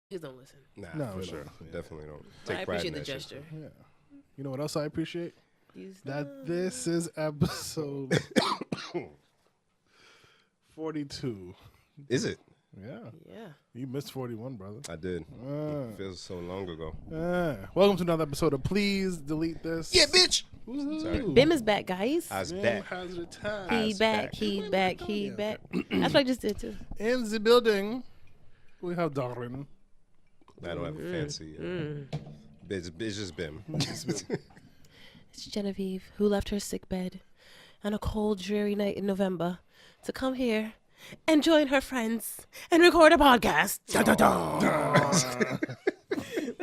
Please don't listen. Nah, No, for we sure. don't. Yeah. Definitely don't. But I Take pride appreciate in the that shit. gesture. Yeah. You know what else I appreciate? These That this is episode 42. Is it? Yeah. Yeah. You missed 41, brother. I did. Ah. It feels so long ago. Welcome to another episode of Please Delete This. Yeah, bitch. Woohoo. Sorry. Bim is back, guys. I was Bim back. has returned. He I's back. back. He back. He Yeah, back. That's what I just did too. In the building, we have Darren. I don't have a fancy. It's just Bim. It's Genevieve, who left her sick bed on a cold, dreary night in November to come here and join her friends and record a podcast. Dun, dun, dun. Where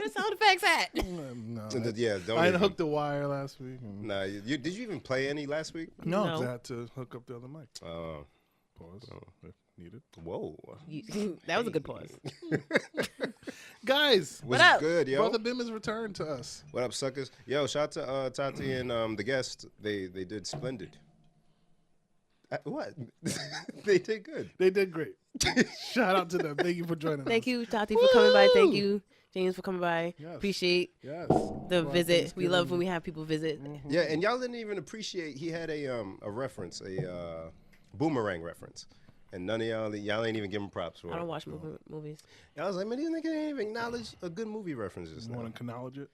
the sound effects at? No, Yeah, don't. I even- hooked the wire last week. And Nah, did you even play any last week? no, No. 'cause I had to hook up the other mic. Pause if needed. Whoa. That was a good pause. Guys, What's up? good, yo? Brother Bim has returned to us. What up, suckers? Yo, shout out to Tati and the guest. They did splendid. What? They did good. They did great. Shout out to them. Thank you for joining us. Thank you, Tati, for coming by. Thank you, James, for coming by. Yes. Appreciate Yes. the Well, visit. We love when Thanksgiving. we have people visit. Yeah, and y'all didn't even appreciate. He had a reference, a boomerang reference, and none of y'all ain't even give him props for I don't it. watch movies. I was like, man, these niggas ain't even acknowledge a good movie references. You want to acknowledge it?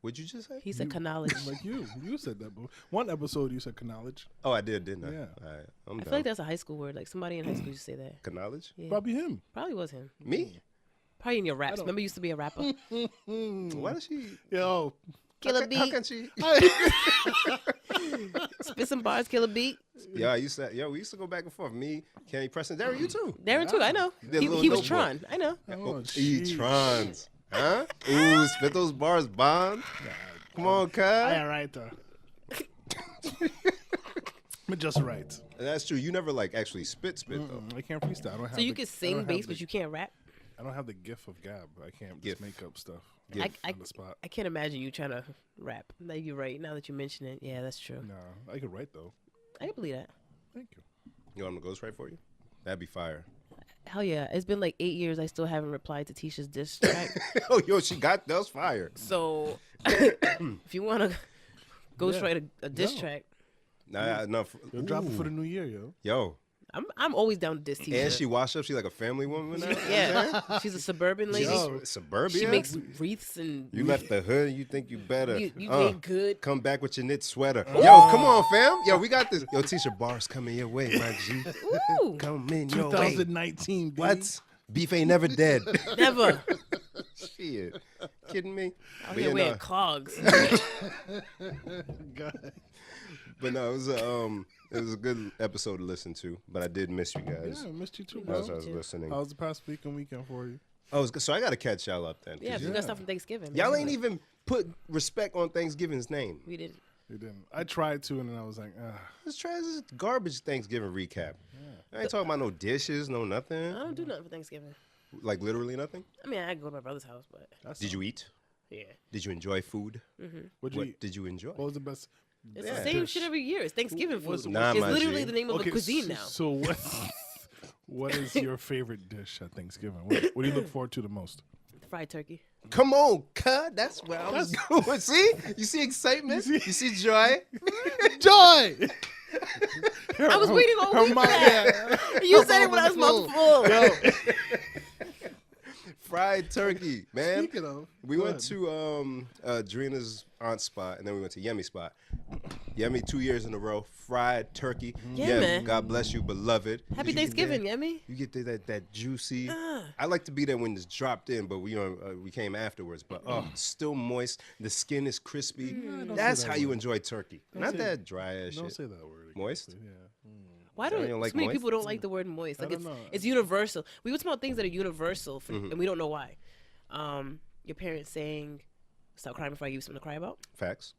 What'd you just say? He said knowledge. Like you said that. But one episode you said acknowledge. Oh, I did, didn't I? Yeah. All right, I'm I done. feel like that's a high school word. Like somebody in high school used to say that. Acknowledge? Yeah. Probably him. Probably was him. Me? Probably in your raps. don't- Remember, you used to be a rapper. Why does she? Yo, Kill a How beat. can she? Spit some bars, kill a beat. Yeah, we used to go back and forth. Me, Kenny Preston, Darren, you too. Darren too, I know. The little He was notebook. Tron. I know. Oh, E-Trons. Huh? Ooh, spit those bars, Bond. Come on, cuz. yeah, right. But just right. That's true. You never like actually spit though. I can't freestyle. I don't have So you the- can I sing don't bass, have but the- you can't rap. I don't have the gift of gab. I can't Gift. just make up stuff. Gift. On the spot. I can't imagine you trying to rap. No, you're right. Now that you mention it, yeah, that's true. No, I could write though. I can believe that. Thank you. You want him to ghostwrite for you? That'd be fire. Hell yeah. It's been like 8 years. I still haven't replied to Tisha's diss track. Oh, yo, she got those fire. So if you want to ghostwrite a diss No. track, Nah, no. Yo, drop it for the new year, yo. Yo, I'm always down to diss Tisha. and she washed up. She like a family woman now. Yeah, she's a suburban lady. Yo. Suburbia. She makes wreaths and You left the hood. You think you better? you ain't good. Come back with your knit sweater. Yo, come on, fam. Yo, we got this. Yo, Tisha, bars coming your way, my G. Ooh, Come in your way. 2019, baby. What? Beef ain't never dead. never. Shit. Kidding me? Out But here yeah, wearing nah. clogs. God. But no, it was a good episode to listen to. But I did miss you guys Yeah, I missed you too, as bro. I was listening. How was the past week and weekend for you? So I got to catch y'all up then. 'cause Yeah, we Yeah. got stuff from Thanksgiving. y'all ain't even put respect on Thanksgiving's name. We did. You didn't. I tried to, and then I was like, Let's try this garbage Thanksgiving recap. I ain't talking about no dishes, no nothing. I don't do nothing for Thanksgiving. Like literally nothing. I mean, I go to my brother's house, but that's Did you eat? yeah, Did you enjoy food? What'd you What eat? did you enjoy? What was the best? it's Yeah. the same dish? shit every year. It's Thanksgiving food. What's- Nah, it's my literally G. the name of the cuisine now. So what? What is your favorite dish at Thanksgiving? What do you look forward to the most? Fried turkey. Come on, cuz. That's where I was going. See? You see excitement? You see joy? Joy. I was waiting all week for that. You said it when I was mouth full. Fried turkey, man. Speaking of, We go went ahead. to Drina's aunt's spot, and then we went to Yummy spot. Yummy 2 years in a row, fried turkey. Yeah, man. God bless you, beloved. Happy You get Thanksgiving, that- Yummy. You get that juicy. I like to be there when it's dropped in, but we came afterwards. But still moist. The skin is crispy. don't That's say how that you word. enjoy turkey. Not say- that dry ass Don't shit. say that word. Moist? Yeah. Why So do you don't like so many moist? people don't like the word moist? Like I it's don't know. it's universal. We would talk about things that are universal, for, and we don't know why. Your parents saying, "Stop crying before I give you something to cry about." Facts.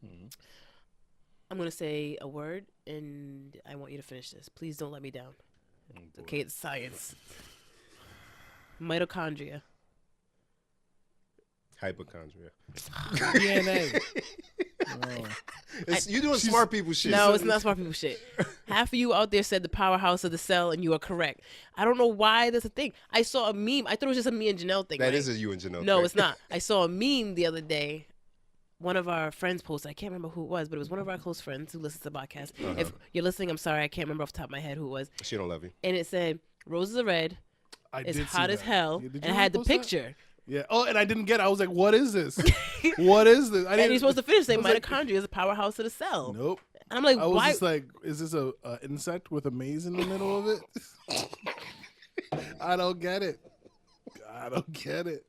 I'm gonna say a word, and I want you to finish this. Please don't let me down. Okay, it's science. Mitochondria. Hypochondria. DNA. You doing smart people shit. No, it's not smart people shit. Half of you out there said the powerhouse of the cell, and you are correct. I don't know why that's a thing. I saw a meme. I thought it was just a me and Janelle thing. That right? is a you and Janelle No, thing. it's not. I saw a meme the other day. One of our friends posted. I can't remember who it was, but it was one of our close friends who listens to the podcast. If you're listening, I'm sorry. I can't remember off the top of my head who it was. She don't love you. And it said, roses are red. It's hot as hell. Yeah, did and you I had the post that? picture. Yeah. Oh, and I didn't get it. I was like, what is this? What is this? I And you're supposed to finish saying I was like, mitochondria is the powerhouse of the cell. Nope. And I'm like, I was why? just like, is this a insect with a maze in the middle of it? I don't get it. I don't get it.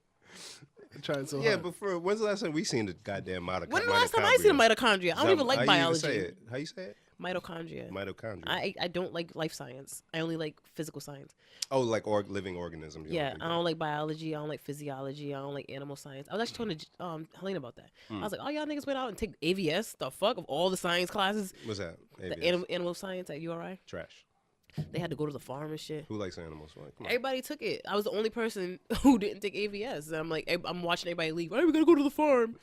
I tried so Yeah, hard. but when's the last time we seen the goddamn mitochondria? When the last time I seen a mitochondria? I don't even like How biology. You say it? How you say it? Mitochondria. Mitochondria. I don't like life science. I only like physical science. Oh, like living organisms. you Yeah, don't I don't like biology. I don't like physiology. I don't like animal science. I was actually talking to Helene about that. I was like, oh, y'all niggas went out and take AVS? The fuck? Of all the science classes? What's that? The ABS. animal science at URI? Trash. They had to go to the farm and shit. Who likes animals? Come on. Everybody took it. I was the only person who didn't take AVS. And I'm like, I'm watching everybody leave. Hey, we gotta go to the farm.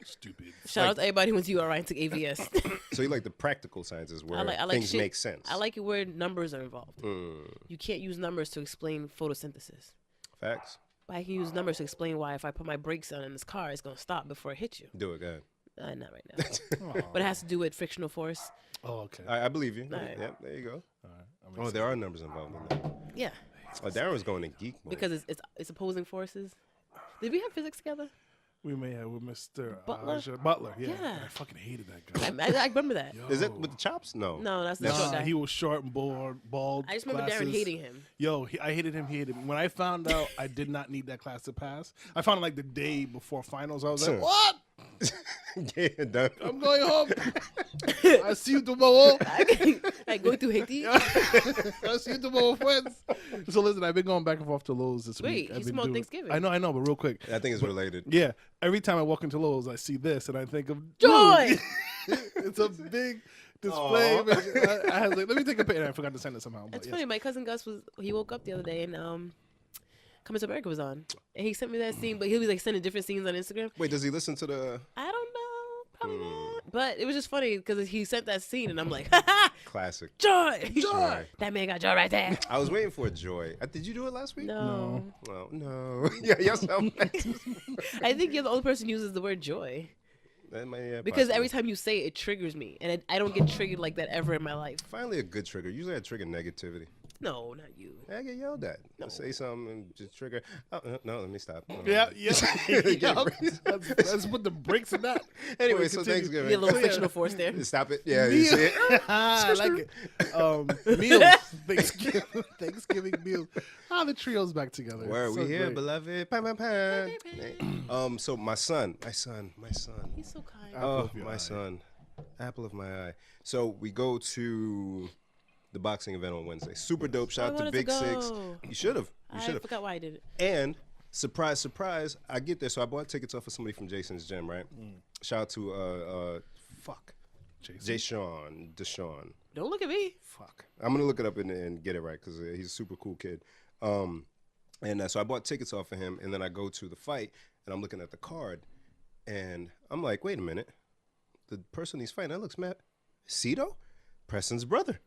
Stupid. Shout out to everybody who went to URI and took AVS. So you like the practical sciences where I like things shit- make sense. I like it where numbers are involved. You can't use numbers to explain photosynthesis. Facts. But I can use numbers to explain why if I put my brakes on in this car, it's gonna stop before it hits you. Do it, go ahead. Not right now. But it has to do with frictional force. Oh, okay. I believe you. Right. Yep, there you go. All right. I'm Oh, there are numbers involved in that. Yeah, Oh, Darren was going to geek mode. because it's opposing forces. Did we have physics together? We may have with Mr. Butler? Butler, yeah. Yeah. I fucking hated that guy. I remember that. Yo. Is it with the chops? No. No, that's the Nah, short guy. he was short and bald. I just remember Darren glasses. hating him. Yo, I hated him. He hated me. When I found out I did not need that class to pass, I found it like the day before finals. I was like, what? Yeah, done. I'm going home. I see you tomorrow. I go to Haiti. I see you tomorrow, friends. So listen, I've been going back and forth to Lowe's this Wait, week. he I've been smelled doing- Thanksgiving. I know, but real quick. I think it's related. Yeah, every time I walk into Lowe's, I see this and I think of Joy. dude. It's a big display. Aw. I was like, let me take a picture. I forgot to send it somehow. But It's yes. funny. My cousin Gus he woke up the other day and Coming to America was on, and he sent me that scene. But he'll be like sending different scenes on Instagram. Wait, does he listen to the I don't know, probably not. But it was just funny because he sent that scene, and I'm like, ha ha, classic? joy, Joy. That man got joy right there. I was waiting for a joy. Did you do it last week? No, Well, no. Yeah, yes, I think you're the only person who uses the word joy. Because every time you say it, it triggers me, and I don't get triggered like that ever in my life. Finally, a good trigger. Usually, I trigger negativity. No, not you. I get yelled at. I say something and just trigger. Oh, no, let me stop. Yeah. Get Let's put the brakes in that. Anyway, Before so we continue. Thanksgiving. Be a little fictional force there. Stop it. Yeah, you see it? I like it. Meals. Thanksgiving meals. How the trio's back together. Where So we here, great. beloved? So my son. He's so kind. Apple Oh, of your my eye. son. Apple of my eye. So we go to the boxing event on Wednesday. Super dope. Shout out to wanted Big to Six. go. You should have. You I should have. forgot why I did it. And surprise, surprise, I get there. So I bought tickets off of somebody from Jason's gym, right? Shout out to Jason. Deshaun. Don't look at me. Fuck. I'm gonna look it up and get it right because he's a super cool kid. And so I bought tickets off of him, and then I go to the fight, and I'm looking at the card, and I'm like, wait a minute, the person he's fighting, that looks mad. Cito? Preston's brother.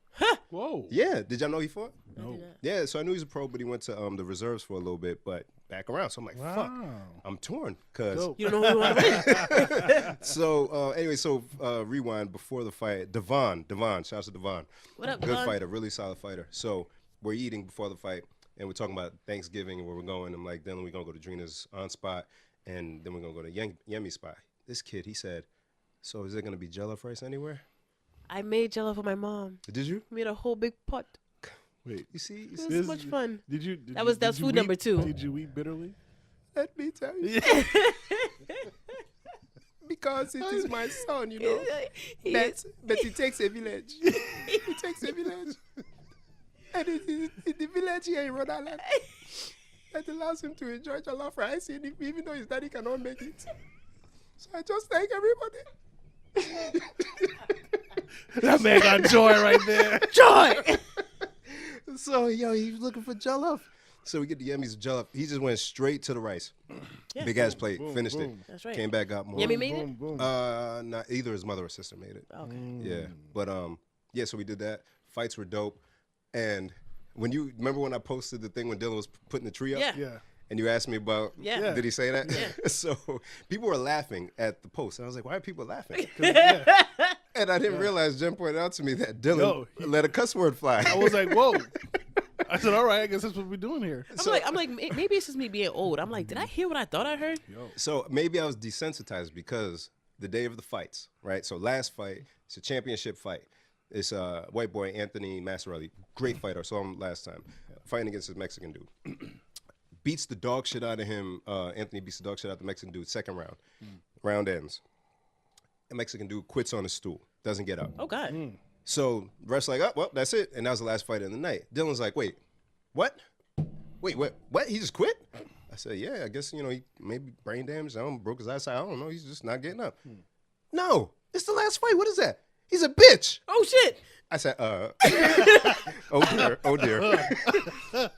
Whoa. Yeah. Did y'all know he fought? No. Yeah. So I knew he was a pro, but he went to the reserves for a little bit, but back around. So I'm like, fuck. Wow. I'm torn because. Dope. You don't know who you want to win. So anyway, rewind before the fight. Devon, shout out to Devon. What up, Good Devon? fighter, really solid fighter. So we're eating before the fight, and we're talking about Thanksgiving and where we're going. I'm like, then we're gonna go to Drina's on spot, and then we're gonna go to Yemi's spot. This kid, he said, so is there gonna be jollof rice anywhere? I made jello for my mom. Did you? Made a whole big pot. Wait. You see? It was so much fun. Did you? That's food number 2. Did you eat bitterly? Let me tell you. Because it is my son, you know. But it takes a village. It takes a village. And it is the village here in Rhode Island that allows him to enjoy jollof rice even though his daddy cannot make it. So I just thank everybody. That man got joy right there. Joy! So, he's looking for jollof. So we get the yummies jollof. He just went straight to the rice. Yeah. Big ass plate. Boom, Finished boom. it. That's right. Came back, got more. Yummy made it? Boom. Not either his mother or sister made it. Okay. Yeah. But yeah, so we did that. Fights were dope. And when you remember when I posted the thing when Dylan was putting the tree up? Yeah. Yeah. And you asked me about, Yeah. did he say that? Yeah. So people were laughing at the post. And I was like, why are people laughing? Yeah. And I didn't realize, Jen pointed out to me that Dylan let a cuss word fly. I was like, whoa. I said, all right, I guess that's what we're doing here. I'm like, maybe it's just me being old. I'm like, did I hear what I thought I heard? So maybe I was desensitized because the day of the fights, right? So last fight, it's a championship fight. It's white boy Anthony Massarelli, great fighter. Saw him last time, fighting against this Mexican dude. Beats the dog shit out of him. Anthony beats the dog shit out of the Mexican dude. Second round, round ends. The Mexican dude quits on his stool, doesn't get up. Oh God. So ref's like, oh, well, that's it. And that was the last fight of the night. Dylan's like, wait, what? Wait, what? He just quit? I said, yeah, I guess, he maybe brain damage. I don't broke his eyesight. I don't know. He's just not getting up. No, it's the last fight. What is that? He's a bitch. Oh shit. I said, oh dear.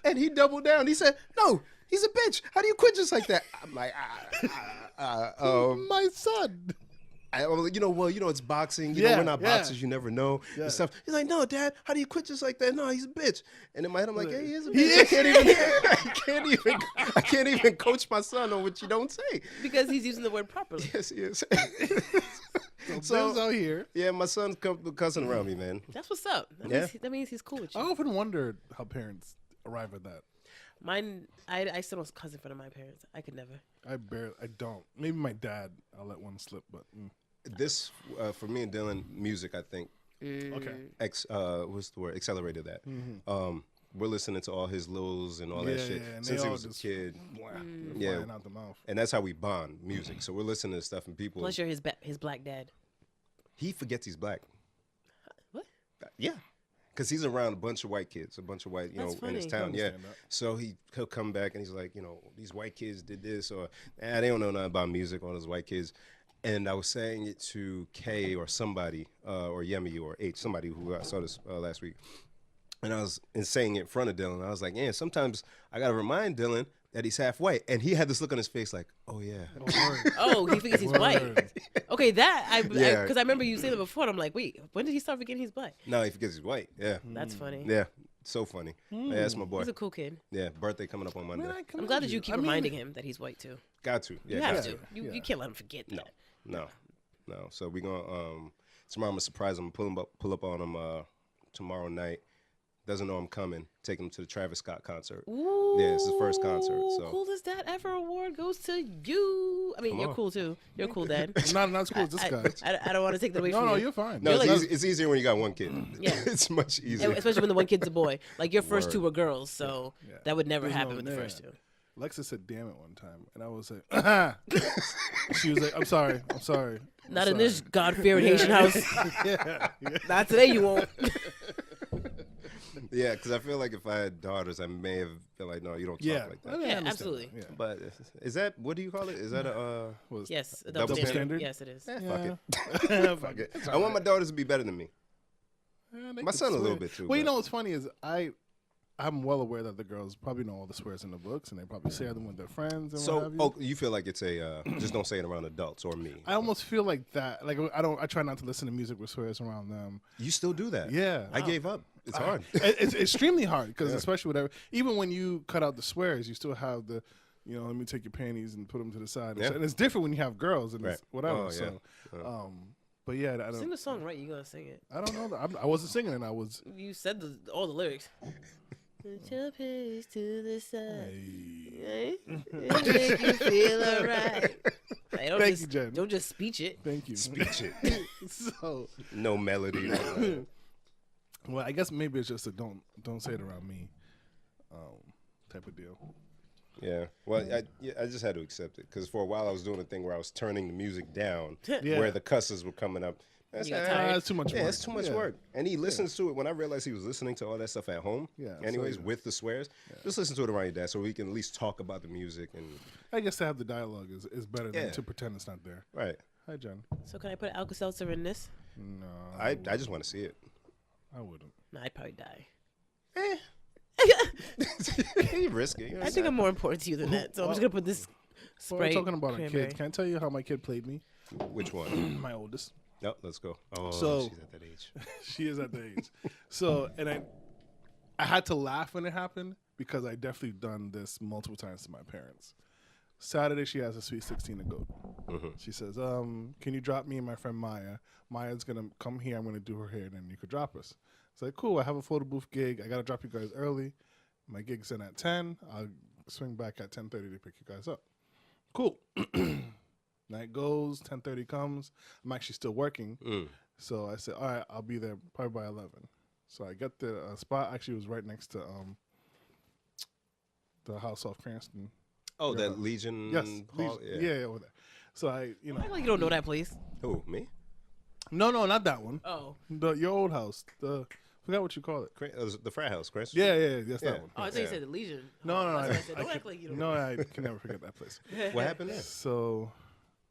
And he doubled down. He said, no, he's a bitch. How do you quit just like that? I'm like, My son. It's boxing. Yeah, We're not yeah. boxers. You never know Yeah. and stuff. He's like, no, Dad, how do you quit just like that? No, he's a bitch. And in my head, I'm like, hey, he is a He bitch. is. I can't even coach my son on what you don't say. Because he's using the word properly. Yes, he is. So Bill's out here. Yeah, my son's cussing around me, man. That's what's up. Yeah. That means he's cool with you. I often wondered how parents arrive at that. Mine, I still don't cuss in front of my parents. I could never. I don't. Maybe my dad, I'll let one slip, but This, for me and Dylan, music, I think, okay. what's the word? Accelerated that. We're listening to all his Lils and all that Yeah, shit yeah, and since they he all was a just kid. Yeah, flying out the mouth. And that's how we bond music. So we're listening to stuff and people. Plus, you're his black dad. He forgets he's black. What? Yeah. Because he's around a bunch of white kids, a bunch of white, That's in his funny. town. I Yeah. understand that. So he'll come back and he's like, these white kids did this, or they don't know nothing about music, all those white kids. And I was saying it to Kay or somebody, or Yemi or H, somebody who I saw this last week. And I was saying it in front of Dylan. I was like, yeah, sometimes I got to remind Dylan that he's half white. And he had this look on his face like, oh, yeah. Oh, he thinks he's white. Okay, Yeah. because I remember you saying that before. And I'm like, wait, when did he start forgetting he's black? No, he forgets he's white. Yeah. That's funny. Yeah. So funny. Yeah, that's my boy. He's a cool kid. Yeah, birthday coming up on Monday. I'm glad that you keep reminding him that he's white too. Got to. Yeah, You got have to. to. You can't let him forget that. No. So we're going to, tomorrow I'm going to surprise him, pull up on him tomorrow night. Doesn't know I'm coming. Take him to the Travis Scott concert. Ooh, Yeah, it's his first concert. So coolest dad ever award goes to you. I mean, you're cool too. You're a cool dad. Not as cool as this guy. I don't want to take that away from No, you. you're fine. no, You're it's easier when you got one kid. Yeah. It's much easier. Especially when the one kid's a boy. Like your first Word. two were girls, so Yeah. that would never There's happen no- with the yeah. first two. Lexa said, damn it, one time. And I was like, she was like, I'm sorry. Not in this God-fearing Haitian house. Yeah. Not today, you won't. Yeah, because I feel like if I had daughters, I may have been like, no, you don't talk Yeah. like I that. mean, I Yeah, understand absolutely. that. Yeah. But is that, what do you call it? Is that a, Yes, a Double double standard. standard? Yes, it is. fuck Yeah. it. Fuck it. I want my daughters to be better than me. Yeah, they My could son a little swear. bit too. Well, you but- know what's funny is I'm well aware that the girls probably know all the swears in the books, and they probably share them with their friends and what So, have you. you feel like it's a, just don't say it around adults or me. I almost feel like that. Like I try not to listen to music with swears around them. You still do that. Yeah. I gave up. It's hard. It's extremely hard because especially whatever. Even when you cut out the swears, you still have the, let me take your panties and put them to the side. Yeah. And it's different when you have girls and Right. it's whatever. Oh, So, yeah. but yeah, I Sing don't. the song right. You're gonna sing it. I don't know. I wasn't singing, and I was. You said all the lyrics. Put your face to the side. Hey. It make you feel alright. Hey, don't Thank just, you, Jen. Don't just speech it. Thank you. Speech it. So, No melody. well, I guess maybe it's just a don't say it around me, type of deal. Yeah. Well, I just had to accept it because for a while I was doing a thing where I was turning the music down, Yeah. where the cusses were coming up. You got tired? That's too much work. Yeah, it's too much work. And he listens to it. When I realized he was listening to all that stuff at home, Yeah, anyways, so, yeah. with the swears, just listen to it around your dad so we can at least talk about the music and I guess to have the dialogue is better Yeah. than to pretend it's not there. right. Hi, Jen. So can I put Alka-Seltzer in this? No, I just want to see it. I wouldn't. No, I'd probably die. You risky. I think I'm more important to you than that. So I'm just gonna put this We're spray. talking about a cranberry. kid. Can I tell you how my kid played me? Which one? My oldest. No, let's go. Oh, So- she's at that age. She is at the age. So, and I had to laugh when it happened because I definitely done this multiple times to my parents. Saturday, she has a sweet 16 to go. She says, can you drop me and my friend Maya? Maya's going to come here. I'm going to do her hair, and then you could drop us. It's like, cool. I have a photo booth gig. I got to drop you guys early. My gig's in at 10. I'll swing back at 10:30 to pick you guys up. Cool. Night goes, 10:30 comes. I'm actually still working. So I said, all right, I'll be there probably by 11. So I got the spot. Actually, it was right next to the house off Cranston. Oh, that Legion Yes. Hall? Yeah, over there. So I, Act like you don't know that place. Who, me? No, not that one. Oh. Your old house. Forgot what you call it. The frat house, Chris? Yeah, that's Yeah. that one. Oh, I thought you said the Legion. No, That's what I said. Don't act like you don't know. I can never forget that place. What happened there? So,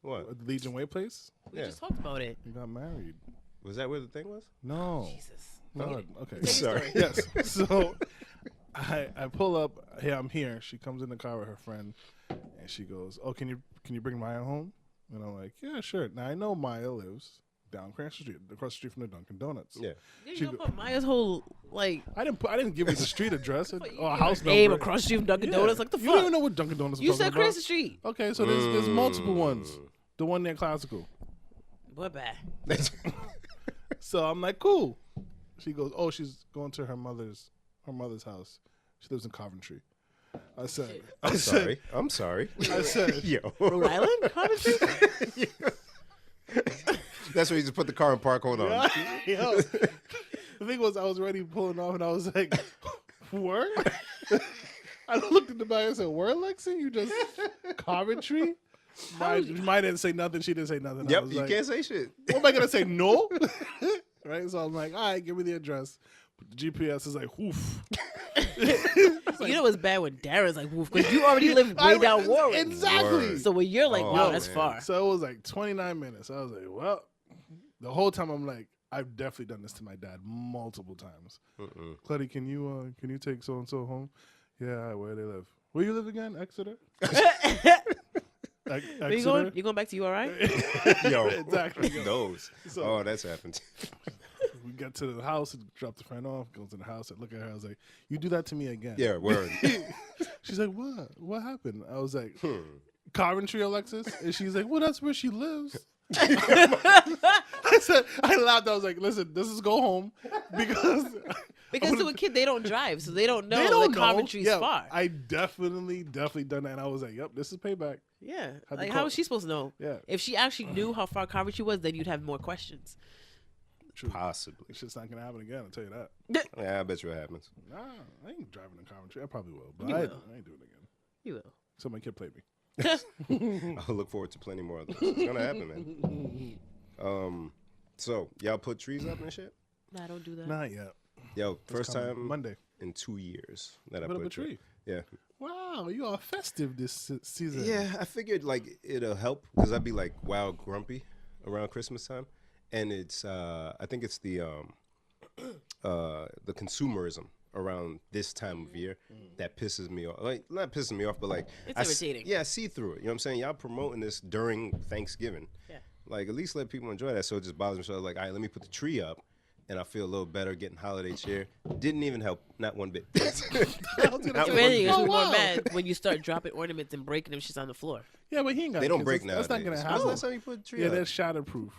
What? the Legion Way place, We Yeah. just talked about it. we got married. Was that where the thing was? No. Jesus. No, okay. Sorry. Yes. So I pull up. Hey, I'm here. She comes in the car with her friend, and she goes, "Oh, can you bring Maya home?" And I'm like, "Yeah, sure." Now I know Maya lives down Cranston Street, across the street from the Dunkin' Donuts. Yeah. Yeah, She you go- put Maya's whole like I didn't give you the street address or a house name number. across the street from Dunkin' Yeah. Donuts. Like the You don't even fuck. know what Dunkin' Donuts. I'm You talking said about. Cranston Street. Okay, so there's multiple ones. The one near Classical. What bad? So I'm like, cool. She goes, oh, she's going to her mother's house. She lives in Coventry. I said, I'm sorry. I'm sorry. I said, Yo. Rhode Island? Coventry? That's where you just put the car in park. Hold on. Yo. The thing was, I was already pulling off, and I was like, word? I looked at the back and said, word, Lexi? You just Coventry? Mine didn't say nothing. She didn't say nothing. I Yep, was you like, can't say shit. what am I going to say? No? Right? So I'm like, all right, give me the address. But the GPS is like, woof. You know what's bad when Darren's like, woof, because you already live way down Warwick. Exactly. Word. So when you're like, Oh, wow, that's man. far. So it was like 29 minutes. I was like, well, the whole time I'm like, I've definitely done this to my dad multiple times. Claudia, can you take so and so home? Yeah, where they live? Where you live again? Exeter. Exeter. You going back to URI? Yo. Exactly. Those. So- Oh, that's happened. We get to the house, drop the friend off, goes to the house. I look at her. I was like, "You do that to me again?" Yeah, word. She's like, "What? What happened?" I was like, "Coventry, Alexis," and she's like, "Well, that's where she lives." I said, I laughed. I was like, "Listen, this is go home because Because to a kid, they don't drive, so they don't know they don't that know. Coventry's Yeah, far. I definitely done that, and I was like, "Yep, this is payback." Yeah. Had to Like, call- how was she supposed to know? Yeah. If she actually knew how far Coventry was, then you'd have more questions. True. Possibly. This shit's not gonna happen again. I'll tell you that. Yeah, I bet you it happens. Nah, I ain't driving to Coventry. I probably will, but You I will. ain't doing it again. You will. So my kid played me. I'll look forward to plenty more of those. It's gonna happen, man. So y'all put trees up and shit? Nah, don't do that. Not yet. Yo, first coming. time Monday. in 2 years that I Put put up a tree. Yeah. Wow, you are festive this season. Yeah, I figured like it'll help because I'd be like wild grumpy around Christmas time, and it's I think it's the consumerism around this time of year that pisses me off. Like not pissing me off, but like It's I s- irritating. Yeah, I see through it. You know what I'm saying? Y'all promoting this during Thanksgiving. Yeah. Like at least let people enjoy that. So it just bothers me. So I was like, all right, let me put the tree up. And I feel a little better getting holiday cheer. Didn't even help, not one bit. I was gonna Not say, If one anything, it's oh, more wow. mad when you start dropping ornaments and breaking them shits on the floor. Yeah, but he ain't got They don't kids. break That's not gonna nowadays. happen. When's the last time you put a tree Yeah, up? that's shatterproof.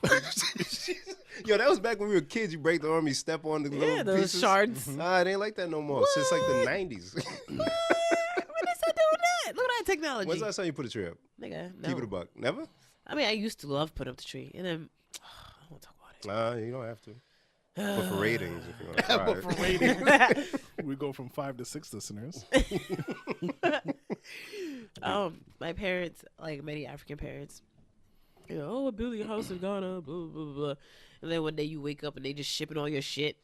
Yo, that was back when we were kids. You break the arm, you step on the little Yeah, those pieces. shards. Nah, it ain't like that no more. Since like the 90s. When they start doing that? Look at that technology. When's the last time you put a tree up? Nigga, no. Keep it a buck. Never? I mean, I used to love putting up the tree, and then I don't want to talk about it. Nah, you don't have to. But for ratings, if you want to try But it. for ratings, we go from 5 to 6 listeners. My parents, like many African parents, you know, oh, building a house in Ghana, blah, blah, blah. And then one day you wake up and they just shipping all your shit.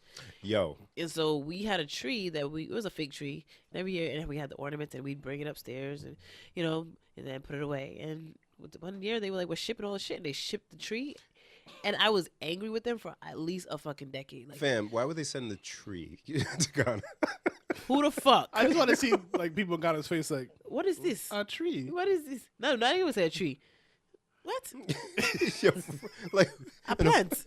Yo, And so we had a tree that it was a fig tree. And every year, and we had the ornaments and we'd bring it upstairs and, you know, and then put it away. And with the one year, they were like, we're shipping all the shit. And they shipped the tree. And I was angry with them for at least a fucking decade. Like, fam, why would they send the tree to Ghana? Who the fuck? I just want to see like people got his face like What is this? a tree. What is this? No, not even say a tree. What? Yo, like A plant.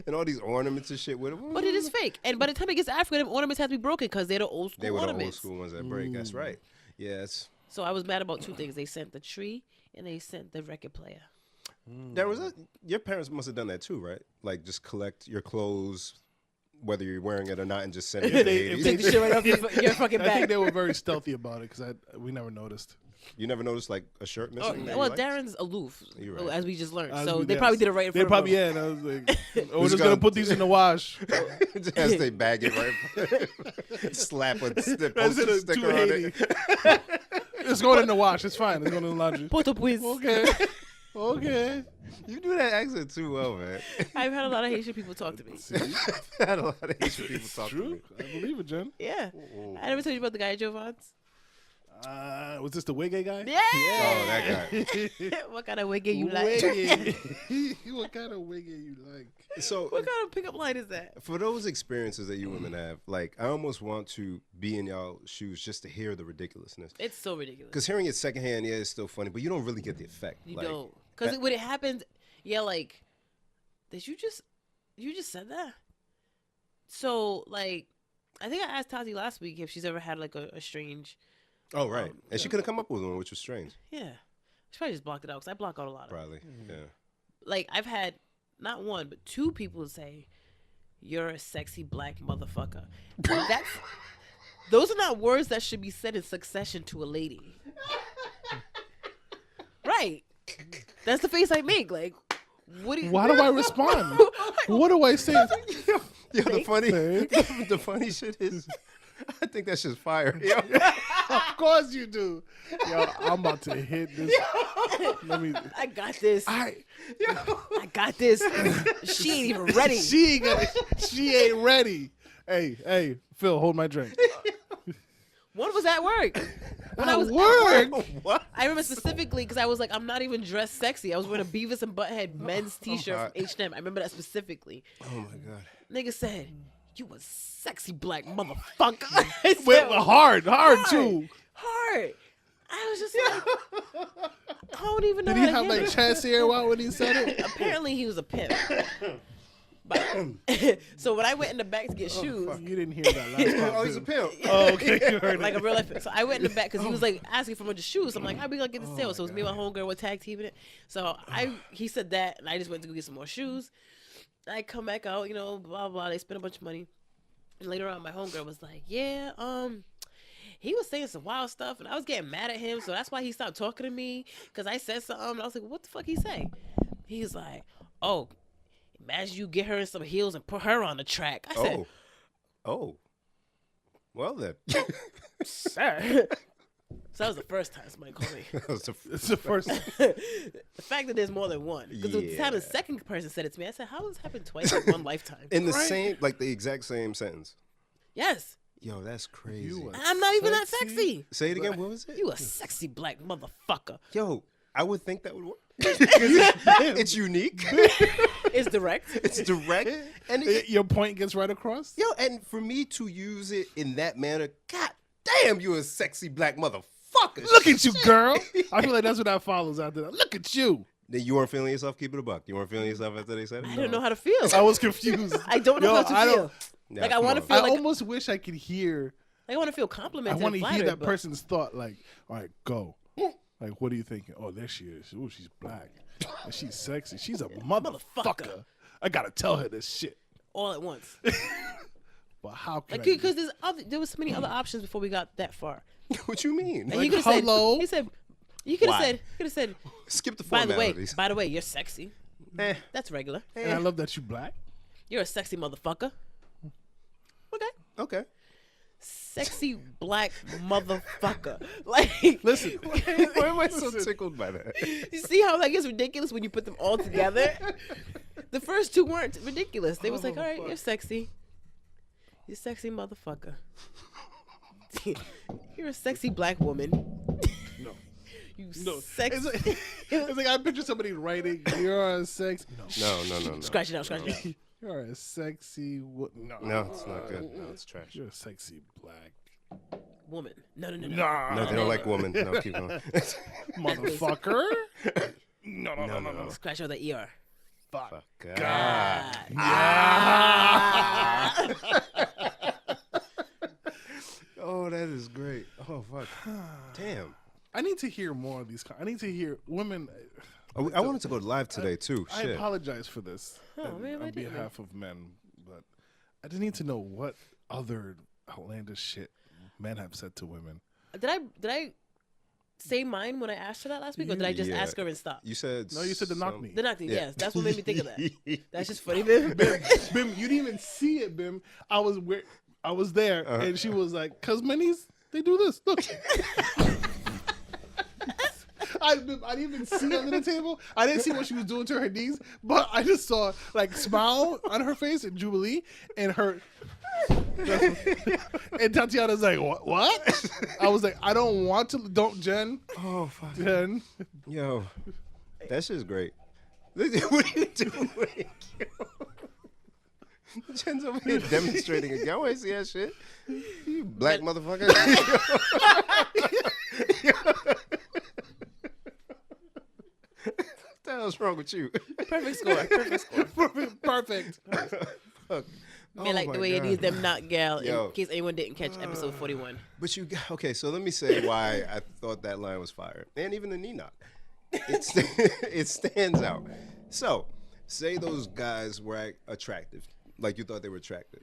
and all these ornaments and shit with them. But it is fake. And by the time it gets to Africa, them ornaments have to be broken because they're the old school They were the old ornaments. school ones that break. That's right. Yes. So I was mad about two things. They sent the tree and they sent the record player. There was your parents must have done that too, right? Like just collect your clothes, whether you're wearing it or not, and just send it to They- Hades. Take the shit right off your fucking I think back. they were very stealthy about it because we never noticed. You never noticed like a shirt Oh, missing? that you well, liked? Darren's aloof, You're right. as we just learned. As So we- they yes. probably did it right in They front probably of him. yeah. And I was like, we're just gonna put these in the wash. Just as they bag it right, slap a stick, That's it, a sticker two on Haiti. it. It's going in the wash. It's fine. It's going in the laundry. Poto pues. Okay. Okay. You do that accent too well, man. I've had a lot of Haitian people talk to me. I had a lot of Asian people talk to True. me. I believe it, Jen. Yeah. I never told you about the guy at Jovan's. Was this the Wiggy guy? Yeah. Oh, that guy. What kind of wiggy you like? Wiggy. What kind of wiggy you like? So, What kind of pickup line is that? for those experiences that you women have, like, I almost want to be in y'all shoes just to hear the ridiculousness. It's so ridiculous. Because hearing it secondhand, yeah, it's still funny, but you don't really get the effect. You like, don't. Because when it happens, yeah, like, did you just said that? So, like, I think I asked Tazi last week if she's ever had, like, a strange, Oh, right. And she could have come up with one, which was strange. yeah. She probably just blocked it out because I block out a lot of them. Probably. Yeah. Like, I've had not one, but two people say, you're a sexy black motherfucker. Those are not words that should be said in succession to a lady. Right. That's the face I make. Like, what do you... Why do I respond? What do I say? Yo, the funny, Thanks. the funny shit is, I think that shit's fire. Yo. Of course you do. Yo, I'm about to hit this. Let me. I got this. I. I got this. She ain't even ready. She ain't ready. Hey, Phil, hold my drink. One was at work. When I At was work? What? I remember specifically because I was like, I'm not even dressed sexy. I was wearing a Beavis and Butthead men's T-shirt from H&M. I remember that specifically. Oh, my God. Nigga said, "You a sexy black motherfucker." I said, Wait, hard too. Hard. I was just like, I don't even know Did how he to have handle like it. chest hair out when he said it? Apparently, he was a pimp. But, so when I went in the back to get shoes, You didn't hear that last part. Oh, he's a pimp. Oh, okay. You heard like it. a real life. So I went in the back because he was like asking for a bunch of shoes. I'm like, how we gonna get the sale? So it was me and my homegirl with tag teaming it. So he said that, and I just went to go get some more shoes. I come back out, you know, blah blah. They spent a bunch of money, and later on, my homegirl was like, yeah, he was saying some wild stuff, and I was getting mad at him. So that's why he stopped talking to me because I said something. And I was like, what the fuck he say? He's like, oh, imagine you get her in some heels and put her on the track. I said, Oh. Well, then. sir. So that was the first time somebody called me. That was the It's the first. The fact that there's more than one. Because the time the Yeah. second person said it to me, I said, how does this happen twice in one lifetime? in the same, like the exact same sentence. Yes. Yo, that's crazy. You And I'm not even that Sexy? sexy. Say it again. What was it? You a sexy black motherfucker. Yo, I would think that would work. It's unique. It's direct. It's direct. And Your point gets right across. yo, and for me to use it in that manner, god damn, you a sexy black motherfucker. Look at you, girl. I feel like that's what that follows after that. Look at you. Then you weren't feeling yourself. Keep it a buck. You weren't feeling yourself after they said it. I don't know how to feel. I was confused. I don't know Yo, how to I feel. don't- Yeah, Like I come want to on. feel I like almost wish I could hear. I want to feel I complimented. want and to hear flattered, that but person's thought. Like, all right, go. Like, what are you thinking? Oh, there she is. Oh, she's black. And she's sexy. She's a motherfucker. I gotta tell her this shit. all at once. But how can Like I? because there was so many other options before we got that far. What you mean? And Like, he could have hello? said. He said. You could have Why? said. You could have said. Skip the By formalities. the way, you're sexy. Eh. That's regular. And I love that you black. You're a sexy motherfucker. Okay. Okay. Sexy black motherfucker. Like, Listen, Why am I so tickled by that? you see how that gets ridiculous when you put them all together? The first two weren't ridiculous. They was like, all right, you're sexy. You're a sexy motherfucker. You're a sexy black woman. no. You No, sexy. it's like I picture somebody writing, "You're a sex." No, No. Scratch it out, scratch it out. You're a sexy. No, it's not good. No, it's trash. You're a sexy black Woman. No. No, they don't like women. No, keep going. motherfucker. No. Scratch out the ER. Fuck. God. Oh, that is great. Oh, fuck. Damn. I need to hear more of these. I need to hear women. I wanted to go live today, too. I Shit. apologize for this on behalf of men, but I just need to know what other outlandish shit men have said to women. Did I say mine when I asked her that last week, or did I just Yeah. ask her and stop? You said... No, you said the knock me. The knock me, Yeah. yes. That's what made me think of that. That's just funny, Bim. Bim, you didn't even see it, Bim. I was there, and she was like, "Cause minis, they do this. Look." I didn't even see under the table. I didn't see what she was doing to her knees, but I just saw like smile on her face and Jubilee and her. And Tatiana's like, what? I was like, I don't want to. Don't, Jen. Oh, fuck. Jen. Yo, that shit's great. What are you doing? Jen's over here demonstrating again. I want to see that shit. You black motherfucker. What the hell's wrong with you? Perfect score. Perfect. Fuck. Man, like Oh the my way it God. is them not gal, Yo. in case anyone didn't catch episode 41. But okay, so let me say why I thought that line was fire. And even the knee knock. It stands out. So, say those guys were attractive, like you thought they were attractive.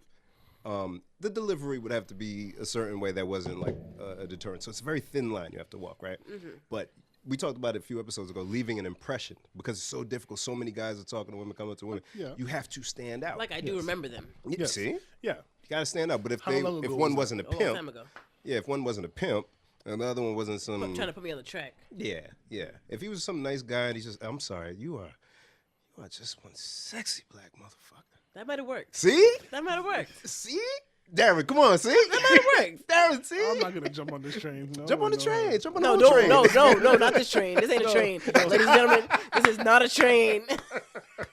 The delivery would have to be a certain way that wasn't like a deterrent. So it's a very thin line you have to walk, right? Mm-hmm. But we talked about it a few episodes ago, leaving an impression, because it's so difficult. So many guys are talking to women, coming up to women. Yeah. You have to stand out. Like I do remember them. You Yes. see? Yeah. You got to stand out. But if How long ago one was that? wasn't a A long pimp, time ago. yeah, if one wasn't a pimp, and the other one wasn't some, Trying to put me on the track. yeah. If he was some nice guy and he's just, I'm sorry, you are just one sexy black motherfucker. That might have worked. See? That might have worked. See? Darren, come on, see? That might have worked. Darren, see? I'm not gonna jump on this train. No, Jump on the no. train. Jump on the No, whole train. no, not this train. This ain't a train. Ladies and gentlemen, this is not a train.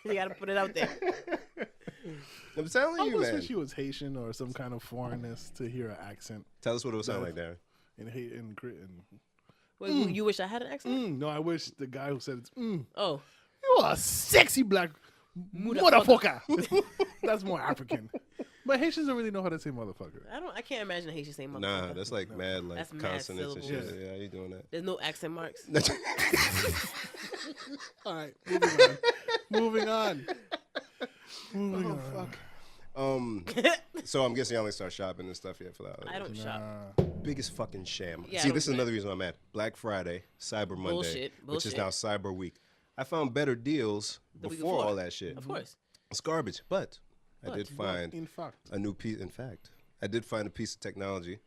You gotta put it out there. I'm telling I you, wish man. she was Haitian or some kind of foreignness to hear an accent Tell us what it would sound like, Darren. in Britain. Wait, you wish I had an accent? No, I wish the guy who said it's Oh, you are a sexy black motherfucker. That's more African. But Haitians don't really know how to say motherfucker. I can't imagine a Haitian saying motherfucker. Nah, that's like mad, like That's mad consonants and shit. syllables. Yeah, how you doing that? There's no accent marks. All right, moving on. Moving on. So I'm guessing y'all only start shopping and stuff yet for that. I don't shop. Biggest fucking sham. Yeah, I See, don't this is do that. another reason I'm mad. Black Friday, Cyber Monday, which is Bullshit. now Cyber Week. I found better deals The week before before. all that shit. Of course. It's garbage, but I did find In fact, a new piece. In fact, I did find a piece of technology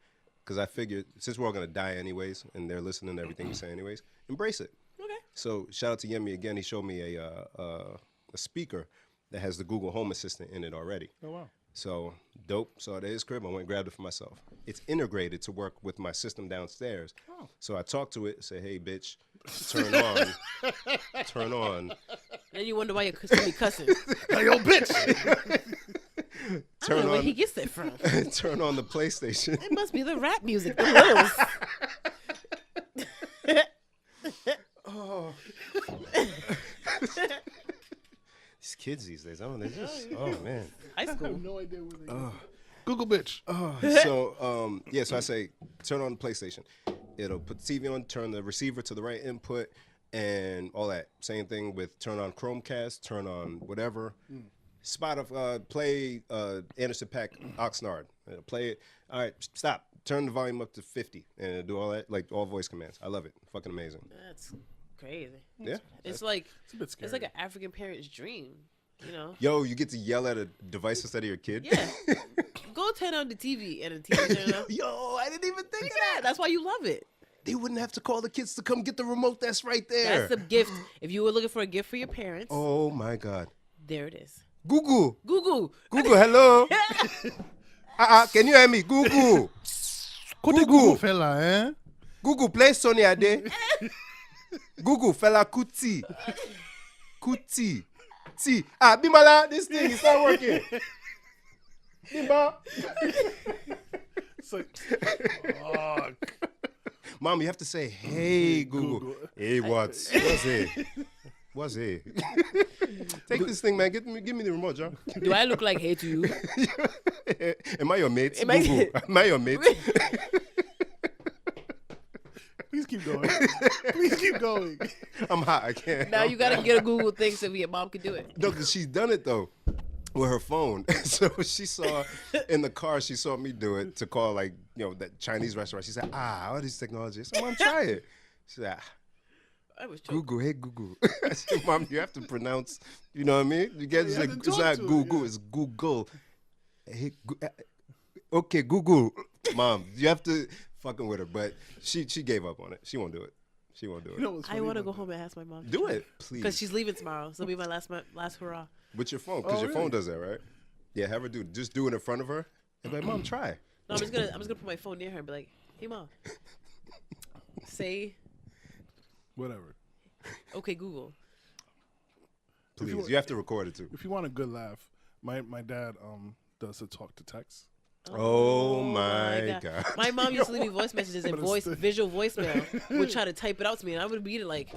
because I figured since we're all gonna die anyways, and they're listening to everything we say anyways, embrace it. Okay. So shout out to Yemi again. He showed me a speaker that has the Google Home Assistant in it already. oh wow. So dope. Saw it at his crib. I went and grabbed it for myself. It's integrated to work with my system downstairs. Oh. So I talked to it. Say, hey, bitch, turn on, turn on, Then you wonder why you're me cussing. Hey, yo, bitch. I don't turn know where on, he gets that from. turn on the PlayStation. It must be the rap music, the Littles. These kids these days, oh, they're just, oh man. High I have school. no idea where they go. Google bitch. So yeah, so I say turn on the PlayStation. It'll put the TV on, turn the receiver to the right input, and all that. Same thing with turn on Chromecast, turn on whatever. Play Anderson .Paak Oxnard. It'll play it. All right, stop. Turn the volume up to 50 and it'll do all that, like all voice commands. I love it. Fucking amazing. That's crazy. Yeah. It's like a bit scary. it's like an African parent's dream, you know. Yo, you get to yell at a device instead of your kid. Yeah. Go turn on the TV and the TV turn on. Yo, I didn't even think of Yeah, that. that's why you love it. They wouldn't have to call the kids to come get the remote. That's right there. That's the gift. If you were looking for a gift for your parents, Oh my God. there it is. Google. Google. Google, hello. Can you hear me? Google. Google fella, eh? Google, play Sonia Day. Google, fella Kuti. Kuti. See, Bimala, this thing is not working. Bimba. It's like, fuck. Mom, you have to say, hey, Google. Hey, what's it? What's it? Take this thing, man. Give me the remote, John. Do I look like hey to you? Am I your mate? Am I- Google. Am I your mate? Please keep going. Please keep going. I'm hot. I can't. Now you gotta get a Google thing so your mom can do it. No, because she's done it, though, with her phone. So she saw in the car, she saw me do it to call, like, that Chinese restaurant. She said, all these technologies. I said, Mom, try it. She said, I was joking. Google, hey, Google. I said, Mom, you have to pronounce, you know what I mean? You get you like, have to it's talk not to it, Google, yeah. it's Google. Hey, okay, Google. Mom, you have to fucking with her, but she gave up on it. She won't do it. She won't do it. You know what's I funny want to about go home and ask my mom. Do it, please. Because she's leaving tomorrow. So it'll be my last hurrah. With your phone, because Oh, your phone really? does that, right? Yeah, have her just do it in front of her. And be like, Mom, try. No, I'm just gonna put my phone near her and be like, hey mom. Say Whatever. okay Google. Please, you have to record it too. If you want a good laugh, my dad does a talk to text. Oh my God. My mom used to leave me voice messages and visual voicemail. Would try to type it out to me, and I would read it like,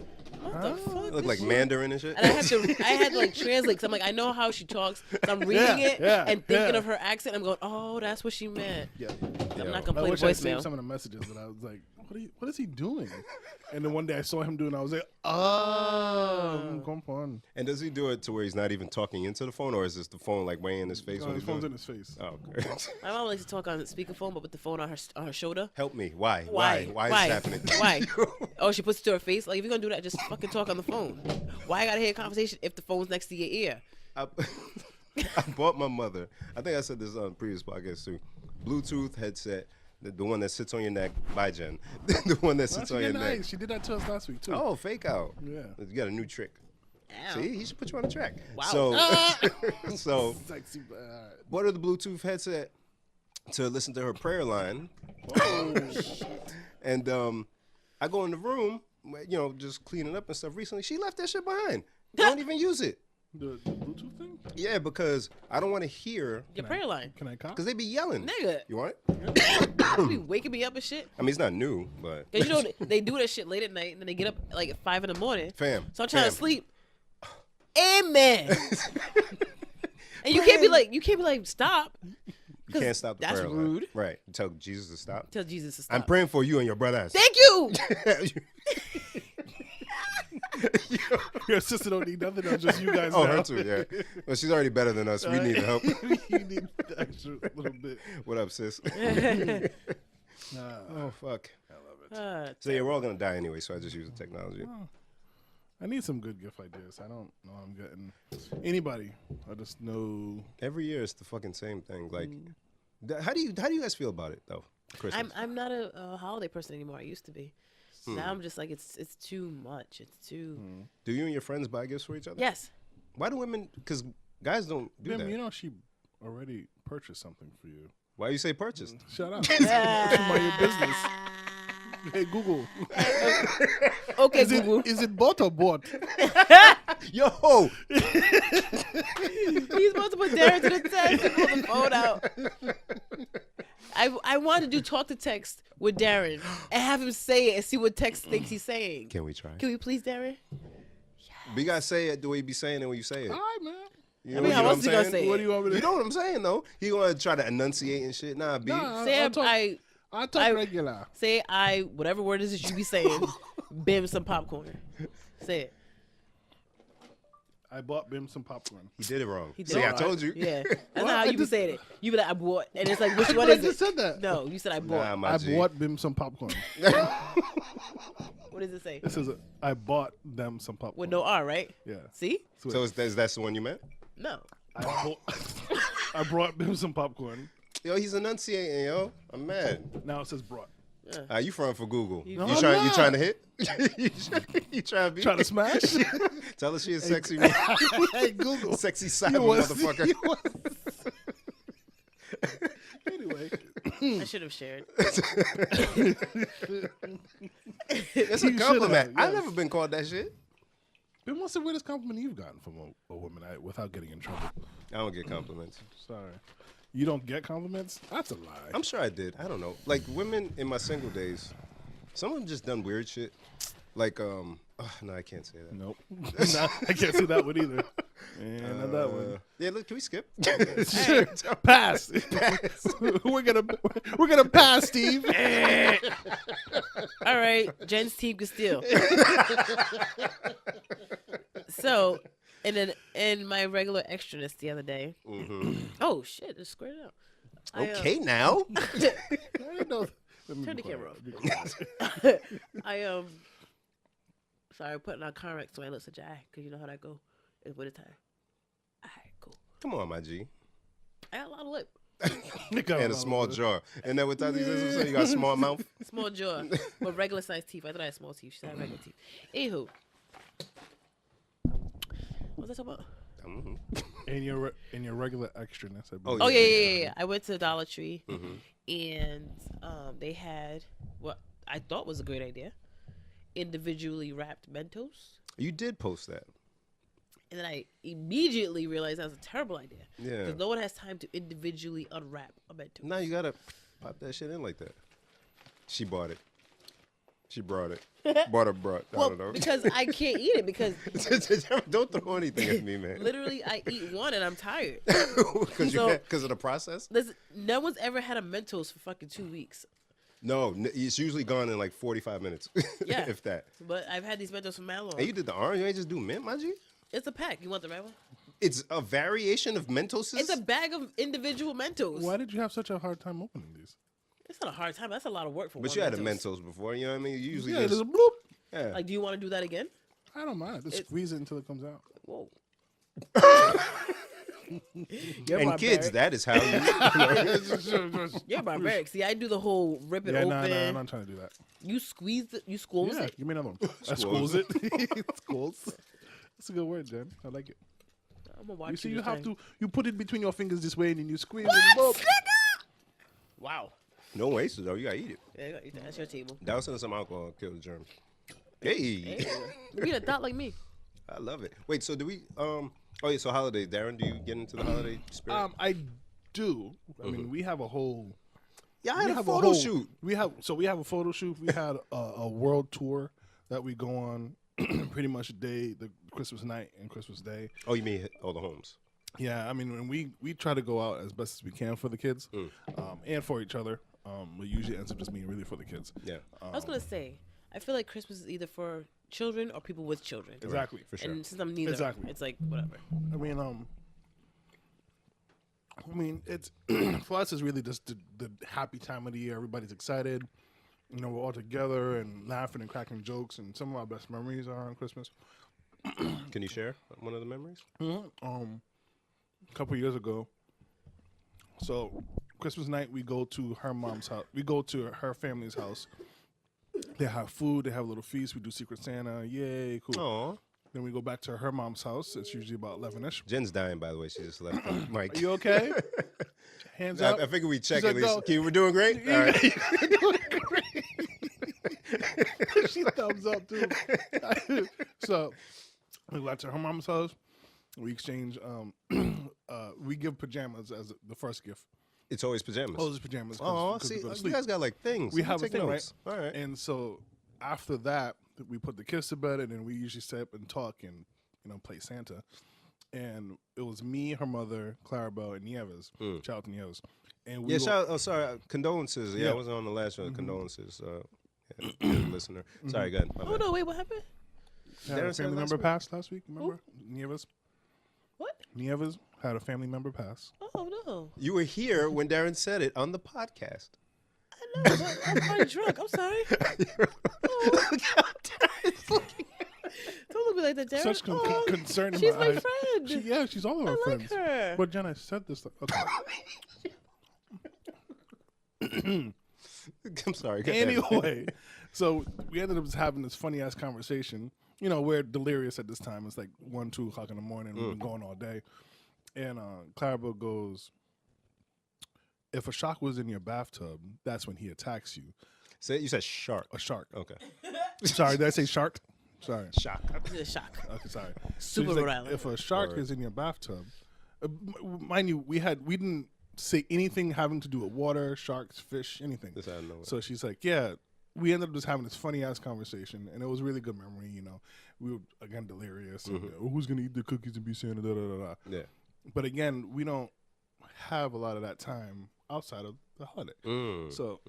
what the fuck? Look like Mandarin and shit. And I had to like translate. Cause I'm like, I know how she talks. So I'm reading it and thinking of her accent. I'm going, oh, that's what she meant. Yeah. I'm not I gonna play the wish I saved voicemail. some of the messages, but I was like, what is he doing? And then one day I saw him doing it. I was like, oh, come on. And does he do it to where he's not even talking into the phone, or is this the phone like way in his face? No, when his he's doing phone's in it? his face. Oh, okay. My mom likes to talk on speakerphone, but with the phone on her shoulder. Help me. Why? Why? Why is this happening? Why? Oh, she puts it to her face. Like, if you're gonna do that, just fucking talk on the phone. Why I gotta hear a conversation if the phone's next to your ear? I bought my mother, I think I said this on previous podcast too, Bluetooth headset, the one that sits on your neck. Bye, Jen. The one that sits on your neck. She did that to us last week too. Oh, fake out. Yeah. You got a new trick. Ow. See, he should put you on the track. Wow. So Sexy. bought her the Bluetooth headset to listen to her prayer line. Oh, And I go in the room, just cleaning up and stuff. Recently, she left that shit behind. Don't even use it. the Bluetooth thing? Yeah, because I don't want to hear, Your prayer line. Can I cop? because they be yelling. Nigga. You want it? You be waking me up and shit. I mean, it's not new, but. Cause they do that shit late at night and then they get up like at 5 in the morning. Fam. So I'm trying to fam. sleep. Amen. And you can't be like, stop. You can't stop the That's prayer line. rude. Right. You tell Jesus to stop. Tell Jesus to stop. I'm praying for you and your brothers. Thank you. Your sister don't need nothing else, just you guys. Oh, now. her too, yeah. Well, she's already better than us. We need the help. You need the extra little bit. What up, sis? Oh, fuck. So, yeah, we're all going to die anyway, so I just use the technology. I need some good gift ideas. I don't know I'm getting anybody. I just know. Every year, it's the fucking same thing. Like, how do you guys feel about it, though? Christmas. I'm not a holiday person anymore. I used to be. Now I'm just like it's too much. It's too. Do you and your friends buy gifts for each other? Yes. Why do women? Because guys don't do Bim, that. you know she already purchased something for you. Why you say purchased? Shut up. Mind your business. Hey Google. Okay, Is Google. it bought or bought? Yo! He's supposed to put Darren to the test and pull the phone out. I wanted to do talk to text with Darren and have him say it and see what text thinks he's saying. Can we try? Can we please, Darren? But you gotta say it the way you be saying it when you say it. All right, man. You I mean, how what else I'm you gonna saying? say it? What do you want me to You know what I'm saying, though? He gonna try to enunciate and shit. Nah, B. Nah, Say I'll talk, I regular. say whatever word it is that you be saying, bim some popcorn. Say it. I bought Bim some popcorn. He did it wrong. He did See, it I wrong. told you. Yeah. That's What? not how I you be just- saying it. You be like, I bought. And it's like, which one I is just it? said that. No, you said I bought. Nah, my I G. bought Bim some popcorn. What does it say? This is I bought them some popcorn. With no R, right? Yeah. See? So that's the one you meant? No. I brought Bim some popcorn. Yo, he's enunciating, yo. I'm mad. Now it says brought. You front for Google. No, You I'm trying to not. hit? you trying to be? Trying to smash? Tell her she is sexy. Hey, Google. Sexy side You was- motherfucker. you was- Anyway, I should have shared. It's a You compliment. should have, I've yes. never been called that shit. what's the weirdest compliment you've gotten from a woman without getting in trouble? I don't get compliments. Sorry. You don't get compliments? That's a lie. I'm sure I did. I don't know. Like women in my single days, some of them just done weird shit. Like, no, I can't say that. Nope. Nah, I can't see that one either. And not that one. Yeah, look, can we skip? Pass. we're gonna pass, Steve. All right, Jen's team can steal. So, and then in my regular extraness the other day. Oh shit! It squared out. Okay, now. I didn't know. Turn the camera on. Sorry, putting on Conrex so I look such a eye, because you know how that go. It's winter time. All right, cool. Come on, my G. I got a lot of lip. And a small jaw. And then what Tati says, you got a small mouth? Small jaw. But regular sized teeth. I thought I had small teeth. She had regular teeth. Anywho. What was I talking about? In your regular extraness. I believe. Oh, yeah. I went to the Dollar Tree, and they had what I thought was a great idea. Individually wrapped Mentos. You did post that. And then I immediately realized that was a terrible idea. Yeah. Because no one has time to individually unwrap a Mentos. Now you gotta pop that shit in like that. She bought it. She brought it. Brought. I Well, don't know. because I can't eat it because Don't throw anything at me, man. literally I eat one and I'm tired. Because of the process? Listen, no one's ever had a Mentos for fucking 2 weeks. No, it's usually gone in like 45 minutes. Yeah. If that. But I've had these Mentos for mad long. And you did the orange, you ain't just do mint, my G? It's a pack. You want the red one? It's a variation of Mentos. It's a bag of individual Mentos. Why did you have such a hard time opening these? It's not a hard time. That's a lot of work for one But you had a Mentos. Mentos before, you know what I mean? You usually Yeah, just, there's a bloop. yeah. Like, do you want to do that again? I don't mind. Just squeeze it until it comes out. Whoa. And kids, that is how you. You're barbaric. See, I do the whole rip it Yeah, open. I'm not trying to do that. You squeeze it. You squeeze Yeah, it. give me another one. I squeeze it. Squeeze. That's a good word, Jen. I like it. I'm gonna watch You see, you you this have time. to. You put it between your fingers this way, and then you squeeze it. Boop. Wow. No waste though, you gotta eat it. Yeah, you gotta eat that. That's your table. Dousing some alcohol kill the germs. Hey. Hey, you eat a dot like me. I love it. Wait, so do we oh yeah, so holidays. Darren, do you get into the holiday spirit? I do. I mean, we have a whole. Yeah, I we had a have photo shoot. We have a photo shoot. We had a world tour that we go on pretty much the Christmas night and Christmas Day. Oh, you mean all the homes? Yeah, I mean, when we try to go out as best as we can for the kids and for each other. It usually ends up just being really for the kids. Yeah. I was gonna say, I feel like Christmas is either for children or people with children. Exactly. For sure. And since I'm neither, Exactly. it's like whatever. I mean, it's for us. It's really just the happy time of the year. Everybody's excited. You know, we're all together and laughing and cracking jokes. And some of our best memories are on Christmas. Can you share one of the memories? A couple years ago. So Christmas night, we go to her mom's house. We go to her family's house. They have food. They have a little feast. We do Secret Santa. Yay, cool. Aw. Then we go back to her mom's house. It's usually about 11ish. Jen's dying, by the way. She just left. Mike. Are you okay? Hands up. I figure we check She's at like, least. "No." Okay, we're doing great. All right. She thumbs up too. So we go out to her mom's house. We exchange. We give pajamas as the first gift. It's always pajamas. Oh, it's pajamas. Oh, 'cause see, we go to you sleep. guys got like things. We I'm have a taking thing, notes. right? All right. And so after that, we put the kids to bed, and then we usually sit up and talk and play Santa. And it was me, her mother, Clarabelle, and Nieves. Shout out to Nieves. And we condolences. Yeah, Yeah. I wasn't on the last one. Condolences, listener. Sorry, go ahead. My Oh bad. no, wait, what happened? had Darren a said family last member week. pass last week. Remember, Nieves? What? Nieves had a family member pass. Oh no. You were here when Darren said it on the podcast. I know, but I'm probably drunk. I'm sorry. Oh. Don't look at me like that, Darren. Such Oh, concern in she's my my eyes. friend. She's all of I our like friends. her. But Jen, I said this. Okay. I'm sorry. go ahead. Anyway, so we ended up just having this funny ass conversation. We're delirious at this time. It's like 1, 2 o'clock in the morning. We've been going all day. And Clarabelle goes, if a shark was in your bathtub, that's when he attacks you. You said shark. A shark. Okay. Sorry, did I say shark? Sorry. Shock. It's a shock. Okay, sorry. Super She's like, Rhode Island. if a shark is in your bathtub, mind you, we didn't say anything having to do with water, sharks, fish, anything. This I know. So she's like, yeah. We ended up just having this funny ass conversation, and it was a really good memory. You know, we were again delirious. And, who's gonna eat the cookies and be Santa? Da, da, da, da. Yeah. But again, we don't have a lot of that time outside of the holiday. So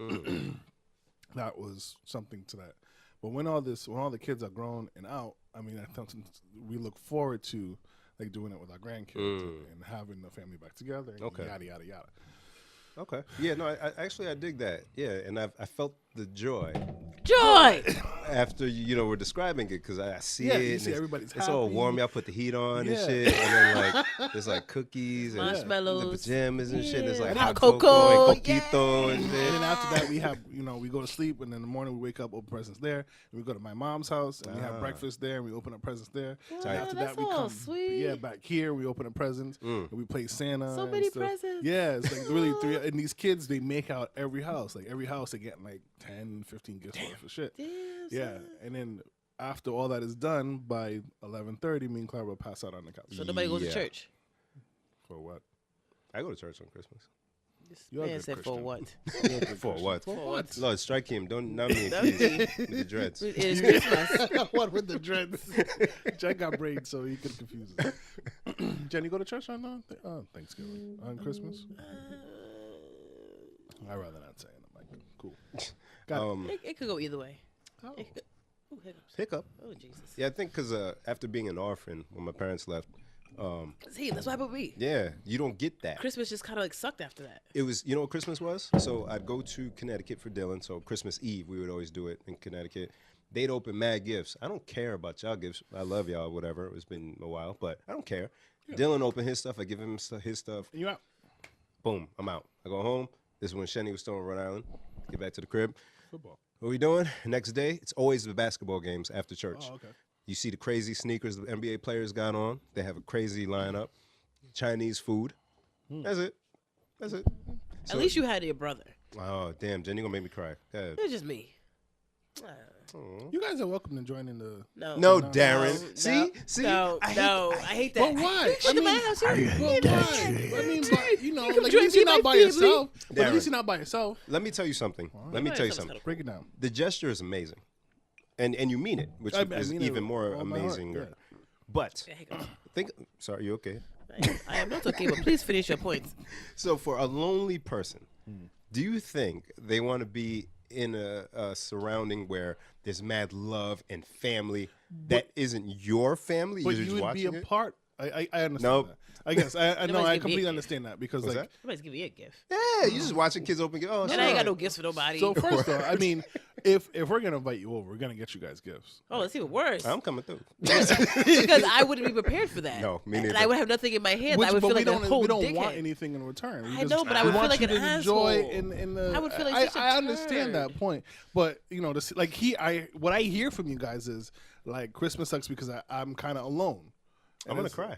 that was something to that. But when all the kids are grown and out, I mean, I think we look forward to like doing it with our grandkids and having the family back together. And yada yada yada. Okay. Yeah. No. I dig that. Yeah. And I felt the joy after we're describing it because I see it. You see everybody's it's happy. all warm. Y'all put the heat on and shit, and then like there's like cookies and marshmallows, the pajamas and shit. There's like and hot cocoa, and coquito and shit. And then after that, we have we go to sleep, and in the morning we wake up, open presents there. And we go to my mom's house, and we have breakfast there, and we open up presents there. And after that, we come back here. We open up presents, and we play Santa. So and many stuff. presents. Yeah, it's like really three. And these kids, they make out every house. Like every house, they get like 10, 15 gifts worth of shit. Damn, yeah, and then after all that is done, by 11:30, me and Clara will pass out on the couch. So nobody goes to church. For what? I go to church on Christmas. This You're a man good said for Christian. what? For what? For what? Lord, strike him. Not me, Not please. me. With the dreads. It is Christmas. What with the dreads? Jack got braids, so he could confuse us. Jenny, go to church on Thanksgiving, on Christmas. I'd rather not say it. I'm like, cool. It could go either way. Oh. It could, ooh, hiccups. Hiccup. Oh, Jesus. Yeah, I think because after being an orphan when my parents left, See, that's what happened with me. yeah, you don't get that. Christmas just kind of like sucked after that. It was, you know what Christmas was? So I'd go to Connecticut for Dylan. So Christmas Eve, we would always do it in Connecticut. They'd open mad gifts. I don't care about y'all gifts. I love y'all, whatever. It's been a while, but I don't care. Yeah. Dylan opened his stuff. I give him his stuff. And you out? Boom, I'm out. I go home. This is when Shenny was still in Rhode Island. Get back to the crib. Football. What we doing? Next day, it's always the basketball games after church. Oh, okay. You see the crazy sneakers the NBA players got on. They have a crazy lineup. Chinese food. That's it. So, At least you had your brother. Oh, damn, Jen, you're going to make me cry. Go ahead. It was just me. You guys are welcome to join in the. No, Darren. See? I hate that. But why? I mean, but why? I mean, but, you know, You can like, at join least me you're not by by family. yourself. But at Darren. least you're not by yourself. Let me tell you something. Let me tell you something. Break it down. The gesture is amazing. And you mean it, which I is mean it even more with all my heart, amazing. yeah. But, Yeah, hiccups. sorry, you okay? I am not okay, but please finish your points. So for a lonely person, do you think they want to be in a surrounding where there's mad love and family that isn't your family? But You're you just would be a watching it? part. I understand Nope. that. I guess. I know. Nobody's I gonna be completely a- understand that because, What's like, that? Somebody's giving you a gift. Yeah, you just watching kids open gifts. Oh, And sure. I ain't got no gifts for nobody. so first off, I mean, if we're gonna invite you over, we're gonna get you guys gifts. Oh, it's even worse. I'm coming through. Because I wouldn't be prepared for that. No, me And neither. I would have nothing in my hand. I would but feel we like a don't. whole We don't dickhead. want anything in return. We I know, but I would we feel want like you an to enjoy asshole. in the. I would feel like such a I understand turd. that point, but you know, like what I hear from you guys is like Christmas sucks because I'm kind of alone. I'm going to cry.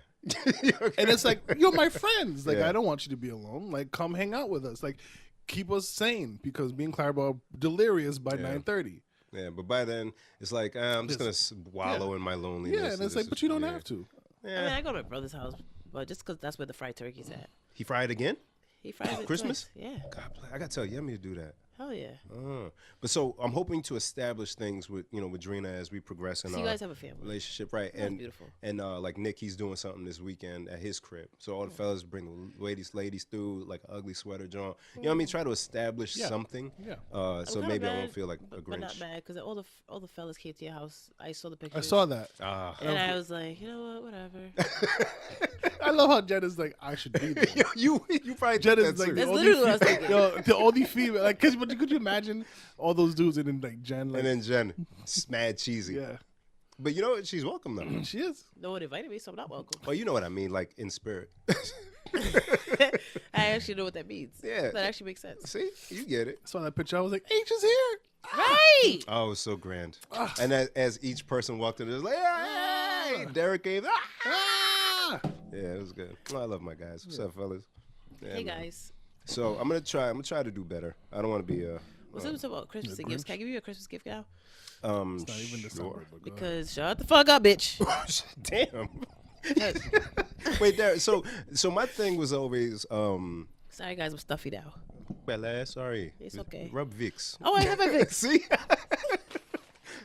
And it's like, you're my friends. Like, Yeah. I don't want you to be alone. Like, come hang out with us. Like, keep us sane because me and Clara are delirious by 9:30. Yeah, but by then, it's like, I'm just going to wallow in my loneliness. Yeah, and it's like, but you don't have to. I mean, I go to my brother's house, but just because that's where the fried turkey's at. He fried again? He fries it Christmas? twice. Yeah. God bless. I got to tell Yemi to do that. Hell yeah. But so I'm hoping to establish things with Drina as we progress in So our you guys have a family. relationship, right? That's And beautiful. And like Nick, he's doing something this weekend at his crib. So all the fellas bring the ladies through like an ugly sweater, John. You know what I mean? Try to establish something. Yeah. So kinda maybe I mad, won't feel like a but not Grinch. bad because all the fellas came to your house. I saw the pictures. I saw that. And I was like, you know what, whatever. I love how Jen is like, I should be there. you probably Jen took is that like, serious. That's literally what I was thinking. the only female. Like, but could you imagine all those dudes and then like Jen? Like, And then Jen, mad cheesy. yeah, But you know what? She's welcome though. she is. No one invited me, so I'm not welcome. Oh, you know what I mean, like in spirit. I actually know what that means. Yeah. That actually makes sense. See, you get it. I saw that picture. I was like, H is here. Right. Oh, it was so grand. And as each person walked in, it was like, hey, Derek gave. Ah! Yeah, it was good. Oh, I love my guys. What's up, fellas? Yeah, Hey man. guys. So I'm gonna try to do better. I don't want to be What's it about Christmas The gifts? Grinch? Can I give you a Christmas gift now? It's not even December. Sure. But go ahead. Because shut the fuck up, bitch. Damn. Wait, there. So my thing was always Sorry, guys, I'm stuffy now. well, sorry. It's okay. Rub Vicks. Oh, I have a Vicks. See?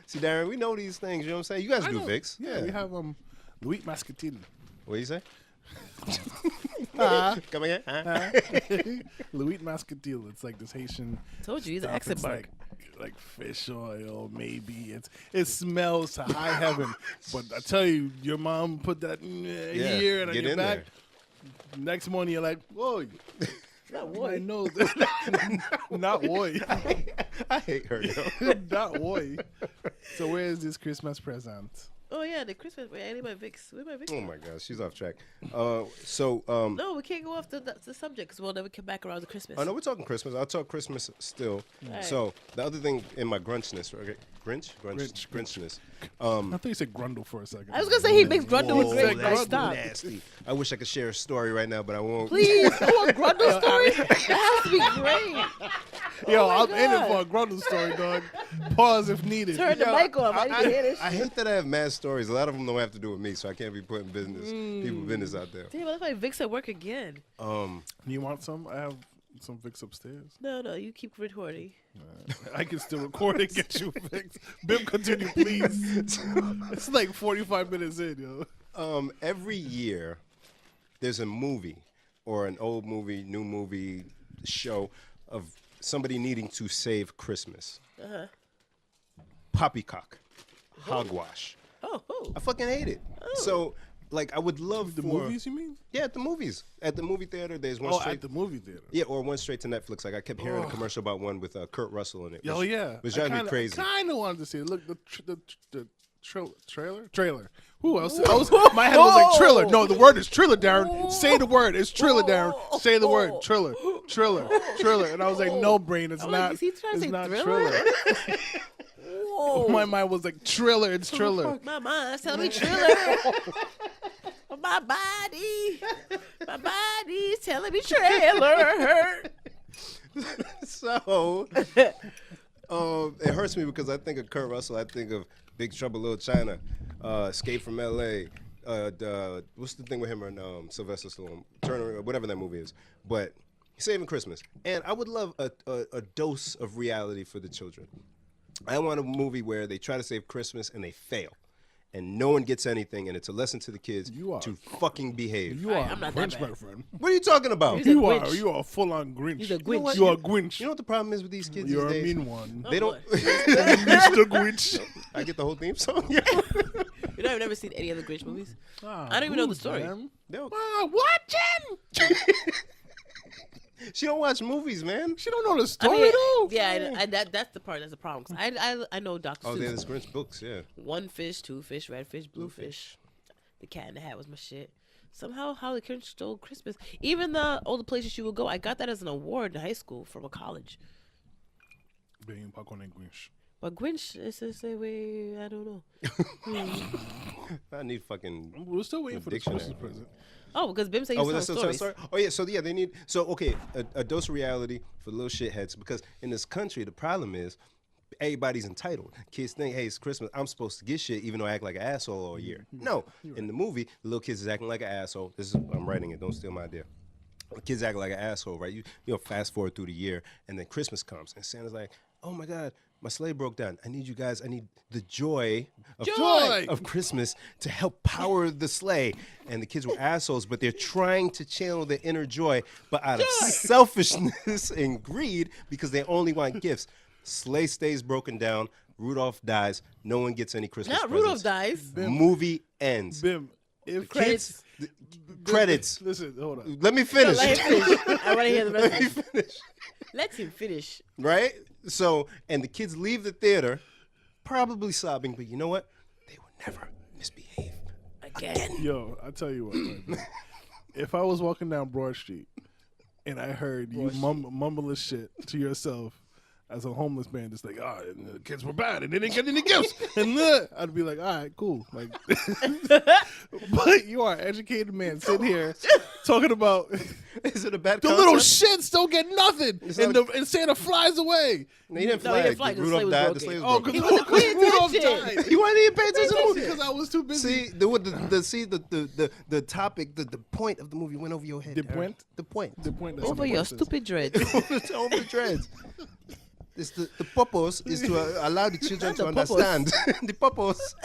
See, Darren, we know these things, you know what I'm saying? You guys I do know. Vicks. Yeah, we have Louis Mascatil. What do you say? Come again? Louis Mascatil. It's like this Haitian. Told you, he's an stuff. accent It's mark. like fish oil, maybe. It smells to high heaven. But I tell you, your mom put that here and on get your in back. Next morning, you're like, whoa. Not My what? nose. Not boy. I hate her, yo. Not boy. So where is this Christmas present? Oh, yeah, the Christmas. Wait, I need my Vicks. Where's my Vicks? Oh my gosh, she's off track. So No, we can't go off the subject because we'll never come back around to Christmas. I know we're talking Christmas. I'll talk Christmas still. Right. So the other thing in my grunchness, okay? Grinchness. I thought you said grundle for a second. I was going to say he makes Grundle with Whoa, Greg. that's Stop. nasty. I wish I could share a story right now, but I won't. Please, I want Grundle story. That has to be great. Yo, Oh I'm my in it God. for a grundle story, dog. Pause if needed. Turn the mic off. I need to hear this. I hate that I have mad stories. A lot of them don't have to do with me, so I can't be putting people business out there. Damn, I left my Vicks at work again. You want some? I have some Vicks upstairs. No, you keep recording. I can still record and get you Vicks. Bim, continue, please. It's like 45 minutes in, yo. Every year, there's a movie or an old movie, new movie, show of somebody needing to save Christmas. Poppycock, hogwash. Oh. I fucking hate it. So, like, I would love The for movies, you mean? Yeah, at the movies. At the movie theater, there's one Oh, straight. at the movie theater. Yeah, or one straight to Netflix. Like I kept hearing a commercial about one with Kurt Russell in it. Oh, yeah. Which drives me I crazy. kind of wanted to see it. Look, the trailer. Ooh, my head was like Triller. No, the word is Triller, Darren. Say the word. It's Triller, Darren. Say the word. Triller. And I was like, no, brain. It's I'm not. like, is he trying to It's say not Thriller? Triller. Whoa. My mind was like Triller. It's Triller. My mind's telling me Triller. My body's telling me trailer. So, it hurts me because I think of Kurt Russell. I think of Big Trouble Little China, Escape from L.A. What's the thing with him and Sylvester Stallone? Turner, whatever that movie is. But Saving Christmas. And I would love a dose of reality for the children. I want a movie where they try to save Christmas and they fail. And no one gets anything, and it's a lesson to the kids to fucking behave. You are I'm not that Grinch, bad. my friend. What are you talking about? He's a Grinch. You are full on Grinch. He's a Grinch. You are Grinch. You know what the problem is with these kids You're a these days? mean one. They don't. Mr. Grinch. I get the whole theme song. You know, I've never seen any of the Grinch movies. I don't even know the story. No. Watching. She don't watch movies, man. She don't know the I story mean, though. yeah, that's the part that's the problem. 'Cause I know Dr. Oh, Seuss. there's Grinch books, yeah. One fish, two fish, red fish, blue fish. The Cat in the Hat was my shit. Somehow, how the Grinch stole Christmas. Even all the places you would go, I got that as an award in high school from a college. Being popcorn and Grinch. But Grinch is the same way. I don't know. I need fucking. We're still waiting for the Dictionary. Christmas present. Oh, because Bim said Oh, you was tell that still stories. sorry? Oh yeah, so yeah, they need. So okay, a dose of reality for little shitheads because in this country the problem is everybody's entitled. Kids think, hey, it's Christmas, I'm supposed to get shit even though I act like an asshole all year. No, in the movie, the little kids is acting like an asshole. I'm writing it. Don't steal my idea. The kids act like an asshole, right? You know, fast forward through the year, and then Christmas comes, and Santa's like, oh my God, my sleigh broke down. I need you guys. I need the joy of Christmas to help power the sleigh. And the kids were assholes, but they're trying to channel their inner joy, but out of selfishness and greed because they only want gifts. Sleigh stays broken down. Rudolph dies. No one gets any Christmas Not presents. Rudolph dies. Movie ends. Bim, if Credits. Credits. Listen, hold on. Let me finish. Let him finish. I want to hear the rest Let me of it. finish. Let him finish. Right? So, and the kids leave the theater probably sobbing, but you know what? They will never misbehave. Again. Yo, I tell you what. Right, man. If I was walking down Broad Street and I heard you mumble this shit to yourself, as a homeless man, just like, and the kids were bad and they didn't get any gifts. And I'd be like, all right, cool. Like, but you are an educated man sitting here talking about Is it a bad the concept? little shits don't get nothing, and Santa flies away. No, he didn't No, fly. he didn't fly 'cause the Rudolph sleigh was died. The broken. sleigh Oh, was broken. because Rudolph attention. died. You weren't even paying attention to the movie. Because I was too busy. See, the topic, the point of the movie went over your head. The Eric. point? The point. The point that's Over the your point is- stupid dreads. Over the dreads. It's the purpose is to allow the children to The purpose. understand. The purpose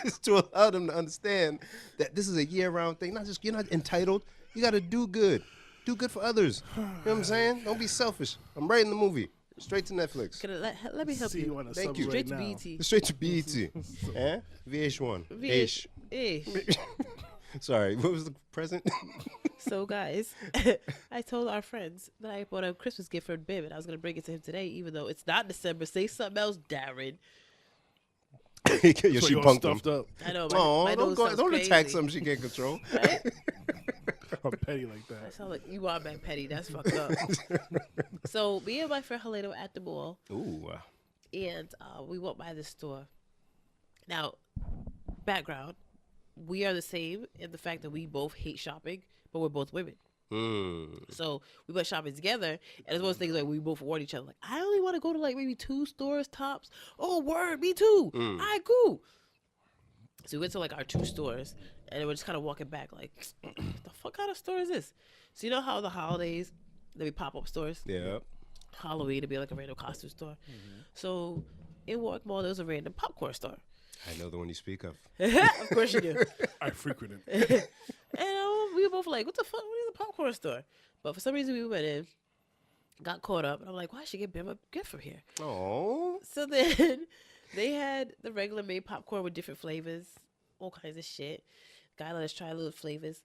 is to allow them to understand that this is a year-round thing. Not just you're not entitled. You got to do good. Do good for others. You know what I'm saying? Don't be selfish. I'm writing the movie straight to Netflix. Can I, let me help See you. you on a Thank sub you. right Straight to now. BET. Straight to BET. Eh? VH1. Ish. Ish. Sorry, what was the present? So guys, I told our friends that I bought a Christmas gift for Bim and I was gonna bring it to him today, even though it's not December. Say something else, Darren. Yo, So she you're punked him. stuffed up. I know. Oh, my don't nose go, sounds don't crazy, attack something she can't control. Right? I'm petty like I that. sound like you are back petty. That's fucked up. So me and my friend Helena were at the mall, Ooh, and we walked by this store. Now, background: we are the same in the fact that we both hate shopping, but we're both women. So we went shopping together, and it's one of those things like we both warned each other, like, I only want to go to like maybe 2 stores tops. Oh, word, me too. All right, cool. So we went to like our 2 stores, and we're just kind of walking back, like, the fuck kind of store is this? So you know how the holidays, there be pop-up stores? yeah. Halloween, to be like a random costume store. So in Warwick Mall, there was a random popcorn store. I know the one you speak of. Of course you do. I frequented it. And we were both like, what the fuck? What is a popcorn store? But for some reason, we went in, got caught up, and I'm like, why should I get Bim a gift from here? Oh, So then they had the regular made popcorn with different flavors, all kinds of shit. Guy let us try little flavors.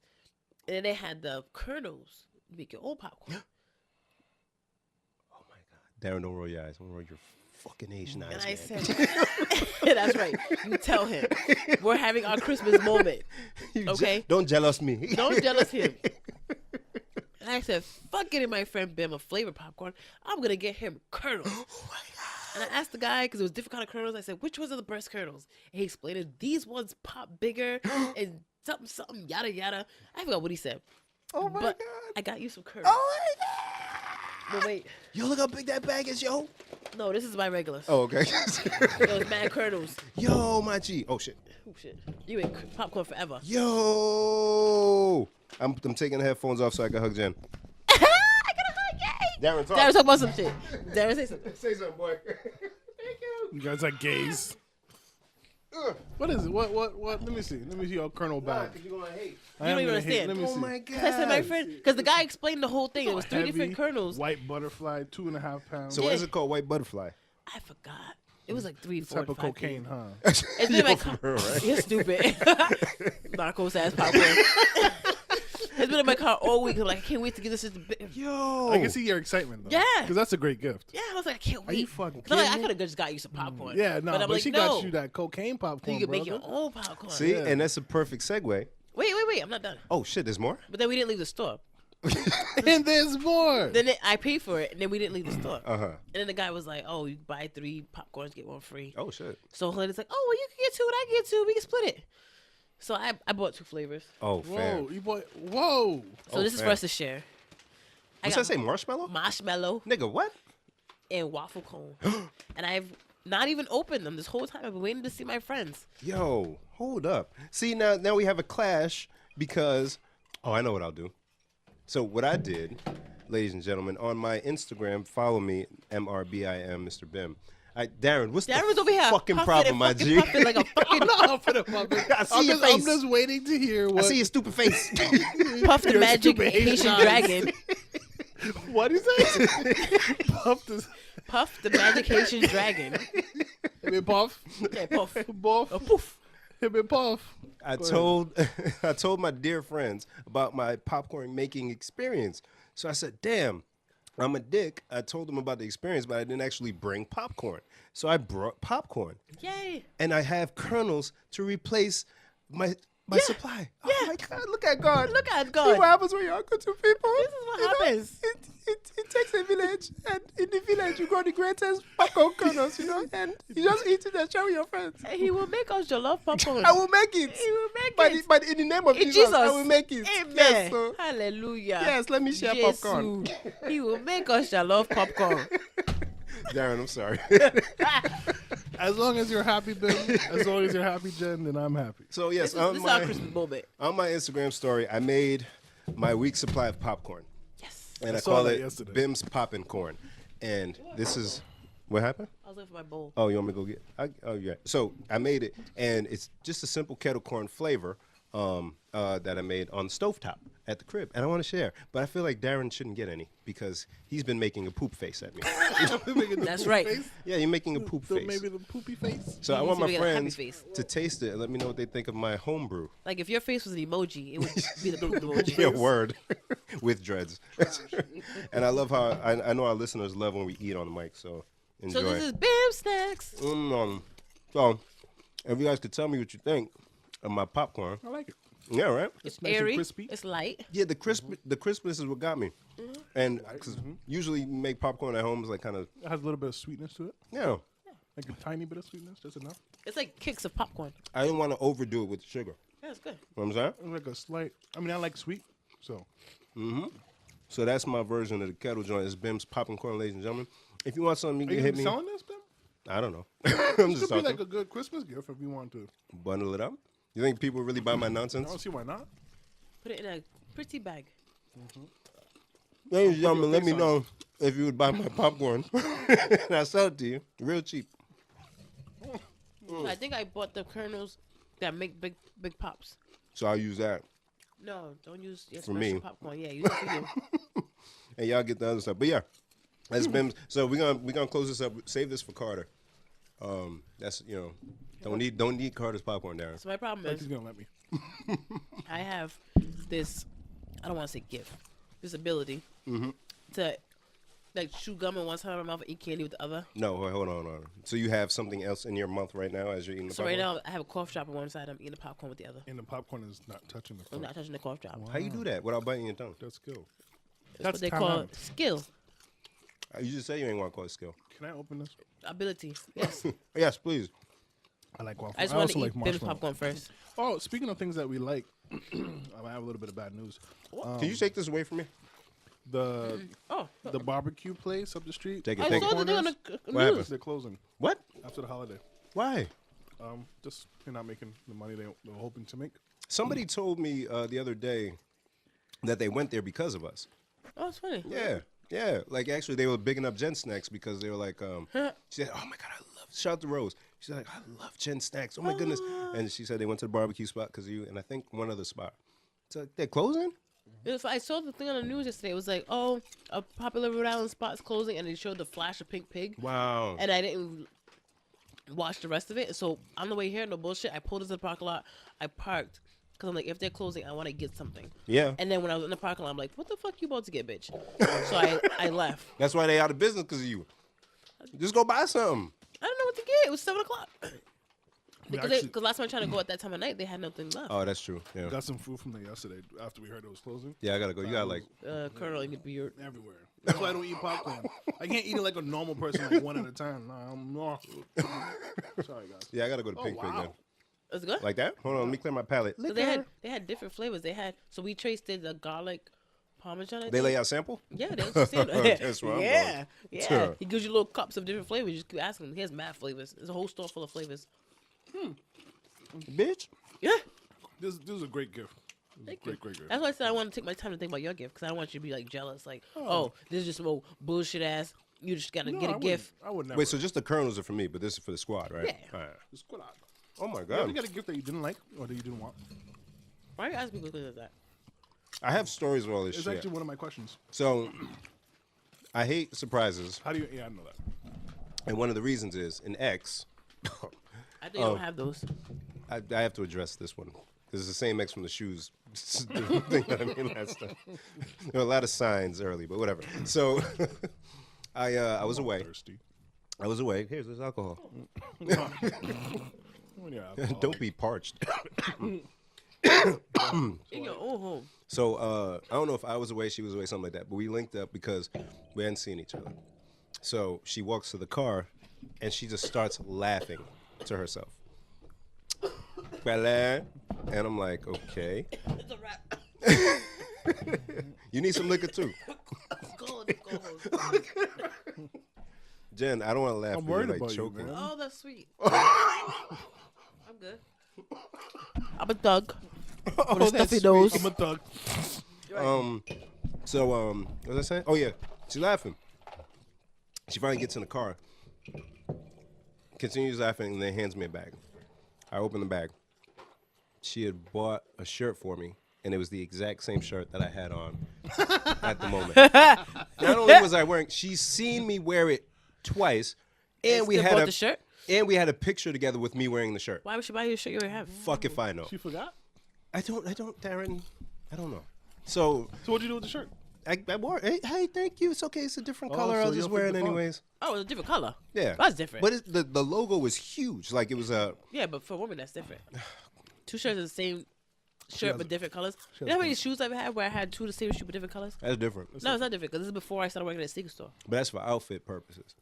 And then they had the kernels. Make your own popcorn. oh my God, Darren, don't roll your eyes. Don't roll your fucking Asian eyes. And I man. said, that's right. You tell him. We're having our Christmas moment. Okay? Don't jealous me. Don't jealous him. And I said, fuck getting my friend Bim a flavored popcorn. I'm going to get him kernels. Oh my God. And I asked the guy, because it was different kind of kernels. I said, which ones are the best kernels? And he explained it. These ones pop bigger and something, something, yada, yada. I forgot what he said. Oh my But God. I got you some kernels. Oh my God. But wait. Yo, look how big that bag is, yo. No, this is my regulars. Oh, okay. Those mad kernels. Yo, my G. Oh shit. Oh, shit. You ate popcorn forever. Yo. I'm taking the headphones off so I can hug Jen. I got a hug, yay! Darren, talk. Darren, talk about some shit. Darren, say something. Say something, boy. You guys are gays. What is it? What? Let me see. Let me see your Colonel bag. You're gonna hate. I You am don't even gonna hate. understand. Let me Oh see. my God. I said my friend, because the guy explained the whole thing. It was 3 different Heavy, kernels. White butterfly, 2.5 pounds. So what is it called? White butterfly. I forgot. It was like 3, 4, type of 5 cocaine, days. huh? It's been in my car. real, right? You're stupid. Narcos ass popcorn. It's been in my car all week. I'm like, I can't wait to get this. Yo. I can see your excitement though. Yeah. because that's a great gift. Yeah, I was like, I can't wait. you fucking 'Cause I'm like, I kidding me? could have just got you some popcorn. Yeah, no, but I'm like, she no. got you that cocaine So popcorn, you can make your brother. own popcorn. See, Yeah. and that's a perfect segue. Wait. I'm not done. Oh shit, there's more. But then we didn't leave the store. And there's more. Then I paid for it, and then we didn't leave the store. Uh huh. And then the guy was like, "Oh, you buy 3 popcorns, get 1 free." Oh shit. So Helena's like, "Oh, well, you can get 2 and I can get 2. We can split it." So I bought 2 flavors. Oh Whoa, fam. you boy. Whoa. So Oh, this is for fam. us to share. What's that say? Marshmallow? Marshmallow Nigga, what? and waffle cone, and I've not even opened them this whole time. I've been waiting to see my friends. Yo, hold up. See now we have a clash because I know what I'll do. So what I did, ladies and gentlemen, on my Instagram, follow me MRBIM Mr. Bim. Darren, what's Darren was the over here fucking puffing problem, and my fucking G? puffing like a fucking I see your I'm face. just waiting to hear what. I see your stupid face. puff the Your magic stupid Haitian Haitian eyes. dragon. What do you say? Puff this. Puff the magic Haitian dragon. Him and Puff. Yeah, puff. Puff. A poof. Him and Puff. I told my dear friends about my popcorn making experience. So I said, damn, I'm a dick. I told them about the experience, but I didn't actually bring popcorn. So I brought popcorn. Yay. And I have kernels to replace my My supply. Oh my God! Look at God. Look at See God. what happens when you're good to people? This is what happens. It takes a village, and in the village you got the greatest popcorn kernels, and you just eat it and share with your friends. And he will make us jollof popcorn. I will make it. He will make But, it. but in the name of In Jesus, I will make it. Amen. Yes, so, Hallelujah. yes, let me share popcorn. Jesus. He will make us jollof popcorn. Darren, I'm sorry. As long as you're happy, Ben. As long as you're happy, Jen, then I'm happy. So yes, This is our Christmas moment. on my Instagram story, I made my week's supply of popcorn, Yes. and I saw call that it yesterday. Bim's Poppin' Corn. And this is what happened. I was looking for my bowl. Oh, you want me to go get? Oh, yeah. So I made it, and it's just a simple kettle corn flavor that I made on the stovetop at the crib, and I want to share. But I feel like Darren shouldn't get any because he's been making a poop face at me. That's right. Yeah, you're making a poop So face. maybe the poopy face. So I He want needs my to make a happy friends face. to taste it and let me know what they think of my homebrew. Like if your face was an emoji, it would be the emoji. Yeah, word. With dreads. And I love how I know our listeners love when we eat on the mic, so enjoy. So this is Bim Snacks. So if you guys could tell me what you think of my popcorn. I like it. Yeah, right? It's nice and airy. crispy. It's light. Yeah, the crispness is what got me. And because usually you make popcorn at home, it's like kind of, It has a little bit of sweetness to it. yeah. Like a tiny bit of sweetness, just enough. It's like kicks of popcorn. I didn't want to overdo it with sugar. Yeah, it's good. You know what I'm saying? It's like a slight. I mean, I like sweet, so So that's my version of the kettle joint. It's Bim's Poppin' Corn, ladies and gentlemen. If you want something, you are can you hit gonna be me. selling this, Ben? I don't know. I'm This just could be talking. like a good Christmas gift if you want to. Bundle it up. You think people really buy my I nonsense? don't see why not. Put it in a pretty bag. Ladies and gentlemen, let me face on know if you would buy my popcorn. And I sell it to you real cheap. I think I bought the kernels that make big pops. So I'll use that. No, don't use your For special me. popcorn. Yeah, use it for you. And y'all get the other stuff. But yeah, that's Bim's. So we're gonna close this up. Save this for Carter. That's don't need Carter's popcorn, Darren. So my problem Like is he's gonna let me. I have this, I don't want to say gift, this ability to like chew gum in one side of my mouth and eat candy with the other. No, hold on. So you have something else in your mouth right now as you're eating the So popcorn? right now I have a cough drop on one side, I'm eating the popcorn with the other. And the popcorn is not touching the I'm food. not touching the cough drop. How you do that without biting your tongue? That's skill. That's what they time call out. skill, You just say you ain't want to call it skill. Can I open this? ability. Yes. Yes, please. I like waffles. I just want to also eat like Bim's marshmallow. popcorn first. Oh, speaking of things that we like, I have a little bit of bad news. Can you take this away from me? The Oh, the barbecue place up the street. Take it, I take saw it. that they're on the What news. happened? They're closing What? after the holiday. Why? Just they're not making the money they were hoping to make. Somebody told me the other day that they went there because of us. Oh, it's funny. Yeah. Like actually, they were bigging up Jen Snacks because they were like, she said, "Oh my God, I love." Shout out to Rose. She's like, "I love Jen Snacks. Oh my goodness!" And she said they went to the barbecue spot because of you, and I think one other spot. So they're closing. I saw the thing on the news yesterday. It was like, oh, a popular Rhode Island spot's closing, and they showed the flash of pink pig. Wow. And I didn't watch the rest of it. So on the way here, no bullshit, I pulled into the parking lot. I parked because I'm like, if they're closing, I want to get something. Yeah. And then when I was in the parking lot, I'm like, what the fuck you about to get, bitch? So I left. That's why they out of business because of you. Just go buy something. I don't know what to get. It was 7 o'clock. Because actually- last time I tried to go at that time of night, they had nothing left. Oh, that's true. Yeah. Got some food from there yesterday after we heard it was closing. Yeah, I gotta go. You got like. Colonel, you could be your. Everywhere. That's why I don't eat popcorn. I can't eat it like a normal person, like one at a time. Nah, I'm not. Sorry, guys. Yeah, I gotta go to Pink Pig wow. then. It's good. Like that? Hold on, let me clear my palate. So they had different flavors. So we tasted the garlic parmesan. I They think. lay out sample? Yeah, they understand. That's where I'm yeah, going. yeah. Sure. He gives you little cups of different flavors. You just keep asking him. He has mad flavors. There's a whole store full of flavors. Bitch. Yeah. This is a great gift. This is a great gift. That's why I said I want to take my time to think about your gift because I don't want you to be like jealous. Like, oh, this is just some old bullshit ass. You just gotta No, get a gift. I would never. Wait, so just the kernels are for me, but this is for the squad, right? Yeah. All right. It's good. Oh my You ever God. get a gift that you didn't like or that you didn't want? Why are you asking me quickly like that? I have stories of all this It's shit. actually one of my questions. So, I hate surprises, How do you? Yeah, I know that. and one of the reasons is in X. I think you don't have those. I have to address this one. This is the same X from the shoes thing that I made last time. There were a lot of signs early, but whatever. So, I was away. Thirsty. I was away. Here's this alcohol. When you're alcoholic. Don't be parched. In your own home. So I don't know if I was away, she was away, something like that. But we linked up because we hadn't seen each other. So she walks to the car, and she just starts laughing to herself. And I'm like, okay. It's a wrap. You need some liquor too. Go. Jen, I don't want to laugh. I'm but worried you're, like, about you, choking. Oh, that's sweet. I'm good. I'm a thug. Oh, With a stuffy nose. I'm a thug. So what was I saying? Oh yeah, she's laughing. She finally gets in the car, continues laughing, and then hands me a bag. I open the bag. She had bought a shirt for me, and it was the exact same shirt that I had on at the moment. Not only was I wearing, she's seen me wear it twice, and we Still had bought a the shirt? and we had a picture together with me wearing the shirt. Why would she buy you a shirt you already have? Fuck if I know. She forgot. I don't, Darren. I don't know. So So what'd you do with the shirt? I wore it. Hey, thank you. It's okay. It's a different color. so I'll you just don't wear pick it the font. anyways. Oh, it's a different color. Yeah, That's different. But the logo was huge. Like it was a. Yeah, but for a woman, that's different. Two shirts of the same shirt has- but different colors. she You has know how many shoes I've had where I had two of the same shoe but different colors? That's different. No, it's not different because this is before I started working at a sneaker store. But that's for outfit purposes.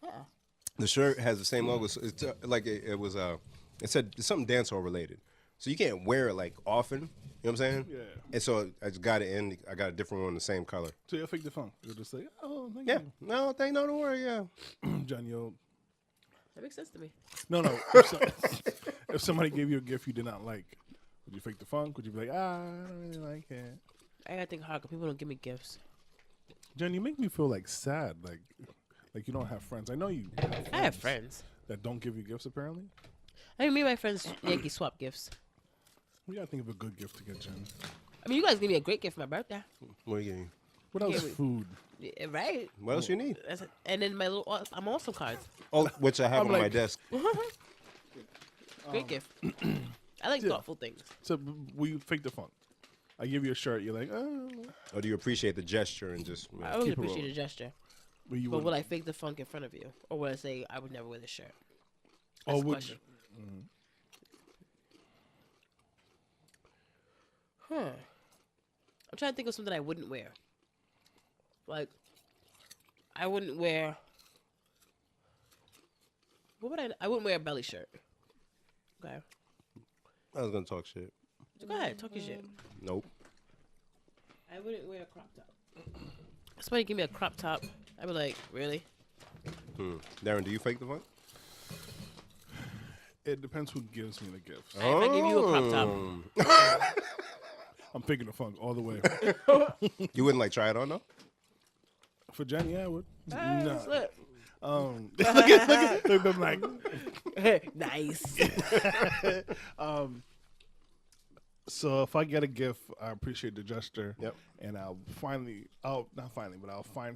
The shirt has the same logo. So it's like it was it said it's something dancehall related. So you can't wear it like often. You know what I'm saying? Yeah. And so I just got it in. I got a different one, the same color. So you'll fake the funk. You'll just say, oh, thank Yeah. No, don't worry. Yeah. you. John, you'll... That makes sense to me. No. If somebody gave you a gift you did not like, would you fake the funk? Would you be like, I don't really like it? I gotta think hard because people don't give me gifts. John, you make me feel like sad. Like you don't have friends. I know you have I have friends. that don't give you gifts, apparently. I mean, me and my friends Yankee swap gifts. We gotta think of a good gift to get Jen. I mean, you guys gave me a great gift for my birthday. What are you getting? What else? we- Food. Yeah, right? What else you need? And then my little I'm awesome cards. Oh, which I have I'm on my like- desk. Great gift. I like thoughtful things. So we fake the funk. I give you a shirt. You're like, oh. Or do you appreciate the gesture and just? I always keep it appreciate rolling. a gesture. But you But would. will I fake the funk in front of you? Or will I say I would never wear this shirt? Oh, That's the would question. I'm trying to think of something I wouldn't wear. Like, I wouldn't wear. What would I? I wouldn't wear a belly shirt. Okay. I was gonna talk shit. Go ahead, talk your shit. Nope. I wouldn't wear a crop top. Somebody give me a crop top. I'd be like, really? Darren, do you fake the funk? It depends who gives me the gift. If I give you a crop top, I'm faking the funk all the way. You wouldn't like try it on though? For Jen, yeah, I would. nah. Slip. Look at them like. Nice. So if I get a gift, I appreciate the gesture. Yep. And I'll find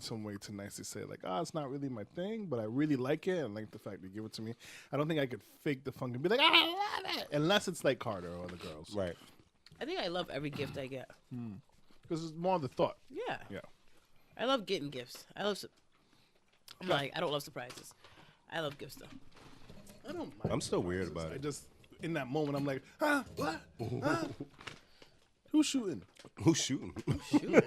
some way to nicely say like, it's not really my thing, but I really like it and like the fact they give it to me. I don't think I could fake the funk and be like, I love it, unless it's like Carter or other girls. Right. I think I love every gift I get. Because it's more of the thought. Yeah. Yeah. I love getting gifts. I love. I'm like, I don't love surprises. I love gifts though. I don't mind. I'm still weird about I it. just in that moment I'm like, what? Who's shooting? Who's shooting? Shoot.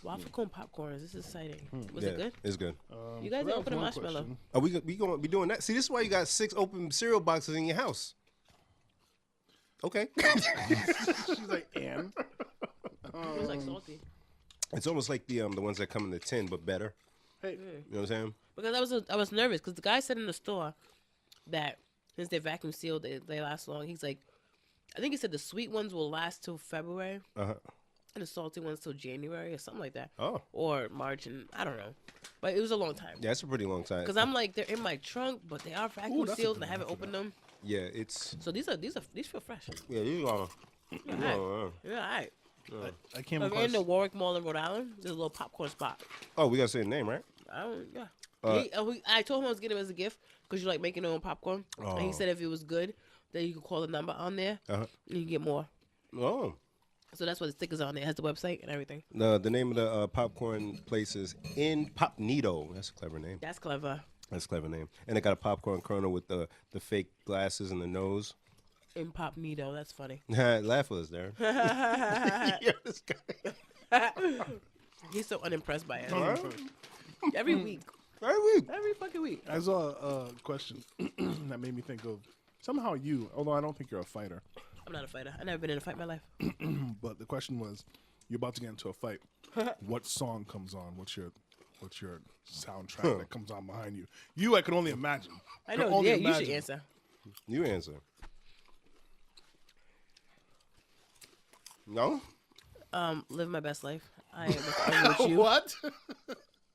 Waffle cone popcorn. This is exciting. Was it good? It's good. You guys that didn't was open a one marshmallow. question. Are we gonna be doing that? See, this is why you got 6 open cereal boxes in your house. Okay. She's like, and? It was like salty. It's almost like the ones that come in the tin, but better. Hey, You know what I'm saying? Because I was nervous because the guy said in the store that since they vacuum sealed, they last long. He's like, I think he said the sweet ones will last till February Uh-huh. and the salty ones till January or something like that. Oh. Or March, and I don't know. But it was a long time. Yeah, it's a pretty long time. Because I'm like, they're in my trunk, but they are vacuum that's a sealed good and I haven't opened them. Yeah, it's So these feel fresh. yeah. These are. Yeah, all right. Yeah, all right. I came So if you're in across. the Warwick Mall in Rhode Island, there's a little popcorn spot. Oh, we gotta say the name, right? I told him I was getting him as a gift because you like making your own popcorn. And he Oh. said if it was good, then you could call the number on there Uh-huh. and you can get more. Oh. So that's what the stickers on there. It has the website and everything. The name of the popcorn place is Incognito. That's a clever name. That's clever. That's a clever name. And they got a popcorn kernel with the fake glasses and the nose. Incognito. That's funny. Laugh with us, Darren. Yeah, this guy. He's so unimpressed by it. Right? Every week. Every fucking week. I saw a question that made me think of somehow you, although I don't think you're a fighter, I'm not a fighter. I've never been in a fight in my life. but the question was, you're about to get into a fight. What song comes on? What's your soundtrack that comes on behind you? You, I can only imagine. I know. Yeah, you should answer. You answer. No? Live my best life. I am arguing with you. What?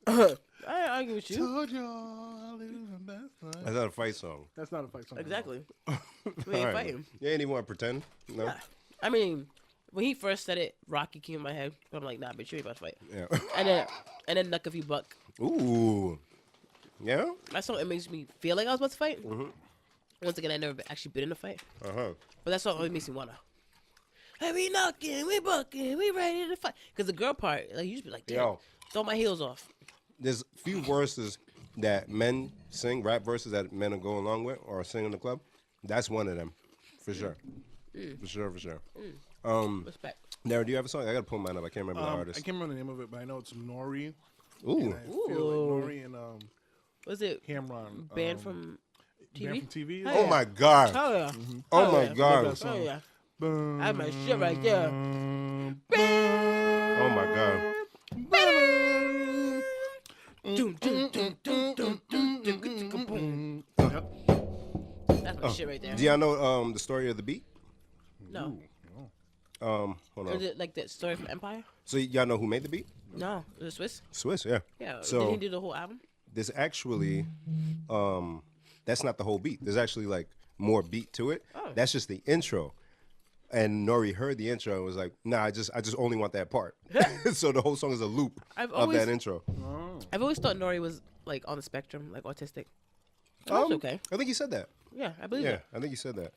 I ain't arguing with you. Told you I live my best life. That's not a fight song. That's not a fight song. Exactly. We ain't All right. fighting. You ain't even want to pretend? No? Nah. I mean, when he first said it, Rocky came in my head. I'm like, nah, bitch, you ain't about to fight. Yeah. And then Knuck If You Buck. Ooh. Yeah? That song, it makes me feel like I was about to fight. Once again, I never actually been in a fight. Uh-huh. But that song only makes me wanna. Hey, we knocking, we bucking, we ready to fight. Because the girl part, like, you just be like, damn, Yo. throw my heels off. There's few verses that men sing, rap verses that men are going along with or sing in the club. That's one of them. For sure. For sure. Respect. Darren, do you have a song? I got to pull mine up. I can't remember the I artist. can't remember the name of it, but I know it's Nori. Ooh. And I feel like Nori and Was it Cameron. banned from TV? Banned from TV. Oh, Oh, yeah. my God. Oh, yeah. Oh, my yeah. God. Love that Oh, song. yeah. Boom, I have my shit right there. Oh, my God. That's my shit right there. Do y'all know the story of the beat? No. Hold Is on. it like that story from Empire? So y'all know who made the beat? No. Is it Swiss? Swiss, yeah. Yeah. So Did he do the whole album? there's actually, that's not the whole beat. There's actually like more beat to it. Oh. That's just the intro. And Nori heard the intro and was like, "Nah, I just only want that part." So the whole song is a loop I've of always- that intro. I've always thought Nori was like on the spectrum, like autistic. That's okay. I think he said that. Yeah, I believe Yeah, it. I think he said that.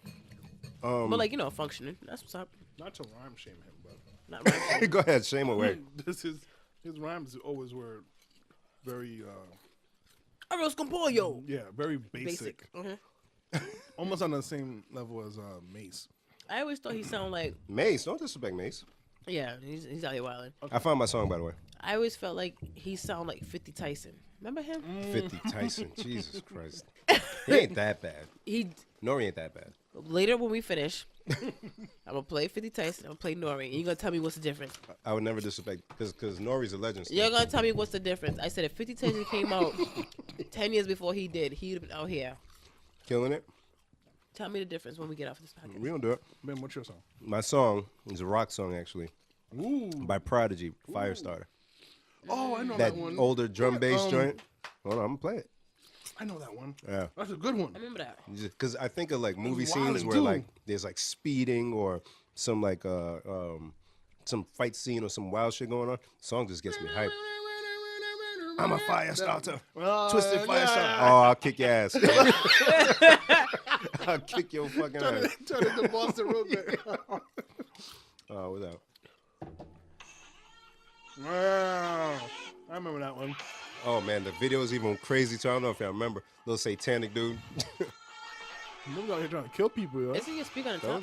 But like, you know, functioning. That's what's up. Not to rhyme shame him, but Not right. Go ahead, shame away. his rhymes always were very Arroz con pollo. very basic. Basic. Almost on the same level as Mace. I always thought he sounded like, Mace, don't disrespect Mace. yeah, he's out here wilding. I found my song, by the way. I always felt like he sounded like 50 Tyson. Remember him? 50 Tyson. Jesus Christ. He ain't that bad. He Nori ain't that bad. later when we finish, I'm gonna play 50 Tyson. I'm gonna play Nori, and you're gonna tell me what's the difference. I would never disrespect because Nori's a legend. Still. You're gonna tell me what's the difference. I said if 50 Tyson came out 10 years before he did, he'd have been out here. Killing it. Tell me the difference when we get off this podcast. We don't do it. Ben, what's your song? My song is a rock song, actually, Ooh. by Prodigy, Firestarter. Oh, I know That that one. older drum bass joint. Hold on, I'm gonna play it. I know that one. Yeah. That's a good one. I remember that. Because I think of like movie It's scenes wildin' where too. like there's like speeding or some like some fight scene or some wild shit going on. Song just gets me hyped. I'm a fire starter. Twisted fire starter. Oh, I'll kick your ass. I'll kick your fucking ass. Turn it to Boston Road. Oh, without. Wow. I remember that one. Oh man, the video is even crazy too. I don't know if y'all remember. Little satanic dude. Niggas out here trying to kill people, yo. Is he a speak on the top?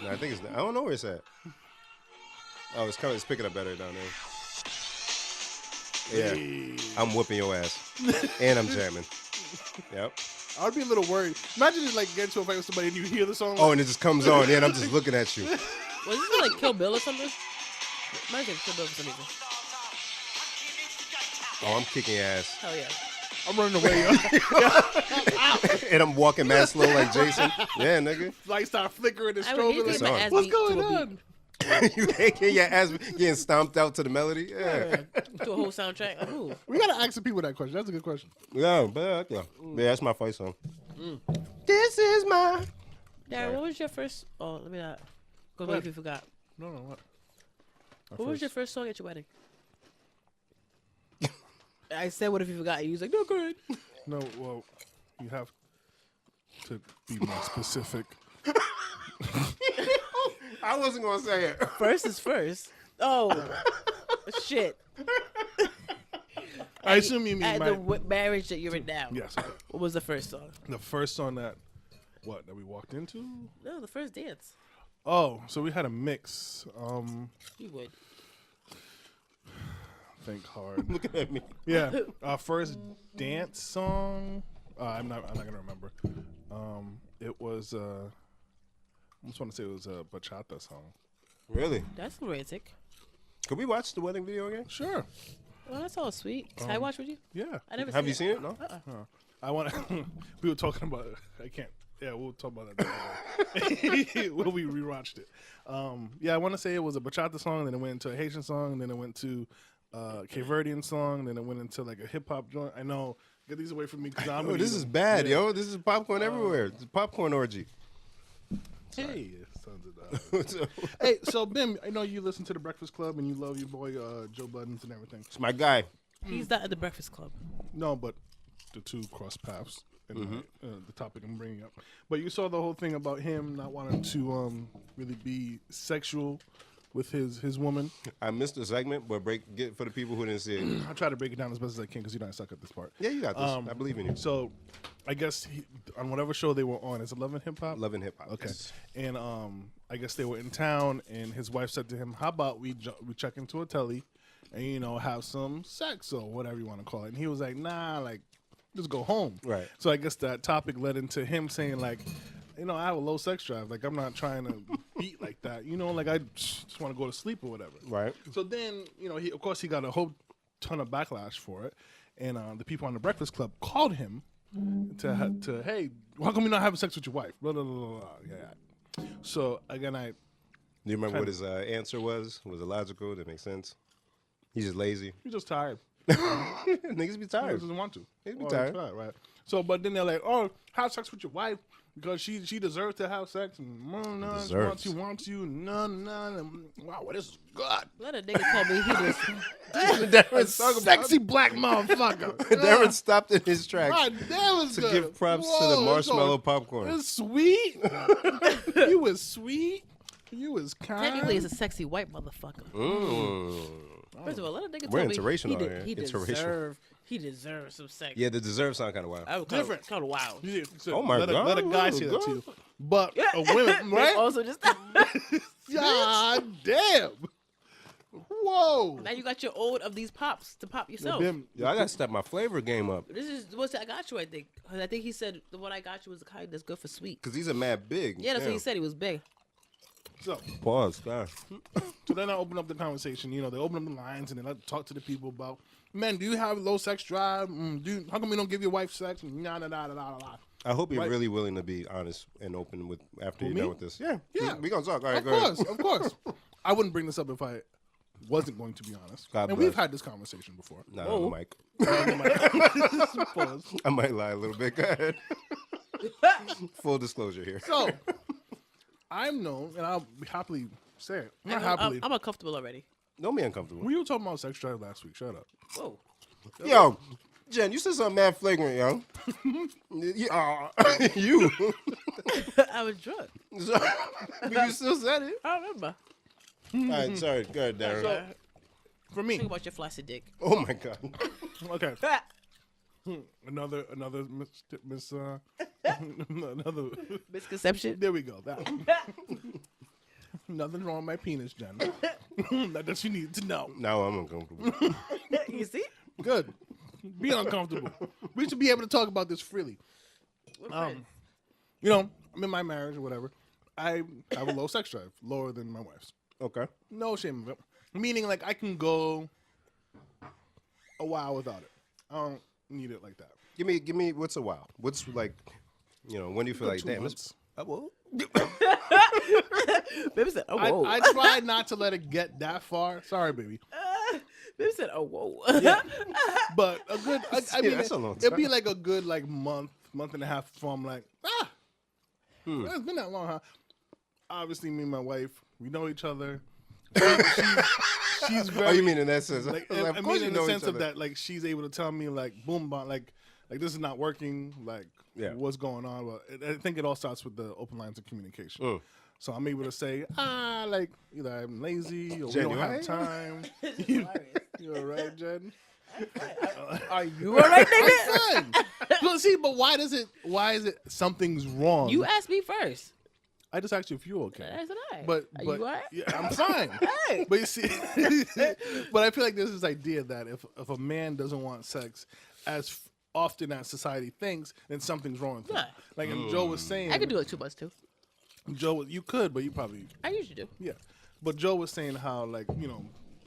No, I think it's. I don't know where it's at. Oh, it's coming. It's picking up better down there. Yeah, Hey. I'm whooping your ass, and I'm jamming. Yep. I'd be a little worried. Imagine just like get into a fight with somebody and you hear the song. Oh, and it just comes on, yeah, and I'm just looking at you. Was this like Kill Bill or something? Might have Kill Bill for some reason. Oh, I'm kicking your ass, Hell yeah. I'm running away, yo. and I'm walking mad slow like Jason. Yeah, nigga. Lights start flickering and I would hate strobing. to get my on. ass What's beat going to a beat. on? You hate getting your ass getting stomped out to the melody. Yeah. To a whole soundtrack. Like, ooh. We gotta ask the people that question. That's a good question. Yeah, but yeah, that's my fight song. This is my. Darren, what was your first? Oh, let me not. Go Go away ahead. if you forgot. No, what? What was your first song at your wedding? I said, what if you forgot? You was like, no, go ahead. No, well, you have to be more specific. I wasn't gonna say it. First is first. Oh, shit. I assume you mean At my... the marriage that you're in now. Yes. What was the first song? The first song that What, that we walked into? No, the first dance. Oh, so we had a mix. You would. Think hard. Looking at me. Yeah, our first dance song. I'm not gonna remember. It was. I just want to say it was a bachata song. Really? That's romantic. Could we watch the wedding video again? Sure. Well, that's all sweet. Can I watch with you? Yeah. I never Have you seen it? No. I want to. We were talking about. I can't. Yeah, we'll talk about that when we rewatched it. Yeah, I want to say it was a bachata song, then it went into a Haitian song, and then it went to Cape Verdean song, then it went into like a hip hop joint. I know. Get these away from me because I'm. Oh, this is bad, yo. This is popcorn everywhere. It's a popcorn orgy. Hey, sons of dogs. Hey, so Bim, I know you listen to the Breakfast Club and you love your boy Joe Buttons and everything. It's my guy. He's not at the Breakfast Club. No, but the two cross paths in the topic I'm bringing up. But you saw the whole thing about him not wanting to really be sexual with his woman. I missed the segment, but get for the people who didn't see it. I try to break it down as best as I can because you know I suck at this part. Yeah, you got this. I believe in you. So, I guess on whatever show they were on, is it Love and Hip Hop? Love and Hip Hop. Okay. Yes. And I guess they were in town, and his wife said to him, "How about we check into a telly, and have some sex or whatever you want to call it?" And he was like, "Nah, like just go home." Right. So I guess that topic led into him saying like, I have a low sex drive. Like I'm not trying to beat like that. Like I just want to go to sleep or whatever. Right. So then he of course he got a whole ton of backlash for it, and the people on the Breakfast Club called him to hey, how come you not having sex with your wife? Blah, blah, blah, blah. Yeah. So again, Do you remember what his answer was? Was it logical? Did it make sense? He's just lazy. You're just tired. Niggas be He tired. doesn't want to. He'd be Or tired. right? So, but then they're like, "Oh, have sex with your wife because she deserves to have sex and she wants you. Wow, well, this is good. Let a nigga tell me he was. Darren, Sexy black motherfucker. Darren stopped in his tracks God, that was to good. give props to Whoa, the marshmallow popcorn. It's sweet. You was sweet. You was kind. Technically, it's a sexy white motherfucker. First of all, let a nigga We're tell me interracial out here. Interracial. he deserves some sex. Yeah, the deserve sound kind of wild. I was Different. Kind of wild. Yeah, so Oh my God. Let a guy say that to you. But a women, They right? also just God damn. Whoa. now you got your old of these pops to pop yourself. Bim, Yeah, I gotta step my flavor game up This is what I got you. I think. 'Cause I think he said the one I got you was the kind that's good for sweet. because these are mad big. Yeah, that's what Damn. he said. He was big. So Pause. God. then I open up the conversation. They open up the lines and then I talk to the people about, man, do you have low sex drive? How come you don't give your wife sex? Nah. I hope you're Right. really willing to be honest and open with after you're me? done with this. Yeah. Yeah. We gonna talk. All right, Of go ahead. course, of course. I wouldn't bring this up if I wasn't going to be honest. God and bless. we've had this conversation before. Not on the mic. Pause. I might lie a little bit. Go ahead. Full disclosure here. So, I'm known, and I'll happily say it. Not happily. I'm uncomfortable already. Don't be uncomfortable. We were talking about sex drive last week. Shut up. Whoa. Yo, Jen, you said something mad flagrant, yo. You. I was drunk. But you still said it. I remember. All right, sorry. Go ahead, Darren. So, For me. think about your flaccid dick. Oh my God. Okay. Another miss another Misconception. there we go. That one. Nothing wrong with my penis, Jen. That you need to know. Now I'm uncomfortable. You see? Good. Be uncomfortable. We should be able to talk about this freely. We're friends. I'm in my marriage or whatever. I have a low sex drive, lower than my wife's. Okay. No shame of it. Meaning, like, I can go a while without it. I don't need it like that. Give me. What's a while? What's like, when do you feel like, 2 damn, months. Baby said, oh, whoa. I try not to let it get that far. Sorry, baby. Baby said, oh, whoa. But a good, I mean, that's a long it'd be time. like a good, like, month and a half before I'm like, it's been that long, huh? Obviously, me and my wife, we know each other. She's very. Oh, you mean in that sense? Like, Of I course mean, you in know the each sense of other. that, like, she's able to tell me, like, boom, bang, like this is not working, like, Yeah. what's going on. But I think it all starts with the open lines of communication. Mm. So I'm able to say, like, either I'm lazy or Jen, we don't you have alright? time. You're right, Jen. Are you all right, nigga? Fine. But see, but why is it something's wrong? You asked me first. I just asked you if you're okay. I said, all right. But Are you all right? yeah, I'm fine. Hey. But you see, but I feel like there's this idea that if a man doesn't want sex as often as society thinks, then something's wrong with him. Nah. Like and Joe was saying, I could do it 2 months too. Joe, you could, but you probably I usually do. yeah. But Joe was saying how like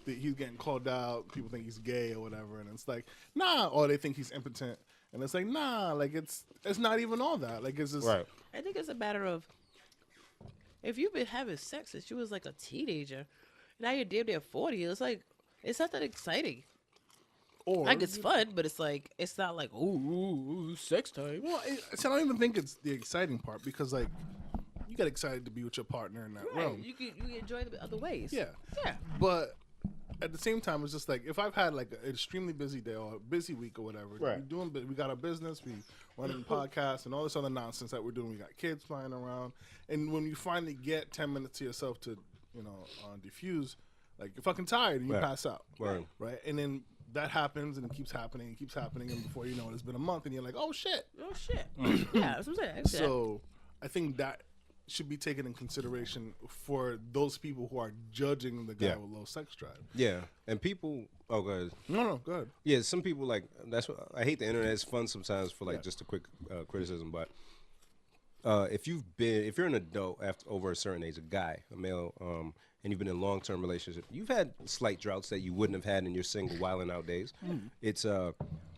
he's getting called out. People think he's gay or whatever, and it's like nah, or they think he's impotent, and it's like nah, like it's not even all that. Like it's just Right. I think it's a matter of if you've been having sex since you was like a teenager, now you're damn near 40. It's like it's not that exciting. or Like it's fun, but it's like it's not like ooh sex time. well, I don't even think it's the exciting part because like you get excited to be with your partner in that Right. realm. You can enjoy the other ways. Yeah. Yeah. But at the same time, it's just like if I've had like an extremely busy day or a busy week or whatever, Right. we got our business, we running podcasts and all this other nonsense that we're doing. We got kids flying around, and when you finally get 10 minutes to yourself to diffuse, like you're fucking tired and you Right. pass out, Right. right? And then that happens and it keeps happening and keeps happening, and before you know it, it's been a month and you're like, oh shit. Oh shit. Yeah, that's what I'm saying. I see that. So I think that should be taken in consideration for those people who are judging the guy Yeah. with low sex drive. Yeah, and people. Oh, go ahead. No, go ahead. Yeah, some people like that's what I hate. The internet is fun sometimes for like just a quick criticism, but if you're an adult over a certain age, a guy, a male, and you've been in a long-term relationship, you've had slight droughts that you wouldn't have had in your single wilding out days. It's now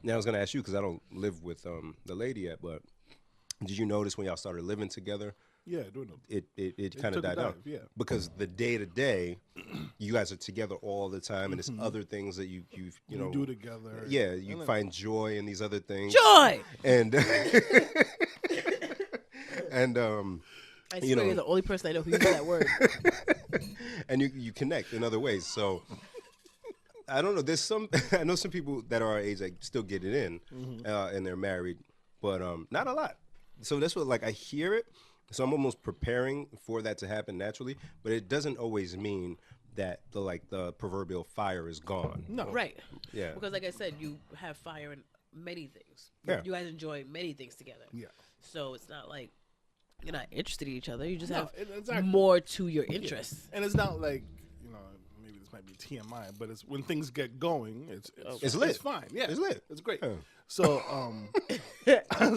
I was gonna ask you because I don't live with the lady yet, but did you notice when y'all started living together? Yeah, doing it. It kind of took a died down. dive, yeah. Because the day to day, you guys are together all the time, and there's other things that you know do together. Yeah, you find joy in these other things. Joy. And and I swear you know, you're the only person I know who uses that word. and you connect in other ways. So I don't know. There's some I know some people that are our age that still get it in, and they're married, but not a lot. So that's what I hear it. So I'm almost preparing for that to happen naturally, but it doesn't always mean that the proverbial fire is gone. No. Right. Yeah. Because like I said, you have fire in many things. Yeah. You guys enjoy many things together. Yeah. So it's not like you're not interested in each other. You just No, have exactly. more to your interests. And it's not like, maybe this might be TMI, but it's when things get going, it's lit. It's fine. Yeah. It's lit. It's great. Yeah. So,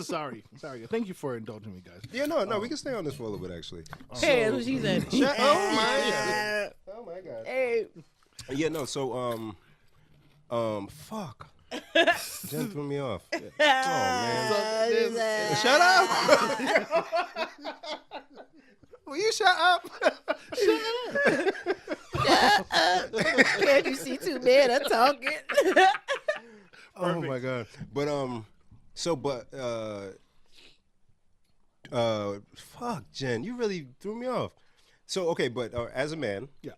sorry. Thank you for indulging me, guys. Yeah, no, we can stay on this for a little bit actually. Hey, that's what she said. Oh my god. Oh my god. Hey. Yeah, no, so fuck. Jen threw me off. Oh man. Shut up. Will you shut up? Can't you see two men are talking? Oh my god. But fuck, Jen, you really threw me off. So okay, but as a man, Yeah.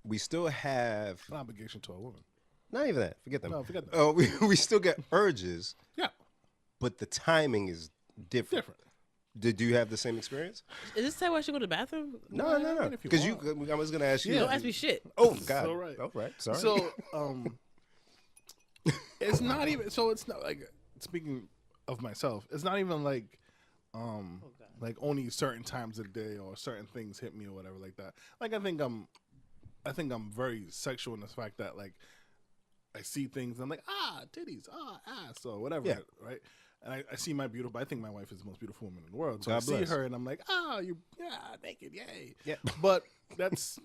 we still have An obligation to a woman. not even that. Forget them. No, forget that. We still get urges, Yeah. but the timing is different. Different. Did you have the same experience? Is this time I should go to the bathroom? No. if you Because want. I was gonna ask you. Don't ask me shit. Oh God. all right. All right. Sorry. So, it's not even. So it's not like speaking of myself. It's not even like only certain times of the day or certain things hit me or whatever like that. Like I think I'm very sexual in the fact that like I see things and I'm like titties, ass or whatever, Yeah. right? And I see my beautiful. I think my wife is the most beautiful woman in the world. So God I see bless. her and I'm like, naked, yay. Yeah. But that's.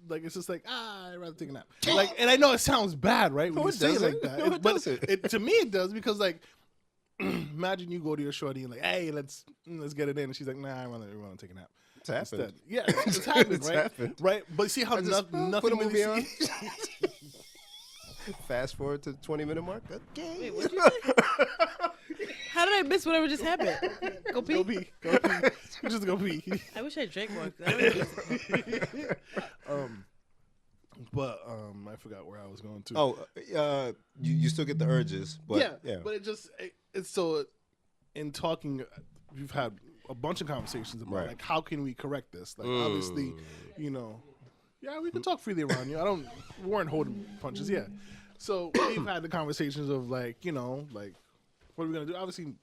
Like it's just like I'd rather take a nap. Like, and I know it sounds bad, right? When No, you it say it like doesn't. that, No, it but doesn't. to me it does because like, imagine you go to your shorty and like, hey, let's get it in, and she's like, nah, I want to take a nap. It's happened. Instead. Yeah, it's happened, It's right? happened. Right, but see how I just nothing put a really movie on. see- Fast forward to the 20-minute mark. Okay. Wait, what'd you say? How did I miss whatever just happened? Go pee? Go pee. Just go pee. I wish I drank more. 'Cause I really But I forgot where I was going to. Oh, you still get the urges, but yeah. But it's so in talking, we've had a bunch of conversations about Right. like how can we correct this? Like obviously, yeah, we can talk freely around you. We weren't holding punches, yeah. So we've had the conversations of like, you know, like what are we gonna do? Obviously,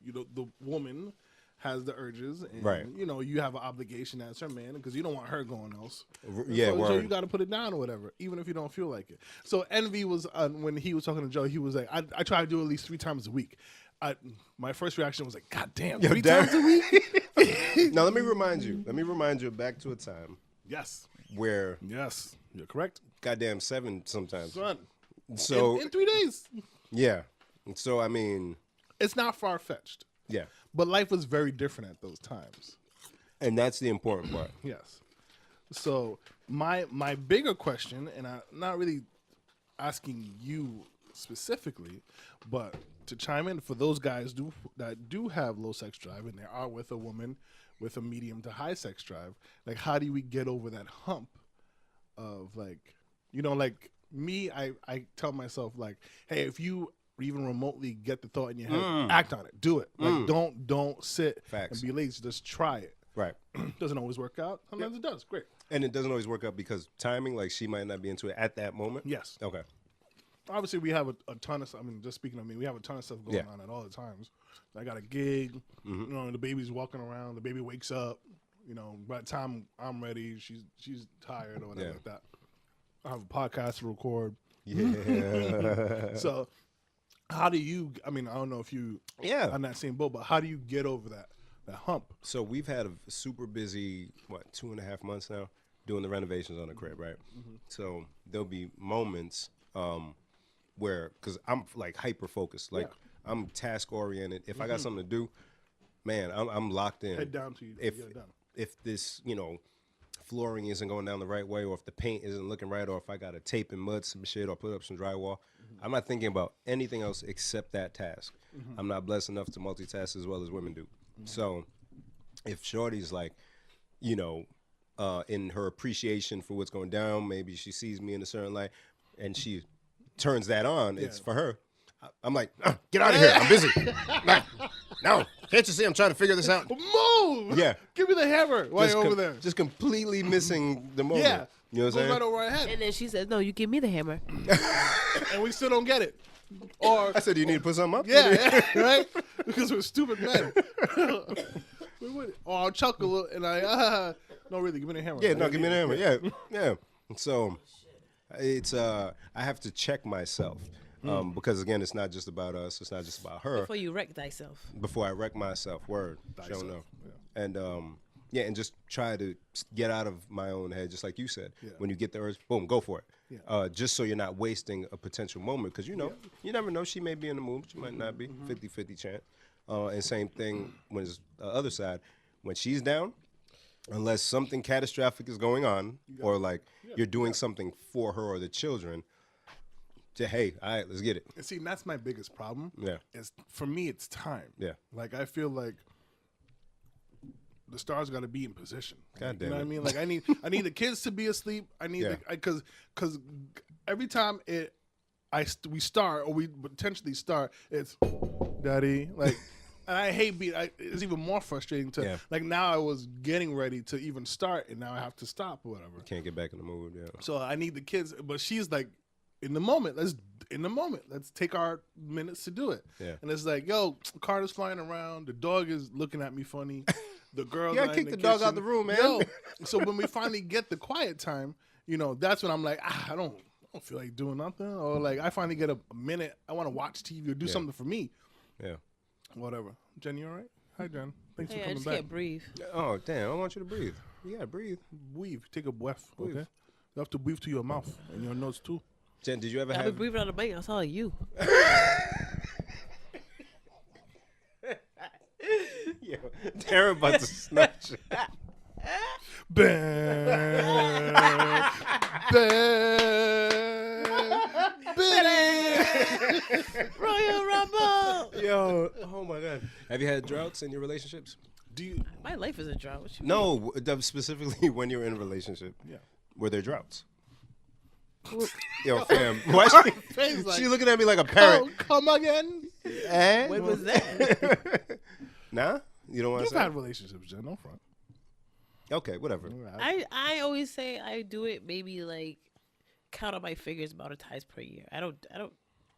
you know, the woman has the urges, and Right. you know, you have an obligation as her man because you don't want her going else. Yeah, so word. you got to put it down or whatever, even if you don't feel like it. So Envy was when he was talking to Joe, he was like, I try to do it at least 3 times a week. My first reaction was like, God damn, 3 damn. times a week. Now let me remind you back to a time Yes, where yes, you're correct, goddamn 7 sometimes. son. So in 3 days, yeah. So I mean, it's not far fetched, yeah. but life was very different at those times. And that's the important part. Yes. So my bigger question, and I'm not really asking you specifically, but to chime in for those guys that do have low sex drive and they are with a woman with a medium to high sex drive, like how do we get over that hump of like, you know, like me, I tell myself like, hey, if you even remotely get the thought in your head, act on it, do it. Like don't sit Facts. and be lazy, just try it. Right. Doesn't always work out. Sometimes it does. Great. And it doesn't always work out because timing, like she might not be into it at that moment. Yes. Okay. Obviously, we have a ton of. I mean, just speaking of me, we have a ton of stuff going on at all the times. I got a gig. You know, the baby's walking around. The baby wakes up. You know, by the time I'm ready, she's tired or whatever like that. I have a podcast to record. Yeah. So, how do you? I mean, I don't know if you on that same boat, but how do you get over that hump? So we've had a super busy 2.5 months now doing the renovations on the crib, right? So there'll be moments where, because I'm like hyper focused, like I'm task oriented. If I got something to do, man, I'm locked in. Head down to you. If get it done. if this flooring isn't going down the right way, or if the paint isn't looking right, or if I got to tape and mud some shit or put up some drywall, I'm not thinking about anything else except that task. I'm not blessed enough to multitask as well as women do. So if Shorty's like, in her appreciation for what's going down, maybe she sees me in a certain light and she turns that on, it's for her. I'm like, get out of here. I'm busy. No, can't you see I'm trying to figure this out? Move! Yeah. Give me the hammer while you're over there. Just completely missing the moment. Yeah. You know what I'm Goes saying? right over our head. And then she says, no, you give me the hammer. And we still don't get it. Or I said, you need to put something up? yeah, right? Because we're stupid men. Or I'll chuckle and no, really, give me the hammer. Yeah, no, give me the hammer. Yeah. So it's I have to check myself. Because again, it's not just about us. It's not just about her. Before you wreck thyself. Before I wreck myself, word. Thyself, Show no. And and just try to get out of my own head, just like you said. Yeah. When you get the urge, boom, go for it. Yeah. Just so you're not wasting a potential moment, because you never know. She may be in the mood, she might not be. 50-50 chance. And same thing when it's the other side. When she's down, unless something catastrophic is going on, or like you're doing something for her or the children, hey, all right, let's get it. And see, that's my biggest problem. Yeah. Is for me, it's time. Yeah. Like I feel like the stars got to be in position. God damn you know it. what I mean? Like I need the kids to be asleep. I need because every time we start or we potentially start, it's daddy like. And I hate it's even more frustrating to like now I was getting ready to even start and now I have to stop or whatever. Can't get back in the mood. Yeah. So I need the kids, but she's like, in the moment. Let's take our minutes to do it. Yeah. And it's like, yo, Carter's flying around. The dog is looking at me funny. The girl. You gotta kick the dog out the room, man. Yo, so when we finally get the quiet time, that's when I'm like, I don't feel like doing nothing, or like I finally get a minute. I want to watch TV or do something for me. Yeah. Whatever. Jen, you all right? Hi, Jen. Thanks for Hey, I coming just back. can't breathe. Oh, damn. I want you to breathe. You gotta breathe. Breathe. Take a breath. Okay. You have to breathe to your mouth and your nose too. Jen, did you ever I've have... been breathing on the bike. I saw you. Yo, Darren about to snatch it. Bang. Royal Rumble. Yo, oh my God. Have you had droughts in your relationships? My life is a drought. What you No, specifically when you're in a relationship. Yeah. Were there droughts? Yo, fam. Why she looking at me like a parrot? Come again? Eh? When was that? Nah? You don't want to You've say? had relationships, Jen. No front. Okay, whatever. I always say I do it maybe like count on my fingers amount of times per year. I don't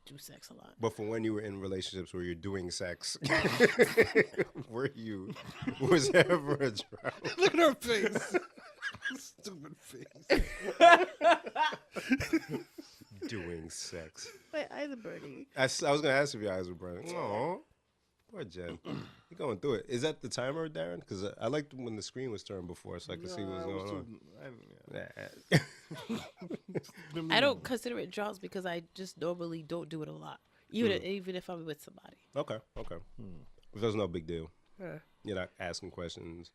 do sex a lot. But for when you were in relationships where you're doing sex, was there ever a drought? Look at her face. Stupid face. Doing sex. My eyes are burning. I was going to ask if your eyes were burning. Aw. Poor Jen. You're going through it. Is that the timer, Darren? Because I liked when the screen was turned before so I could see what was going on. I don't consider it droughts because I just normally don't do it a lot, even if I'm with somebody. Okay. There's no big deal. Yeah. You're not asking questions.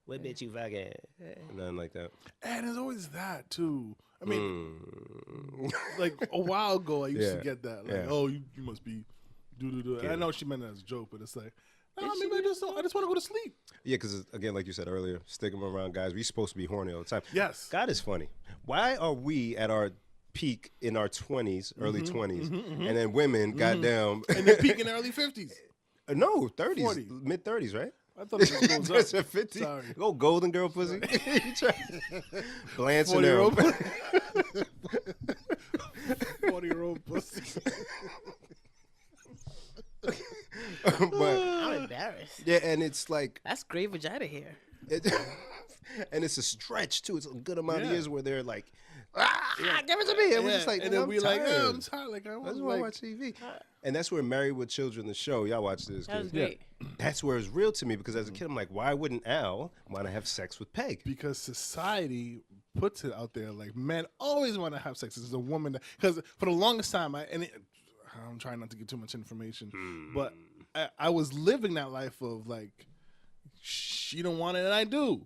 What bitch you fucking? Nothing like that. And there's always that too. I mean, like a while ago, I used to get that. Like, oh, you must be do. I know she meant it as a joke, but it's like, no, maybe I just want to go to sleep. Yeah, because again, like you said earlier, stigma around guys. We're supposed to be horny all the time. Yes. God is funny. Why are we at our peak in our 20s, early 20s, and then women, goddamn, And then peak in the early 50s. No, 30s, 40. mid 30s, right? I thought it just goes That's up. a 50. Sorry. Go Golden Girl pussy. You try glancing 40-year-old them. 40-year-old pussy. But I'm embarrassed. yeah, and it's like, That's great vagina hair. and it's a stretch too. It's a good amount of Yeah. years where they're like, give it to me. And we're just like, and then I'm we like, tired. yeah, I'm tired. Like, I I want just to want to like, watch TV. And that's where Married with Children, the show, y'all watch this. That was kids. great. That's where it's real to me because as a kid, I'm like, why wouldn't Al want to have sex with Peg? because society puts it out there like men always want to have sex. It's a woman that, because for the longest time, I'm trying not to get too much information, but I was living that life of like, she don't want it and I do.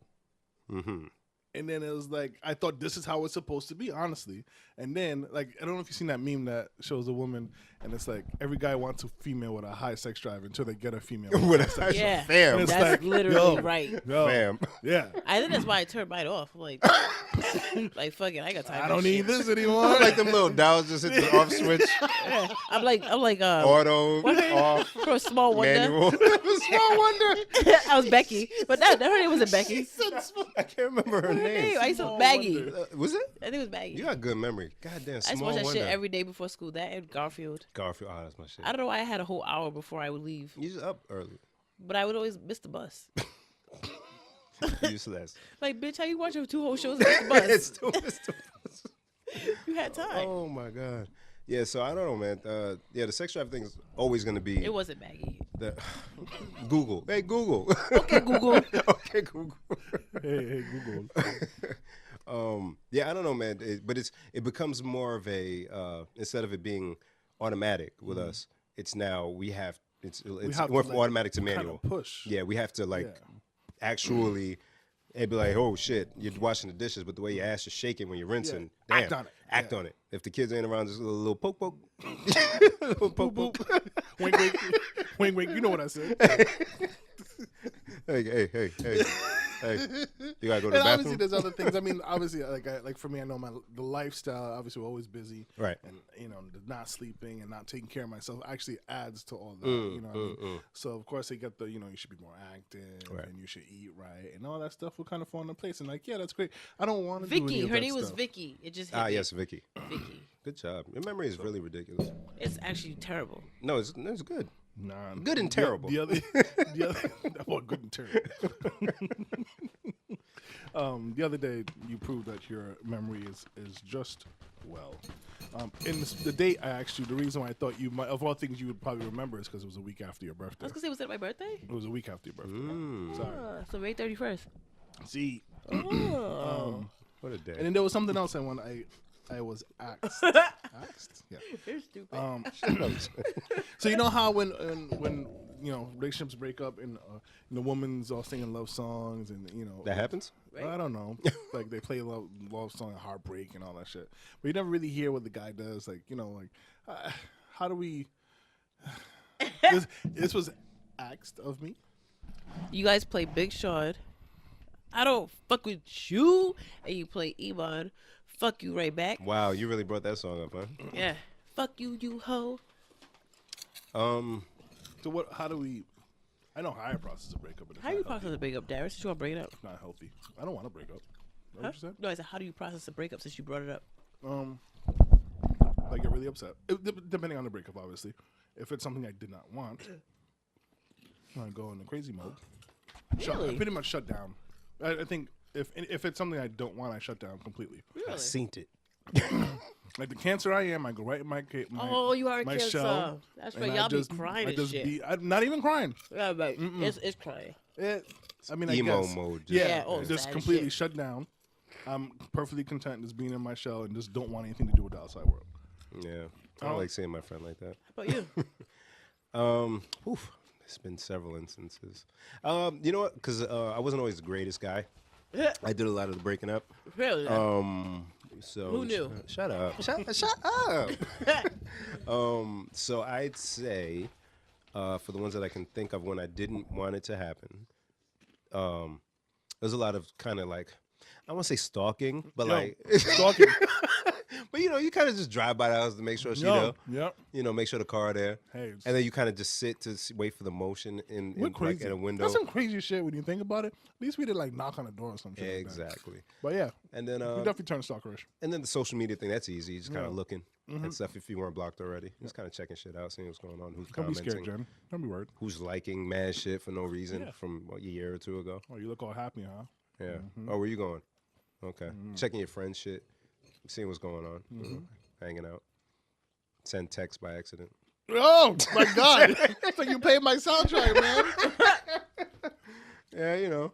Mm-hmm. And then it was like, I thought this is how it's supposed to be, honestly. And then, like, I don't know if you've seen that meme that shows a woman, and it's like, every guy wants a female with a high sex drive until they get a female with a high sex drive. Yeah, Fam. It's that's like, literally yo. right. Yo, Bam. yeah. I think that's why I turned mine off. I'm like, fuck it, I got time. I for don't this need shit. this anymore. Like them little dials just hit the off switch, Yeah. I'm like, auto, off, for a small wonder. manual. Small wonder. I was Becky, but no, her name wasn't Becky. I can't remember her name. I used to Maggie. Was it? I think it was Maggie. You got good memory. Goddamn, I used to small watch that wonder. shit every day before school. That and Garfield. Garfield, oh, that's my shit. I don't know why I had a whole hour before I would leave, You just up early. but I would always miss the bus. Useless. Like, bitch, how you watching 2 whole shows and miss the bus? It's too You had time. Oh my god. Yeah, so I don't know, man. Yeah, the sex drive thing is always gonna be It wasn't Maggie. the Google. Hey Google. Okay, Google. Okay, Google. hey, Google. Yeah, I don't know, man. But it becomes more of a instead of it being automatic with us, it's now it's have more to, from like, automatic to kind of manual. push. Yeah, we have to actually. It'd be like, oh shit, you're washing the dishes, but the way your ass is shaking when you're rinsing, damn, Act on it. Act Yeah. on it. If the kids ain't around, just a little poke, poke, little poke, poke. Wink, wink, wink, wink. You know what I said. Hey, you gotta go to the And obviously, bathroom. there's other things. I mean, obviously, like for me, I know the lifestyle. Obviously, we're always busy, Right. And the not sleeping and not taking care of myself actually adds to all that. You know what I mean? So of course, they get the you should be more active Right. and you should eat right and all that stuff will kind of fall into place. And like, yeah, that's great. I don't want to do any Vicky. of Her that name was stuff. Vicky. It just hit me. Yes, Vicky. Vicky. Good job. Your memory is really ridiculous. It's actually terrible. No, it's good. Nah, Good and terrible. The other, well, good and terrible. The other day, you proved that your memory is just well. In the date I asked you, the reason why I thought you might, of all things you would probably remember, is because it was a week after your I birthday. was gonna say, was it my birthday? It was a week after your birthday. Sorry. So May 31st. See, Oh. What a day. and then there was something else I was asked. Asked? Yeah. You're stupid. So you know how when relationships break up and the woman's all singing love songs and that happens? I don't know, like they play a love song, Heartbreak and all that shit, but you never really hear what the guy does. Like how do we? This was asked of me. You guys play Big Sean. I don't fuck with you. And you play Iman. Fuck you right back. Wow, you really brought that song up, huh? Yeah. Fuck you, you hoe. So what? How do we? I know how I process a breakup, but it's How not you healthy. process a breakup, Darius? Since you want to bring it up? Not healthy. I don't want to break up. Is that Huh? what you said? No, I said, how do you process a breakup since you brought it up? like get really upset. Depending on the breakup, obviously. If it's something I did not want, I go into crazy mode. Really? I pretty much shut down. I think if it's something I don't want, I shut down completely. Really? I seen it. Like the cancer I am, I go right in my Oh, you are a my cancer. shell, That's and right. I Y'all just- be crying I and just shit. I'm not even crying. Yeah, but it's crying. I mean, Emo I guess. mode. Yeah, all just sad completely shit. shut down. I'm perfectly content just being in my shell and just don't want anything to do with the outside world. Yeah. I don't like seeing my friend like that. How about you? There's been several instances. You know what? Because I wasn't always the greatest guy. I did a lot of the breaking up. Really? So Who knew? Shut up. Shut up. So I'd say, for the ones that I can think of when I didn't want it to happen, there's a lot of kind of like, I won't say stalking, but like Stalking. But you kind of just drive by the house to make sure she No. there. Yep. Make sure the car there. Hey, And then you kind of just sit to wait for the motion in we're like crazy. at a window. That's some crazy shit when you think about it. At least we did like knock on the door or something. Yeah, like that. exactly. But yeah, And then we definitely turned stalkerish. and then the social media thing, that's easy. Just kind of looking Mm-hmm. and stuff if you weren't blocked already. Just kind of checking shit out, seeing what's going on, who's Don't be commenting, scared, Jen. Don't be worried. who's liking mad shit for no reason Yeah. from a year or two ago. Oh, you look all happy, huh? Yeah. Mm-hmm. Oh, where you going? Okay. Checking your friends' shit, seeing what's going on, hanging out. Send text by accident. Oh my God! It's like you paid my soundtrack, man. Yeah,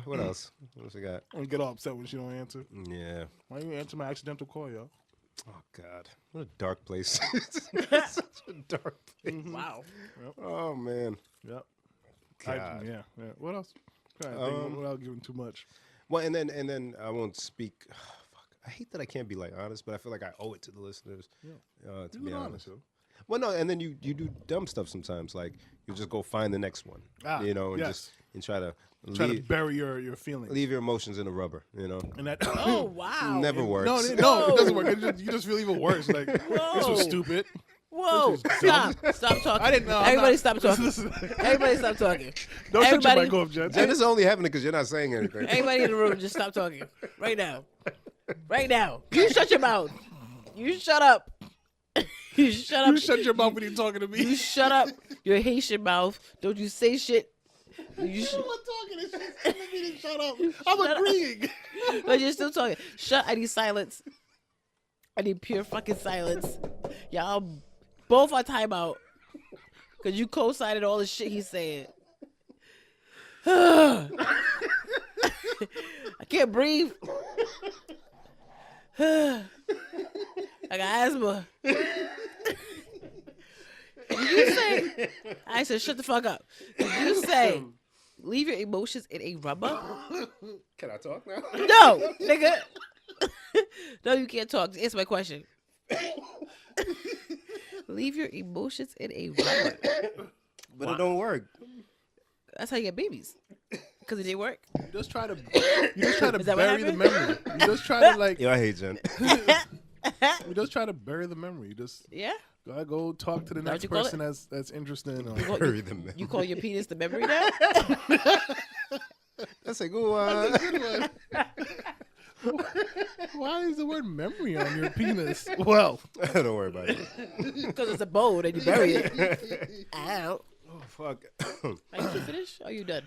what else? What else we got? I get all upset when she don't answer. Yeah. Why you answer my accidental call, yo? Oh God, what a dark place. Such a dark place. Wow. Oh man. Yep. God. Yeah. What else? Trying to think without giving too much. Well, and then I won't speak. Fuck. I hate that I can't be like honest, but I feel like I owe it to the listeners to You be be honest. honest, yo. Well, no, and then you do dumb stuff sometimes. Like you just go find the next one, and yes. just and try to Try to leave, bury your feelings. leave your emotions in the rubber. And that Oh, wow. Never works. no, it doesn't work. You just feel even worse. Like this Whoa. was stupid. Whoa. Stop. Stop talking. I didn't know. Everybody stop talking. Everybody stop talking. Don't shut your Everybody- mic off, Jen. And this is only happening because you're not saying anything. Everybody in the room, just stop talking. Right now. Right now. You shut your mouth. You shut up. You shut up. You shut your mouth when you're talking to me. You shut up. Your Haitian mouth. Don't you say shit. You I'm not talking. It's just telling me to shut up. I'm agreeing. But you're still talking. Shut. I need silence. I need pure fucking silence. Y'all both on timeout. Because you co-signed all the shit he's saying. I can't breathe. I got asthma. Did you say? I said, shut the fuck up. Did you say, leave your emotions in a rubber? Can I talk now? No, nigga. No, you can't talk. Answer my question. Leave your emotions in a rubber. But it don't work. That's how you get babies. Because it didn't work. You just try to Is that what bury the happened? memory. You just try to like. Yo, I hate Jen. You just try to bury the memory. You just Yeah? gotta go talk to the That what next you call person that's interesting. Or, You, Bury the memory. you call your penis the memory now? That's a good one. Good one. Why is the word memory on your penis? Well, Don't worry about it. Because it's a bone and you bury it. Ow. Oh, fuck. Are you finished? Or are you done?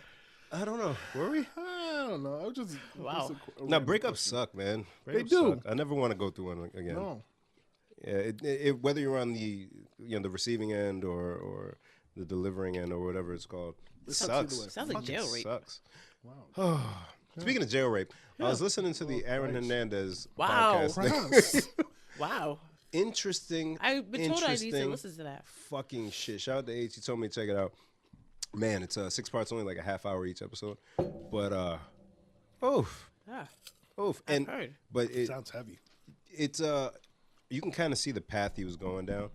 I don't know. Were we? I don't know. I was just Wow. No, breakups suck, man. Breakups do. Suck. I never want to go through one again. No. Yeah, whether you're on the the receiving end or the delivering end or whatever it's called, it sucks either sucks. way. Sounds like Fucking jail rape. Sucks. Wow. Speaking of jail rape, I was listening to the Aaron Hernandez Wow. podcast. Wow. Interesting. I've been told I need to interesting listen to that. Fucking shit. Shout out to H. He told me to check it out. Man, it's 6 parts, only like a half hour each episode. But oof, Ah, oof. I've And heard. but Sounds heavy. it's you can kind of see the path he was going down,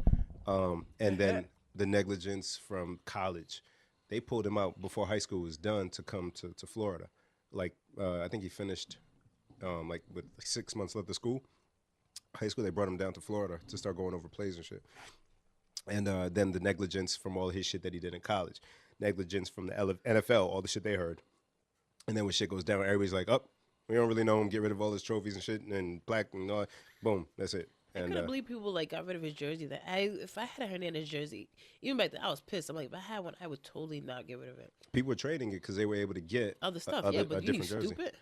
and then the negligence from college. They pulled him out before high school was done to come to Florida. Like I think he finished like with 6 months left of school. High school, they brought him down to Florida to start going over plays and shit. And then the negligence from all his shit that he did in college. Negligence from the NFL, all the shit they heard. And then when shit goes down, everybody's like, oh, we don't really know him. Get rid of all his trophies and shit and plaque and all that. Boom, that's it. I couldn't believe people like got rid of his jersey. That if I had a Hernandez jersey, even back then I was pissed. I'm like, if I had one, I would totally not get rid of it. People were trading it because they were able to get Other stuff, a yeah, but you different jersey. stupid.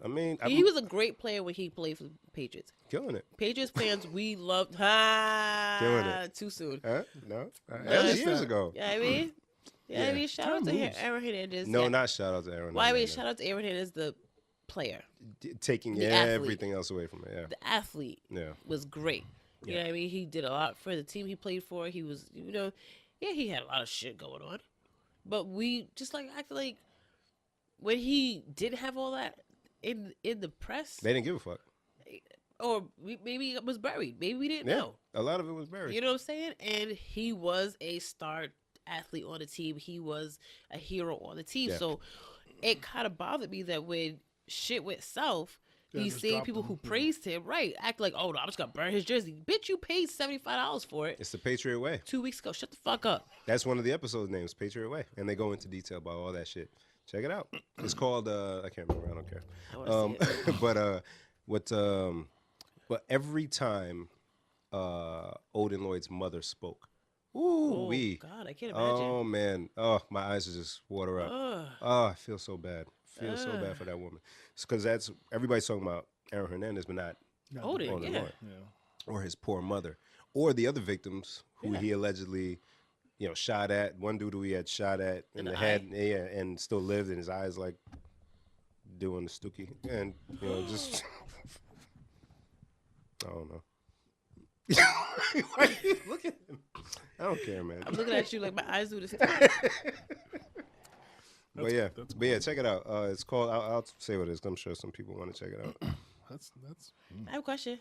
I mean, He was a great player when he played for the Patriots. killing it. Patriots fans, we loved. Killing it. Too soon. Huh? No, that No, was it's years ago. Yeah, I mean, I mean, shout out to moves. Aaron Hernandez. No, yeah. not shout out to Aaron. Why? I mean, Hernandez. shout out to Aaron Hernandez, the player, Taking the athlete. everything else away from it. Yeah, the athlete. yeah. Was great. You know what I mean? He did a lot for the team he played for. He was, yeah, he had a lot of shit going on. But we just like acted like when he didn't have all that in the press, They didn't give a fuck. or maybe it was buried. Maybe we didn't Yeah, know. a lot of it was buried. You know what I'm saying? And he was a star athlete on the team. He was a hero on the team. Yeah. So it kind of bothered me that when shit went south, Yeah, these just same dropped people him. who praised him, right, act like, oh, no, I'm just going to burn his jersey. Bitch, you paid $75 for it It's the Patriot Way. 2 weeks ago. Shut the fuck up. That's one of the episode names, Patriot Way, and they go into detail about all that shit. Check it out. It's called I can't remember. I don't care. I want to see it. But every time Odin Lloyd's mother spoke, Oh, wee. God, I can't imagine. Oh man, oh my eyes are just water up. Ugh. Oh, I feel so bad. Feel so bad for that woman. It's because that's everybody's talking about Aaron Hernandez, but not Odin, Odin yeah. Lloyd Yeah. or his poor mother or the other victims who Yeah. he allegedly, shot at. One dude who he had shot at in the head, yeah, and still lived, and his eyes like doing the stookie, and just I don't know. Why are you looking at him? I don't care, man. I'm looking at you like my eyes do this. But yeah, check it out. It's called. I'll say what it is. I'm sure some people want to check it out. That's I have a question.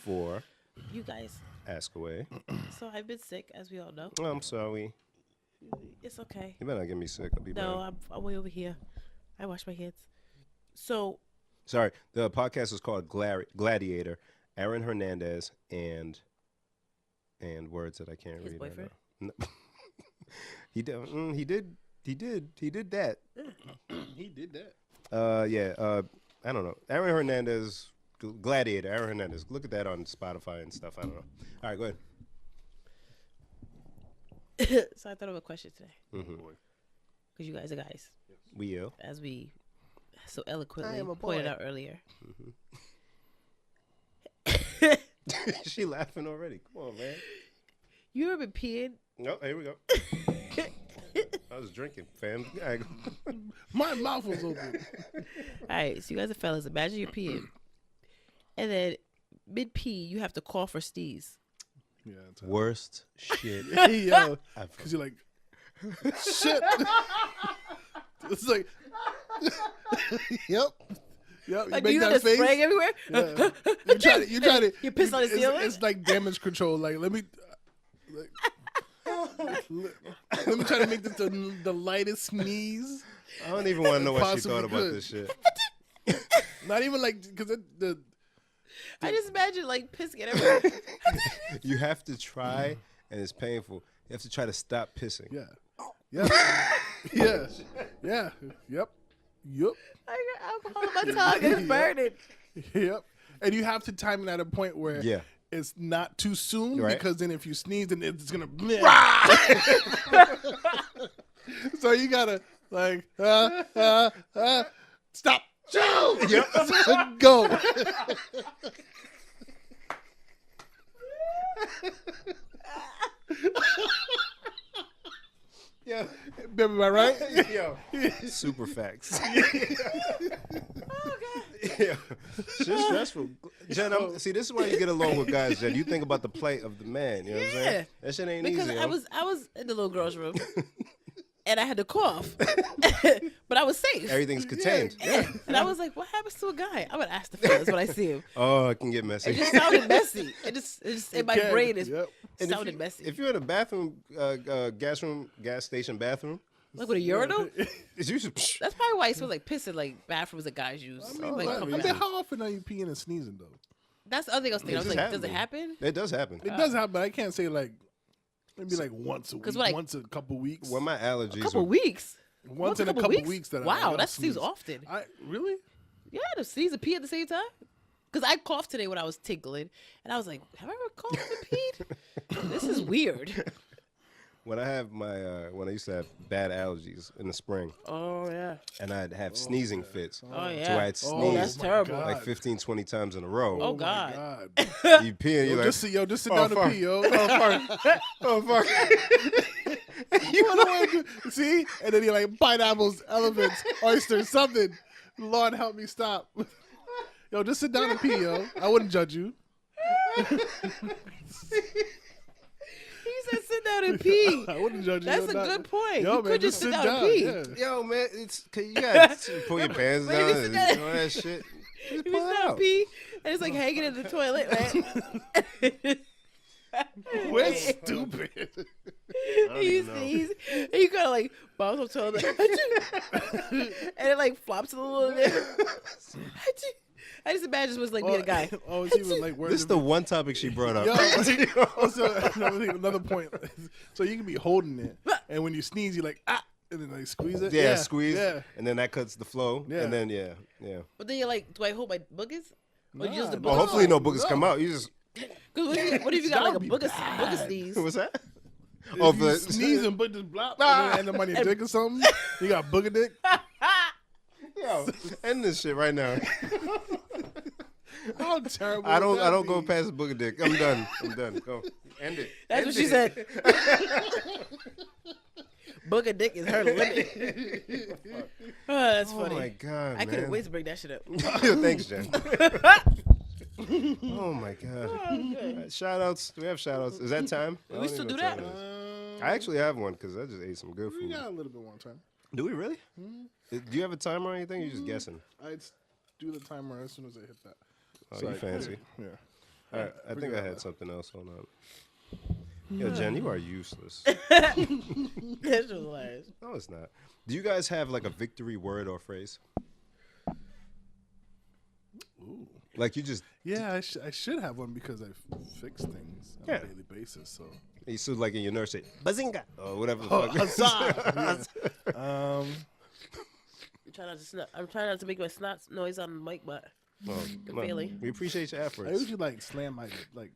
For You guys. Ask Away. So I've been sick, as we all know. Oh, I'm sorry. It's okay. You better not get me sick. I'll be No, bad. I'm way over here. I wash my hands. So Sorry. The podcast is called Gladiator. Aaron Hernandez and words that I can't His read. boyfriend? Right now. He did. He did. He did that. he did that. Yeah. I don't know. Aaron Hernandez, Gladiator. Aaron Hernandez. Look at that on Spotify and stuff. I don't know. All right, go ahead. so I thought of a question today. Mm-hmm. Because you guys are guys. We ill. As we so eloquently am a pointed boy. out earlier. She laughing already. Come on, man. You ever been peeing? No, here we go. I was drinking, fam. Yeah, My mouth was open. All right, so you guys are fellas. Imagine you're peeing. And then mid-pee, you have to call for sneeze. Yeah. It's worst shit. Yo, ever. because you're like, shit. It's like, yep. You Like, make you that just face. spraying everywhere? Yeah. You try to. You piss on the it's- ceiling? It's like damage control. Like, let me try to make this the lightest sneeze. I don't even want to know what she Possibly thought about could. this shit. Not even like, because I just imagine, like, pissing everywhere. You have to try, and it's painful. You have to try to stop pissing. yeah. Yeah. Yeah. Yep. I got alcohol in my tongue. It's burning. Yep. And you have to time it at a point where Yeah. it's not too soon, Right. because then if you sneeze, then it's gonna. So you gotta like stop. Yep. Go. Yeah. Baby, am I right? Yo. Super facts. Oh, God. Yeah. Shit's stressful. Jen, see, this is why you get along with guys, Jen. You think about the plight of the man. You know what I'm saying? That shit ain't Because easy. I was in the little girl's room. And I had to cough. But I was safe. Everything's contained. Yeah. And I was like, what happens to a guy? I'm going to ask the fellas when I see him. Oh, it can get It messy. just sounded messy. It just in my can, brain, it yep. And if sounded you- messy. If you're in a bathroom, gas station bathroom, Like with a urinal? it's usually. That's probably why it smells like piss in like bathrooms that guys use. Like, I come mean, back. how often are you peeing and sneezing though? That's the other thing I was thinking. I was just like, does it happened. happen? It does happen. It does happen, but I can't say like maybe like once a week, 'Cause like- once a couple weeks. When my allergies A couple are, weeks. Once in a couple weeks that Wow, I'll that seems sneeze. often. I really? Yeah, to sneeze and pee at the same time. Because I coughed today when I was tickling, and I was like, "Have I ever coughed and peed? This is weird." When I have my when I used to have bad allergies in the spring, Oh yeah. and I'd have sneezing fits. Oh yeah. So I'd sneeze that's terrible. like 15, 20 times in a row. Oh, my God. You pee and you're like, Just sit down fuck. and pee, yo. oh fuck. See? And then you're like, pineapples, elephants, oysters, something. Lord help me stop. Yo, just sit down and pee, yo. I wouldn't judge you. He said, "Sit down and pee." I wouldn't judge you. That's Yo, a good point. Yo, You man, could just sit down and pee. Yeah. Yo, man, it's cause you gotta pull your pants Wait, down you sit and down- all that shit. Just You pull sit it down and out. pee, and it's like hanging in the toilet, right? We're stupid. He's, and you gotta like bounce up to him, like, and it like flops a little bit. I just imagine it was like being a guy. Oh, she was like, This is the one topic she brought up. Yo, also, another point. So you can be holding it, and when you sneeze, you're like, ah, and then like squeeze it. Yeah, squeeze, Yeah. and then that cuts the flow, Yeah. and then yeah. But then you're like, do I hold my boogers? Or Nah, just the no. Well, boogers? hopefully no boogers come out. You just Cause what if you got like a That'd be booger sneeze? what's that? If you sneeze and put this blop and then end up on your dick or something, you got booger dick. Yo, end this shit right now. How terrible! I would that don't be? go past booger dick. I'm done. Go end it. That's End what she it. said. Booger dick is her limit. Oh, that's Oh funny. my god, I couldn't man. wait to bring that shit up. Yo, thanks, Jen. Oh my god. Shout outs. Do we have shout outs? Is that time? I We don't still even do know that? what time it is. I actually have one because I just ate some good We food. got a little bit more time. Do we really? Do you have a timer or anything? You're just guessing. I'd do the timer as soon as I hit that. Oh, So you I- fancy. Yeah. All right, I think I had something else on that. Yo, Jen, you are useless. That shit was hilarious. No, it's not. Do you guys have like a victory word or phrase? Ooh. Like you just, Yeah, I should have one because I fix things on Yeah. a daily basis. So, you stood like in your nurse say, bazinga, or whatever the Oh, fuck. huzzah! I'm trying not to make my snot noise on the mic, but Oh, I'm no, failing. we appreciate your I efforts. usually like slam my You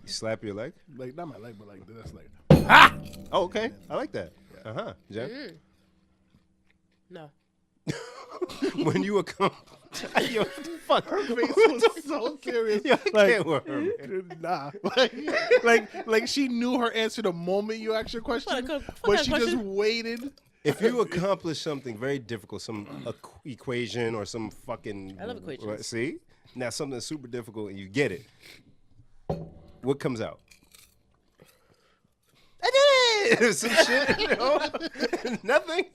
slap your leg? like not my leg, but like this, like Oh, okay. I like that. Uh-huh. Jen? no. When you were yo, what the fuck? her face was so serious. Yo, I Like, can't with her, man. nah, like she knew her answer the moment you asked your question, What but kind of she just question? waited. If you accomplish something very difficult, some equation or some fucking... I love equations. See? Now something super difficult and you get it. What comes out? I did it! Some shit, you know? Nothing?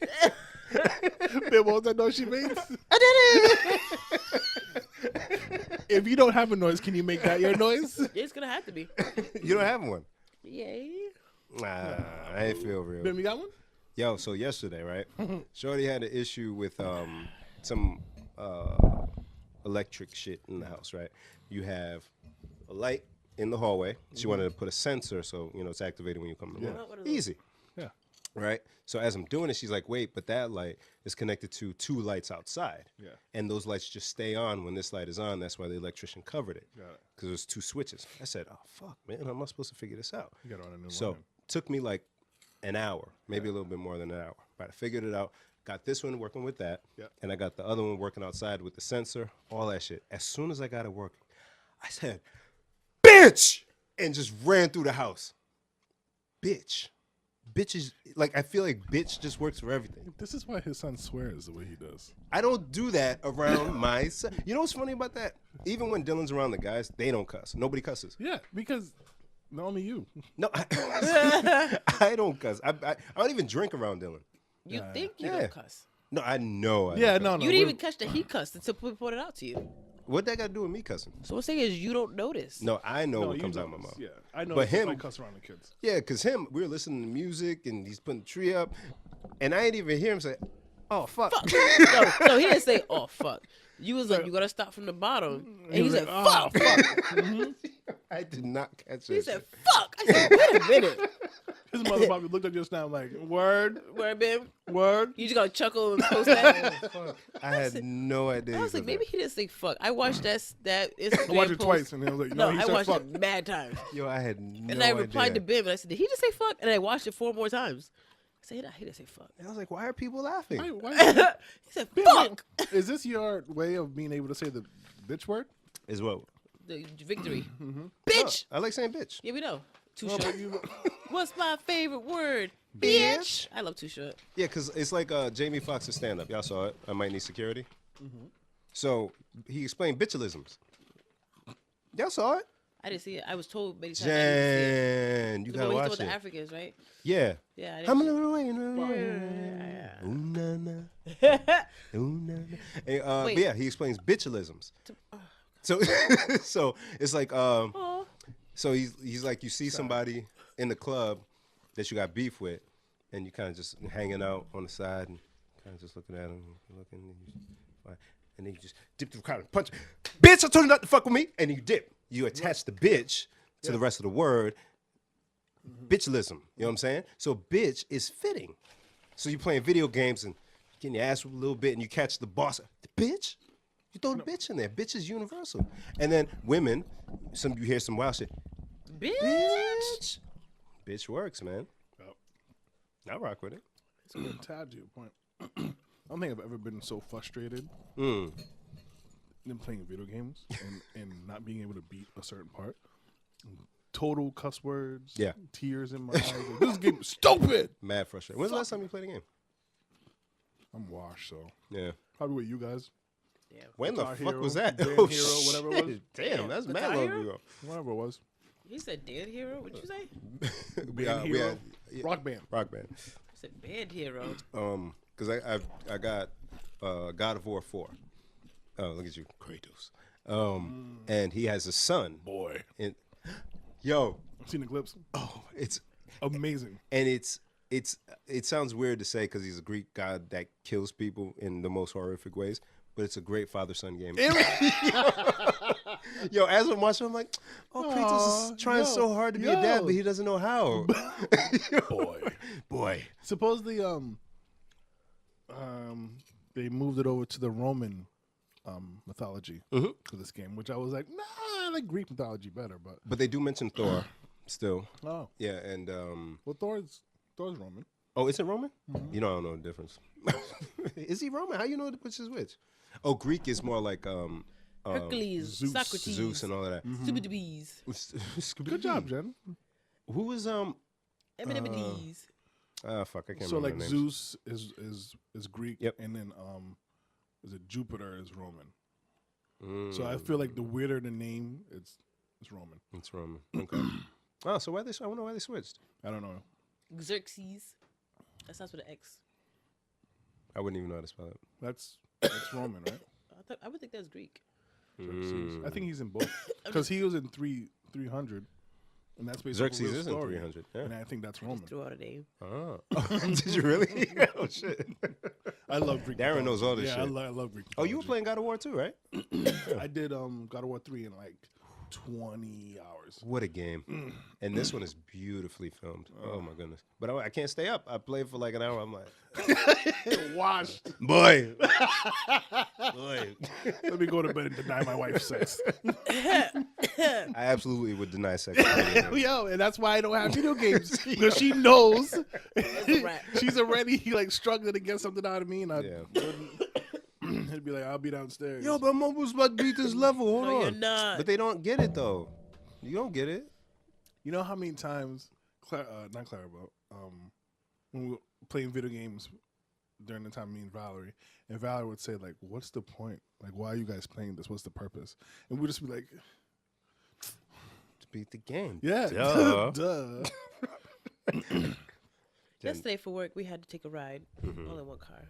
Then what was that noise she made? I did it! If you don't have a noise, can you make that your noise? It's gonna have to be. You don't have one? Yay. Nah, I ain't feel real. Then we got one. Yo, so yesterday, right? Shorty had an issue with some electric shit in the house, right? You have a light in the hallway. She wanted to put a sensor so, you know, it's activated when you come in the morning. What are those? Easy, Yeah. right? So as I'm doing it, she's like, wait, but that light is connected to 2 lights outside. Yeah. And those lights just stay on when this light is on. That's why the electrician covered it. Got it. Because there's 2 switches. I said, oh, fuck, man, how am I supposed to figure this out? You got on a new So one. took me like an hour, maybe a little bit more than an hour. But I figured it out. Got this one working with that, Yep. and I got the other one working outside with the sensor, all that shit. As soon as I got it working, I said, "Bitch!" and just ran through the house. Bitch, bitch is like I feel like bitch just works for everything. This is why his son swears the way he does. I don't do that around my son. You know what's funny about that? Even when Dylan's around the guys, they don't cuss. Nobody cusses. Yeah, because not only you. No, I don't cuss. I don't even drink around Dylan. You think you Yeah. don't cuss? No, I know. I Yeah, don't no, cuss. no. You didn't we're- even catch that he cussed until we pointed out to you. What that got to do with me cussing? So what's saying is you don't notice. No, I know No, what you comes know out of my this. mouth. Yeah, I know. But But him- I cuss around the kids. Yeah, because him, we were listening to music and he's putting the tree up, and I didn't even hear him say, "Oh fuck." No, he didn't say, "Oh fuck." You was like, "You gotta start from the bottom," and he said, "Ah, "Fuck." I did not catch He that. said, shit. "Fuck." I said, "Wait a minute." His mother probably looked at you just now like, word, Word, babe. word. You just gotta chuckle and post that. I had no idea. I was like, maybe he didn't say fuck. I watched that Instagram I watched it post. twice, and he was like, No, he I said watched fuck. it mad times. Yo, I had no And I replied to idea. Bim and I said, did he just say fuck? And I watched it 4 more times. I said, he didn't say fuck. And I was like, why are people laughing? Why He said, fuck. is this your way of being able to say the bitch word? Is what? The victory. Mm-hmm. Bitch. I like saying bitch. Yeah, we know. Too Well, short. but you- What's my favorite word? Bitch. I love Too Short. Yeah, because it's like Jamie Foxx's stand-up. Y'all saw it. I Might Need Security. So he explained bitchalisms. Y'all saw it? I didn't see it. I was told many times. I didn't see it. Jen, you The gotta one he watch told the it. Africans, right? Yeah. Yeah, I I'm a didn't little way. Ooh, na, na. Ooh, na, na. Hey, but Wait. yeah, he explains bitchalisms. So, so it's like, Aw. so he's like, you see somebody in the club that you got beef with, and you kind of just hanging out on the side and kind of just looking at him, and then you just dip through the crowd and punch. Bitch, I told you not to fuck with me, and you dip. You attach the bitch to the rest of the word. Bitchalism, you know what I'm saying? So bitch is fitting. So you're playing video games and getting your ass whooped a little bit, and you catch the boss. The bitch? You throw the bitch in there. Bitch is universal. And then women, you hear some wild shit. Bitch. Bitch works, man. Yep. I rock with it. It's a good tad to your point. I don't think I've ever been so frustrated Mm. than playing video games and not being able to beat a certain part. Total cuss words. Yeah. Tears in my eyes. Like, this game is stupid. Mad frustrated. When's the last time you played a game? I'm washed, so Yeah. probably with you guys. Yeah. When the Guitar fuck Hero, was that? Band Oh, Hero, whatever it was. shit. Damn, that's mad Guitar long Hero? ago. Whatever it was. He said dead hero. What'd you say? We Band we Hero. had- yeah, Rock band. Rock band. I said bad hero. Because I got God of War 4. Oh, look at you, Kratos. And he has a son. Boy. And yo, I've seen the clips. oh, it's Amazing. and it sounds weird to say because he's a Greek god that kills people in the most horrific ways, but it's a great father-son game. Yo, as I'm watching, I'm like, oh, Kratos is trying so hard to be a dad, but he doesn't know how. Boy. Supposedly, they moved it over to the Roman mythology for this game, which I was like, nah, I like Greek mythology better. But they do mention Thor still. Oh, Yeah, and well, Thor's Roman. oh, is it Roman? You know, I don't know the difference. Is he Roman? How you know which is which? Oh, Greek is more like Hercules, Zeus. Socrates, Zeus and all of that. Stupid bees, Good job, Jen. Who was Eminemities. fuck, I can't So remember like their names. Zeus is Greek, Yep. and then is it Jupiter is Roman. So I feel like the weirder the name, it's Roman. It's Roman. Okay. Oh, so I wonder why they switched. I don't know. Xerxes. That starts with an X. I wouldn't even know how to spell it. That's Roman, right? I would think that's Greek. Xerxes. I think he's in both because he was in 300, and that's based off a Xerxes real is in story. 300. Yeah. And I think that's Roman. Threw out a name. Oh. Did you really? Oh shit. I love Greek. Darren knows all this yeah, shit. I love Greek. Oh, you were mythology. playing God of War too, right? I did God of War 3 in like 20 hours. What a game. And this one is beautifully filmed. Oh my goodness. But I can't stay up. I played for like an hour. I'm like, Washed. boy. Boy. Let me go to bed and deny my wife sex. I absolutely would deny sex. Yo, and that's why I don't have video games because she knows a wrap. she's already like struggling to get something out of me, and I Yeah. wouldn't. It'd be like I'll be downstairs. Yo, but I'm almost about to beat this level. Hold No, on. you're not. But they don't get it though. You don't get it. You know how many times, not Clarabelle, when we were playing video games during the time me and Valerie would say like, "What's the point? Like, why are you guys playing this? What's the purpose?" And we'd just be like, To beat the game. "Yeah, Duh. duh." Yesterday for work, we had to take a ride, all in one car.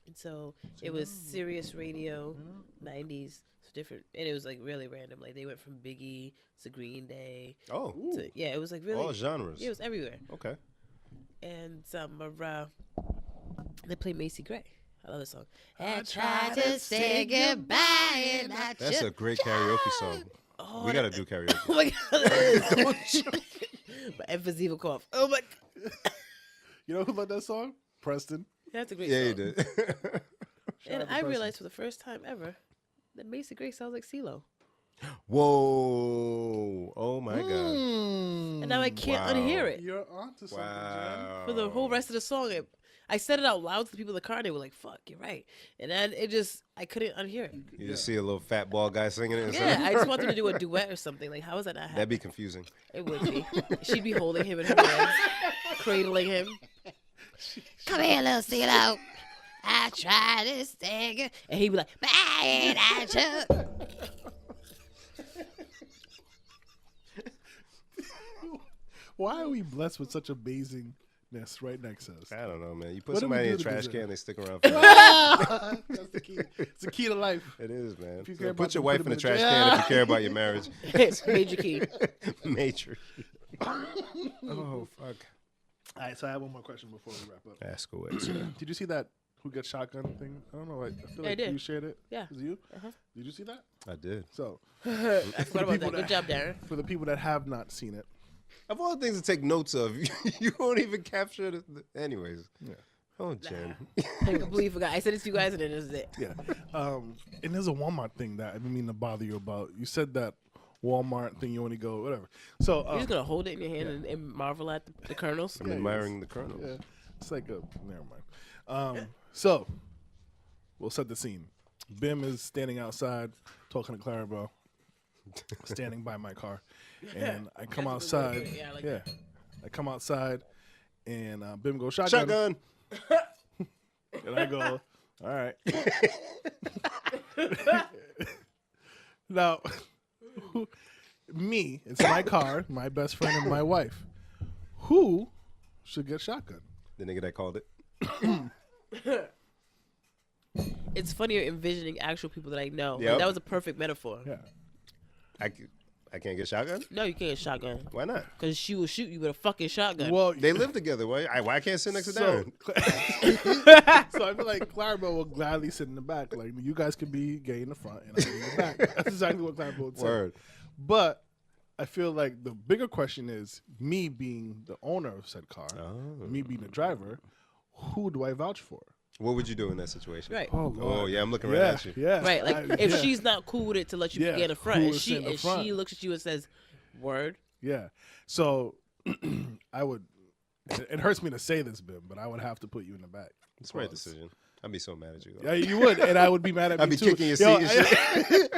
And so it was Sirius Radio, 90s, it's different. And it was like really random. Like they went from Biggie to Green Day. Oh. To, yeah, it was like really. All genres. Yeah, it was everywhere. Okay. And they played Macy Gray. I love this song. I tried to say goodbye and I That's a great karaoke song. Oh, We gotta do karaoke. Oh my God. My emphysema cough. Oh my. You know who loved that song? Preston. That's a great Yeah, song. you did. Shout And out to I Preston. realized for the first time ever that Macy Gray sounds like CeeLo. Whoa! Oh my god! And now I can't Wow. unhear it. You're onto something, Jen. Wow! For the whole rest of the song, I said it out loud to the people in the car, and they were like, "Fuck, you're right." And then I couldn't unhear it. You just see a little fat bald guy singing it. Yeah, I just wanted to do a duet or something. Like, how is that not happening? That'd be confusing. It would be. She'd be holding him in her hands, cradling him. Come here, little CeeLo. I try this thing. And he'd be like, "Bang, I should." Why are we blessed with such amazingness right next to us? I don't know, man. You put What do we somebody in do a to trash deserve can, they stick around. For life. That's the key. It's the key to life. It is, man. If you So care about put your them, wife put in the them in trash the can if you care about your marriage. Major key. Major. Oh fuck. All right, so I have one more question before we wrap up. Ask away, sir. Did you see that Who Gets Shotgun thing? I don't know. I feel I like did. you shared it. Yeah. Was it you? Uh-huh. Did you see that? I did. So, I forgot about people that. Good job, Darren. for the people that have not seen it, Of all the things to take notes of, you won't even capture the anyways. Yeah. Oh, Jen. I completely forgot. I said it to you guys, and then this is it. yeah. And there's a Walmart thing that I didn't mean to bother you about. You said that Walmart thing, you only go, whatever. So, You're just going to hold it in your hand and marvel at the kernels? I'm admiring the colonel. yeah, it's like a, never mind. So, we'll set the scene. Bim is standing outside talking to Clarabelle, standing by my car. And I come outside. Yeah, I like Yeah. I come outside, and Bim goes, shotgun. Shotgun. And I go, all right. Now, me, it's my car, my best friend, and my wife. Who should get shotgun? The nigga that called it. It's funnier envisioning actual people that I know. Yep. Like, that was a perfect metaphor. Yeah. I can't get shotgun? No, you can't get shotgun. Why not? Because she will shoot you with a fucking shotgun. Well, They live together. Why I can't sit next to so, Darren? so I feel like Clarabelle will gladly sit in the back. Like, you guys could be gay in the front, and I'll be in the back. That's exactly what Clarabelle would say. Word. But I feel like the bigger question is, me being the owner of said car, me being the driver, who do I vouch for? What would you do in that situation? right. Oh, yeah, I'm looking right Yeah, at you. yeah. Right. Like, if yeah. she's not cool with it to let you Yeah, get in the front, who and is in the she front? looks at you and says, "Word." Yeah. So I would. It hurts me to say this, Bim, but I would have to put you in the back. It's the right Because- decision. I'd be so mad at you. Though. Yeah, you would, and I would be mad at I'd me be too. kicking your seat and shit.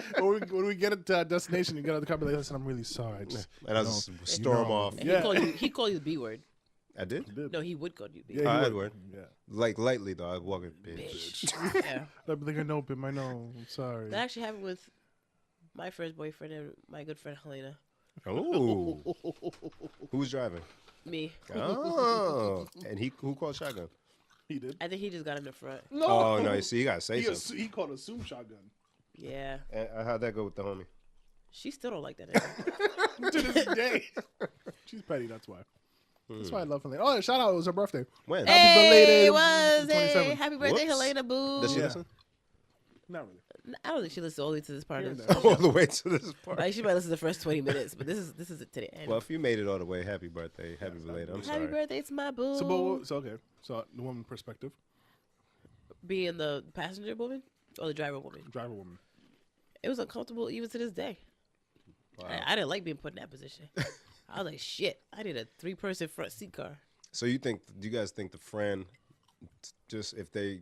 when we get to our destination, you get out of the car, be like, listen, I'm really sorry. I just, And I you just know, storm off. And Yeah. he called you the B word. I did? did. No, he would call you the B Yeah, word. you I'd would. word. Yeah. Like lightly though. I'd walk in, bitch. Yeah. I'd be like, I know, Bim, I know. I'm sorry. That actually happened with my first boyfriend and my good friend Helena. Oh. Who's driving? Me. Oh. And who called shotgun? He did. I think he just got in the front. No. Oh no, you see, you gotta say something. He called a Zoom shotgun. Yeah. And how'd that go with the homie? She still don't like that nigga. To this day. She's petty, that's why. That's why I love Helena. Oh, shout out, it was her birthday. When? Happy Hey, belated it was 27th. a happy birthday, Whoops. Helena Boo. Does she Yeah. listen? Not really. I don't think she listens all the way to this part of Yeah, the no. All the way to this part. Like, she might listen to the first 20 minutes, but this is it to the end. Well, if you made it all the way, happy birthday. Happy belated. I'm happy sorry. birthday to my boo. So okay. So the woman perspective, Being the passenger woman or the driver woman. driver woman. It was uncomfortable even to this day. Wow. I didn't like being put in that position. I was like, shit, I need a 3-person front seat car. So do you guys think the friend, just if they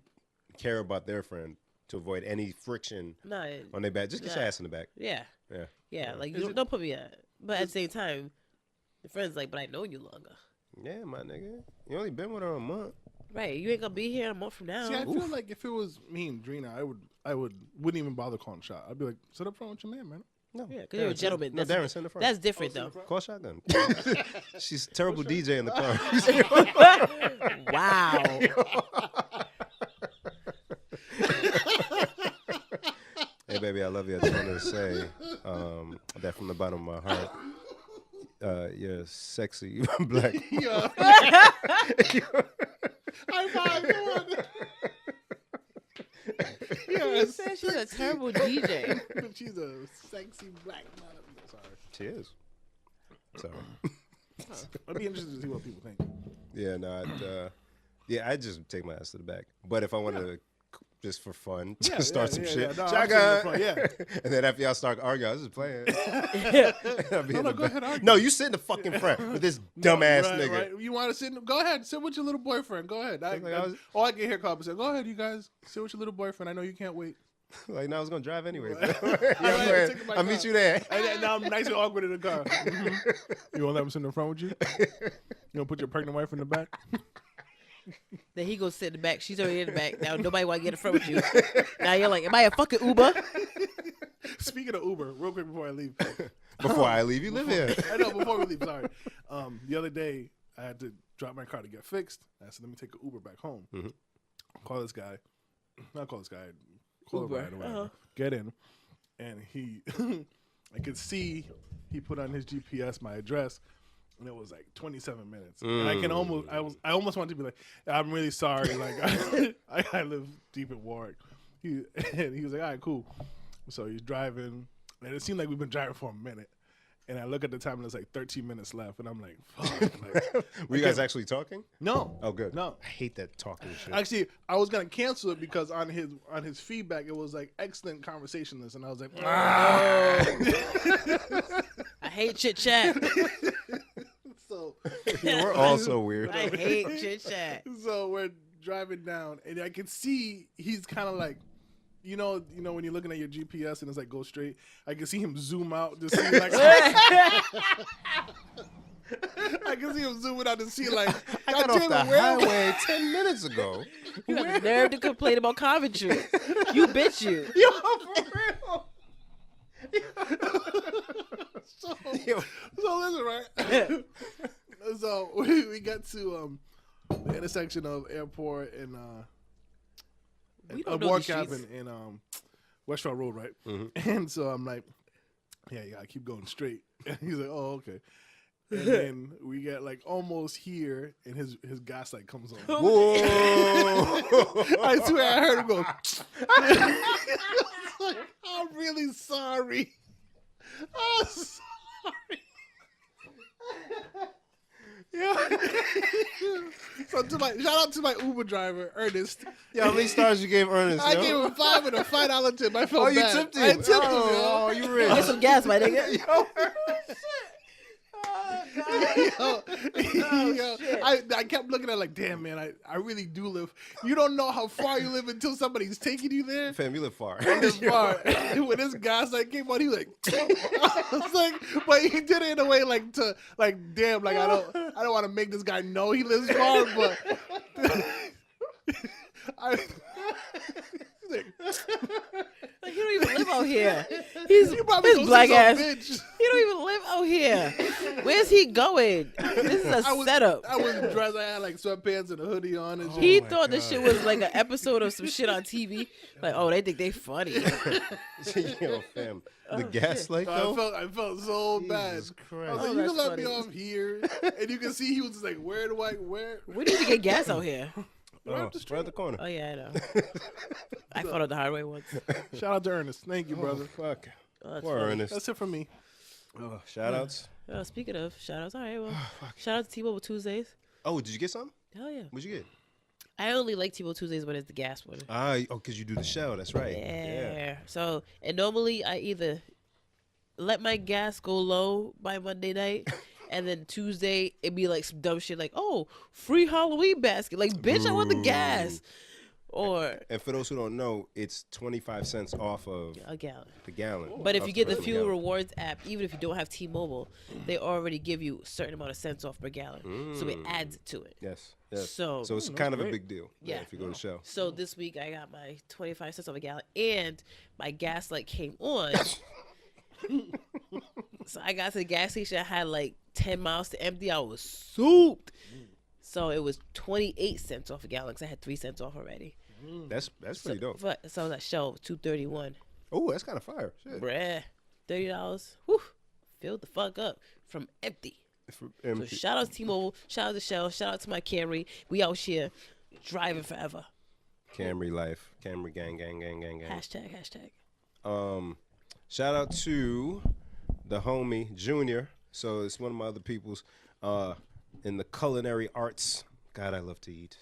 care about their friend, to avoid any friction No, on their back, just get your Nah. ass in the back. yeah. Yeah. Yeah, like, Is you it- don't put me at. But at the same time, the friend's like, but I know you longer. Yeah, my nigga. You only been with her a month. Right, you ain't gonna be here a month from now. See, I feel like if it was me and Drina, wouldn't even bother calling shot. I'd be like, sit up front with your man, man. No. Yeah, 'cause you're a gentleman. No, That's- Darren, in the front. That's different, though. Call shotgun. She's a terrible DJ in the car. Wow. Hey, baby, I love you. I just wanted to say that from the bottom of my heart. You're a sexy black. Yeah. High five, come on. She Yes. said she's a terrible DJ. She's a sexy black mother. Sorry. She is. Sorry. I'd be interested to see what people think. Yeah, no, I just take my ass to the back. But if I want to, just for fun, start some shit, No, shotgun, yeah. and then after y'all start arguing, I was just playing. No, go ahead, argue. No, you sit in the fucking front with this dumbass nigga. Right. You want to sit? Go ahead, sit with your little boyfriend. Go ahead. I can hear Carpenter say, "Go ahead, you guys, sit with your little boyfriend. I know you can't wait." Like, now I was gonna drive anyway. I'll I'll meet you there. And now I'm nice and awkward in the car. You want to let him sit in the front with you? You gonna put your pregnant wife in the back? Then he goes sit in the back. She's already in the back. Now nobody want to get in front with you. Now you're like, am I a fucking Uber? Speaking of Uber, real quick before I leave. Before I leave, you live here. I know, before we leave, sorry. The other day, I had to drop my car to get fixed. I said, let me take an Uber back home. Mm-hmm. Call this guy. Not call this guy. Call Uber. a ride or whatever. Get in. And he, I could see he put on his GPS my address. And it was like 27 minutes. And I almost wanted to be like, I'm really sorry. Like, I live deep in Warwick. And he was like, all right, cool. So he's driving. And it seemed like we've been driving for a minute. And I look at the time and there's like 13 minutes left. And I'm like, fuck. Like, Were you guys actually talking? No. Oh, good. No. I hate that talking shit. Actually, I was gonna cancel it because on his feedback it was like excellent conversationalist, and I was like, I hate chit chat. So Yeah, we're all so weird. I hate chit chat. So we're driving down, and I can see he's kind of like, you know, when you're looking at your GPS and it's like go straight. I can see him zoom out to see like. I can see him zooming out to see like. I got off the highway 10 minutes ago. You have the nerve to complain about Coventry. You bitch you. Yo, for real. So listen, right? So we got to the intersection of Airport and We don't know War the Cabin streets. in Westshore Road, right? Mm-hmm. And so I'm like, yeah, you gotta keep going straight. And he's like, oh, okay. And then we get like almost here, and his gas light comes on. Whoa. I swear I heard him go. Like, I'm really sorry. I'm sorry. Yeah. So shout out to my Uber driver, Ernest. Yeah, how many stars you gave Ernest? I gave him 5 and a $5 tip. I felt Oh, you bad. tipped him. I tipped him. Oh, you rich. Get some gas, my nigga. Yo, I kept looking at it like, damn, man, I really do live. You don't know how far you live until somebody's taking you there. Fam, you live far. This far. When this gas light came on, he was like, I was like, but he did it in a way like to, like, damn, like I don't want to make this guy know he lives far, but Like, he don't even live out here. He's probably his gonna black see some ass. bitch. He don't even live out here. Where's he going? This is a setup. I was dressed. I had like sweatpants and a hoodie on and shit. He thought this shit was like an episode of some shit on TV. Like, oh, they think they funny. Yo, fam. The gaslight, though? I felt so bad. Jesus I was Christ. like, Oh, you that's can let me funny. off here, and you can see he was just like, where? Where do you get gas out here? Right up the street. Right at the corner. Oh yeah, I know. I found out the hard way once. Shout out to Ernest. Thank you, brother. Fuck. Oh, that's Poor funny. Ernest. That's it for me. Oh, shout outs. Speaking of shout outs, all right, well, shout out to T-Mobile Tuesdays. Oh, did you get something? Hell yeah. What'd you get? I only like T-Mobile Tuesdays when it's the gas one. Because you do the show. That's right. Yeah. So, and normally I either let my gas go low by Monday night, and then Tuesday it'd be like some dumb shit like, oh, free Halloween basket. Like, bitch, I want the gas. Or And for those who don't know, it's 25 cents off of a gallon. the gallon. But if Off you get the per Fuel gallon. Rewards app, even if you don't have T-Mobile, they already give you a certain amount of cents off per gallon. So it adds to it. Yes. So- it's kind of a big deal. Yeah. If you go to the show. So this week I got my 25 cents off a gallon, and my gas light came on. So I got to the gas station. I had like 10 miles to empty. I was souped. So it was 28 cents off a gallon because I had 3 cents off already. That's pretty dope. So I was at Shell, $2.31. Oh, that's kind of fire. Shit. Bruh, $30. Whew, filled the fuck up from empty. So shout out to T-Mobile, shout out to Shell, shout out to my Camry. We out here driving forever. Camry life. Camry gang. Hashtag. Shout out to the homie Junior. So it's one of my other people's. In the culinary arts, God, I love to eat.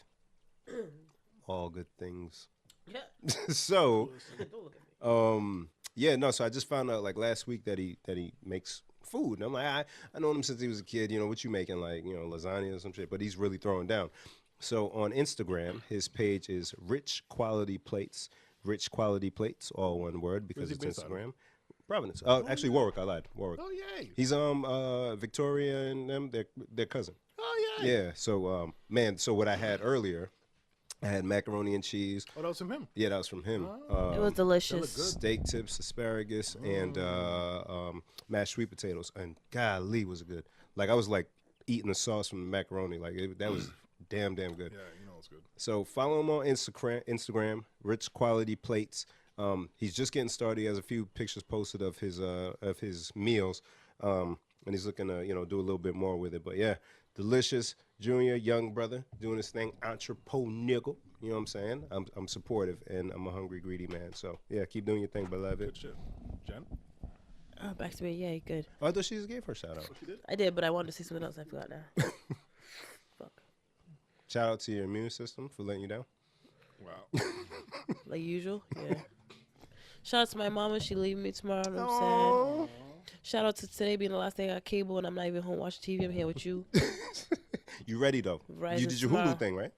All good things. Yeah. So, Don't look at me. yeah, no. So I just found out like last week that he makes food, and I'm like, I known him since he was a kid. You know, what you making, like, you know, lasagna or some shit. But he's really throwing down. So on Instagram, his page is Rich Quality Plates. Rich Quality Plates, all one word because Where's he it's based out of? Instagram. Providence. Actually, Warwick. I lied. Warwick. Oh yay! He's Victoria and them. Their cousin. Oh yay! Yeah. So man. So what I had earlier, I had macaroni and cheese. Oh, that was from him. Yeah, that was from him. It was delicious. Steak tips, asparagus, and mashed sweet potatoes. And golly, was it good? Like I was like eating the sauce from the macaroni. Like that was damn good. Yeah, you know it's good. So follow him on Instagram, Rich Quality Plates. He's just getting started. He has a few pictures posted of his meals, and he's looking to do a little bit more with it. But yeah, delicious. Junior, young brother, doing his thing, entrepreneur. You know what I'm saying? I'm supportive, and I'm a hungry, greedy man. So yeah, keep doing your thing, beloved. Good shit. Jen? Back to me. Yeah, good. Oh, I thought she just gave her shout out. She did? I did, but I wanted to say something else. I forgot now. Fuck. Shout out to your immune system for letting you down. Wow. Like usual. Yeah. Shout out to my mama. She leaving me tomorrow. You know what I'm saying? Shout out to today being the last day I got cable and I'm not even home watching TV. I'm here with you. You ready though? Rising You did your tomorrow. Hulu thing, right?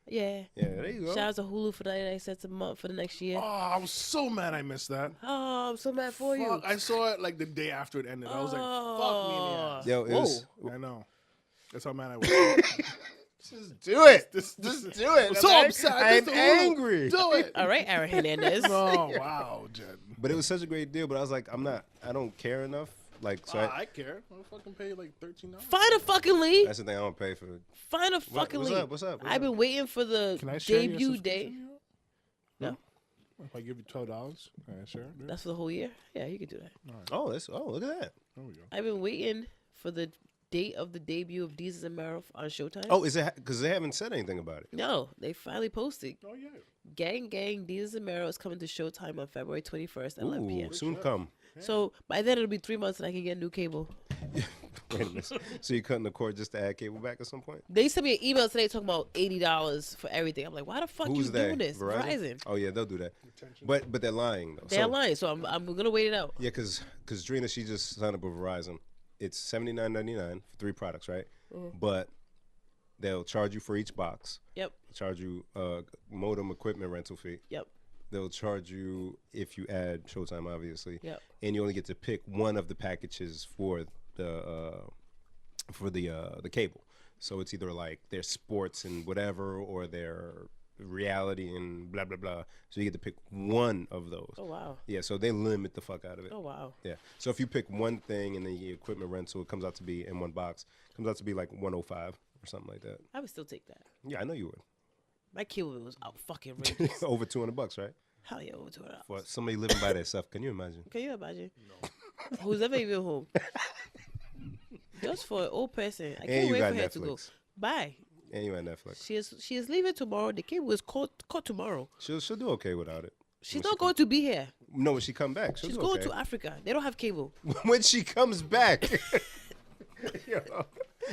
Yeah. Yeah, there you go. Shout out to Hulu for the 99 cents a month for the next year. Oh, I was so mad I missed that. Oh, I'm so mad for you. Fuck, I saw it like the day after it ended. I was like, fuck me in the ass. Yo, it was, I know. That's how mad I was. just do it. Just do it. I'm so upset. I'm Just the Hulu. angry. Do it. All right, Aaron Hernandez. Oh, wow, Jen. But it was such a great deal. But I was like, I don't care enough. Like, so I care. I'll fucking pay like $13. Find a fucking lead. that's the thing I don't pay for. Find a fucking what's lead. up? What's up? I've been waiting for the Can I share your debut day. subscription? No, If I give you $12, can I share it? that's for the whole year. Yeah, you can do that. Oh, look at that. There we go. I've been waiting for the date of the debut of Jesus and Meryl on Showtime. Oh, is it because they haven't said anything about it? No, they finally posted. Oh, yeah. Gang, Jesus and Meryl is coming to Showtime on February 21st at 11 p.m. Soon come. So by then it'll be 3 months and I can get new cable. Wait a minute. So you cutting the cord just to add cable back at some point? They sent me an email today talking about $80 for everything. I'm like, why the fuck Who's you they? doing this? Verizon. Oh yeah, they'll do that. But they're lying though. They're lying, so I'm gonna wait it out. Yeah, because Drina, she just signed up with Verizon. It's $79.99 for 3 products, right? But they'll charge you for each box. Yep. Charge you modem equipment rental fee. Yep. They'll charge you if you add Showtime, obviously. Yep. And you only get to pick one of the packages for the cable. So it's either like their sports and whatever, or their reality and blah blah blah. So you get to pick one of those. Oh wow. Yeah. So they limit the fuck out of it. Oh wow. Yeah. So if you pick one thing and then your equipment rental, it comes out to be in one box. Comes out to be like $105 or something like that. I would still take that. Yeah, I know you would. My cable bill was out fucking outrageous. Over $200, right? Hell yeah, over $200. For somebody living by themselves. Can you imagine? Can you imagine? No. Who's ever even home? Just for an old person. I And can't you wait got for her to go. Netflix. Bye. And you at Netflix. She is leaving tomorrow. The cable is caught tomorrow. She'll do okay without it. She's not going to be here. No, when she come back, she'll She's do going okay. to Africa. They don't have cable. When she comes back. Yo,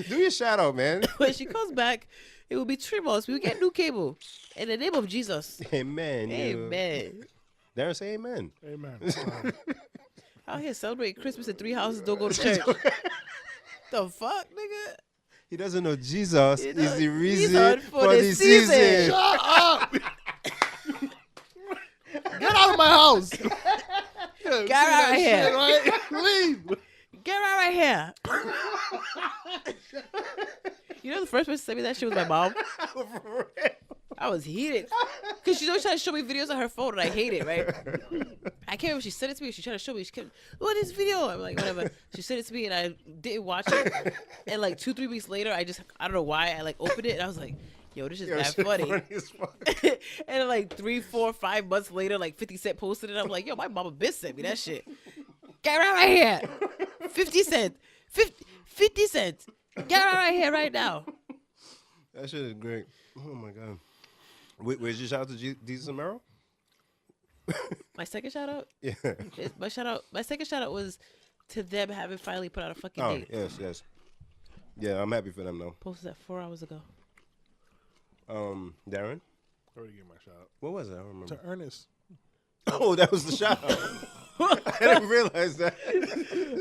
do your shout out, man. When she comes back, it will be 3 months. We will get new cable. In the name of Jesus. Amen. Amen. Darren, say amen. Amen. Out here celebrating Christmas in 3 houses, don't go to church. The fuck, nigga? He doesn't know Jesus is know the reason for the the season. Shut up! Get out of my house! Yeah, Get out of here. shit, right? Leave! Get right here. You know the first person to send me that shit was my mom. I was heated. Because she always trying to show me videos on her phone and I hate it, right? I can't remember if she sent it to me. She tried to show me. She kept, what is video? I'm like, whatever. She sent it to me and I didn't watch it. And like 2-3 weeks later, I don't know why, I like opened it and I was like, yo, this is that funny. as fuck. And then like 3, 4, 5 months later, like 50 Cent posted it. I'm like, yo, my mama bitch sent me that shit. Get right here. 50 cents. 50 cents. Get right here right now. That shit is great. Oh my god. Where's your shout out to Jesus and Meryl? My second shout out? Yeah. My second shout out was to them having finally put out a fucking Oh date. yes. Yeah, I'm happy for them though. Posted that 4 hours ago. Darren, I already gave my shout out. what was it? I don't remember. To Ernest. Oh, that was the shout out. I didn't realize that.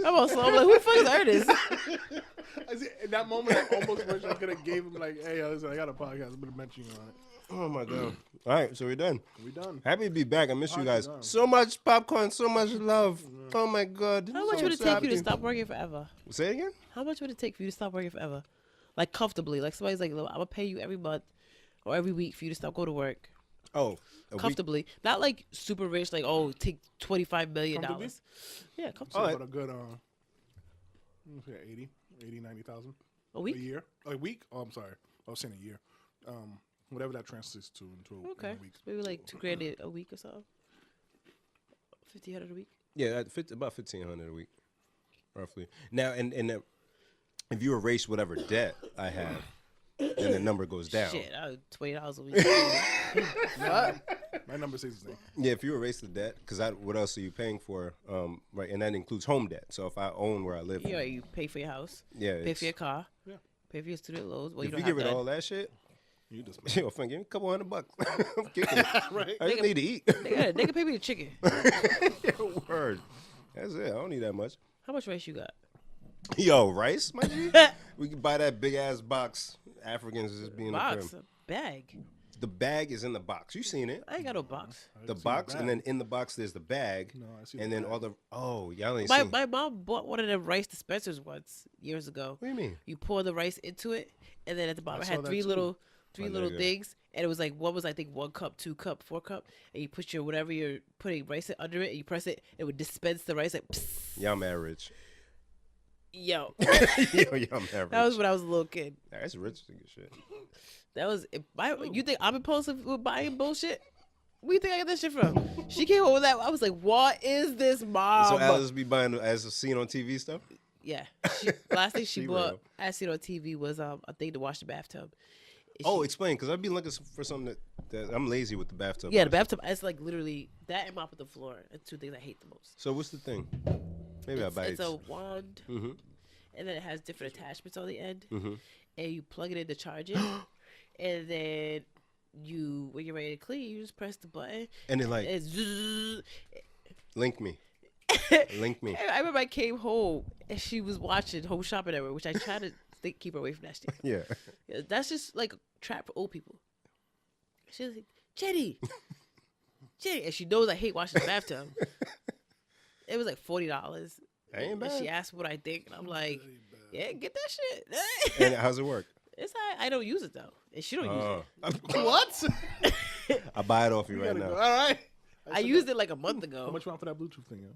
I'm also I'm like, who the fuck is Ernest? In that moment, I almost wish I could have gave him like, hey, listen, I got a podcast. I'm gonna mention you on it. Oh my god! All right, so we're done. We done. Happy to be back. I miss you guys. done. So much popcorn, so much love. Oh my god! How much would it take you to stop working forever? Say it again. How much would it take for you to stop working forever? Like comfortably. Like somebody's like, look, I'm gonna pay you every month or every week for you to stop going to work. Oh, Comfortably. Not like super rich, like, oh, take $25 million. Comfortably? Yeah, So comfortably. about a good 90,000 A week? a year, a week. Oh, I'm sorry, I was saying a year. Whatever that translates to into Okay. a week. Maybe like $2,000 a week or so. 1,500 a week. Yeah, about 1,500 a week, roughly. Now, and if you erase whatever debt I have, then the number goes down. Shit, $20 a week. My number stays the same. Yeah, if you erase the debt, because what else are you paying for? Right, and that includes home debt. So if I own where I live, Yeah, you pay for your house. yeah, Pay for your car. Yeah. Pay for your student loans. Well, if you you don't get rid have of all that. that shit, You just yo, fam, give me a couple $100. I'm kicking it. right. I just need to eat. They can pay me the chicken. Yo, word. That's it. I don't need that much. How much rice you got? Yo, rice, my G? We can buy that big ass box. Africans just being Box, the a bag. The bag is in the box. You seen it? I ain't got no box. The box, and then in the box there's the bag, No, I see and the then bag. all the y'all ain't My seen. my mom bought one of them rice dispensers once years ago. What do you mean? You pour the rice into it, and then at the bottom I it saw had that three too. little My nigga. things, and it was like one was I think 1 cup, 2 cup, 4 cup, and you put your whatever you're putting rice in under it, and you press it, it would dispense the rice like. Psst. Y'all mad rich. Yo, Yo, y'all mad rich. that was when I was a little kid. That's rich nigga shit. That was you think I'm impulsive with buying bullshit? Where you think I got that shit from? She came up with that. I was like, what is this, mom? So Alice be buying as seen on TV stuff. Yeah. Last thing she She bought, real. I seen on TV was a thing to wash the bathtub. And Oh, she- explain, because I've been looking for something that I'm lazy with the bathtub. yeah, the bathtub. It's like literally that and mopping the floor. Are 2 things I hate the most. So what's the thing? Maybe I'll buy It's it. a wand, Mm-hmm. and then it has different attachments on the end, Mhm. and you plug it in to charge it, and then when you're ready to clean, you just press the button. And then like It's zzz. link me. Link me. I remember I came home and she was watching Home Shopping Network, which I try to keep her away from that shit. Yeah. Yeah, that's just like a trap for old people. She was like, Jenny, and she knows I hate washing the bathtub. It was like $40. That ain't And bad. she asked what I think, and I'm like, yeah, get that shit. And how's it work? It's I don't use it though, and she don't use What? I buy it off you You right gotta now. go. All right. it. I used it like a month ago. How much you want for that Bluetooth thing? Yo?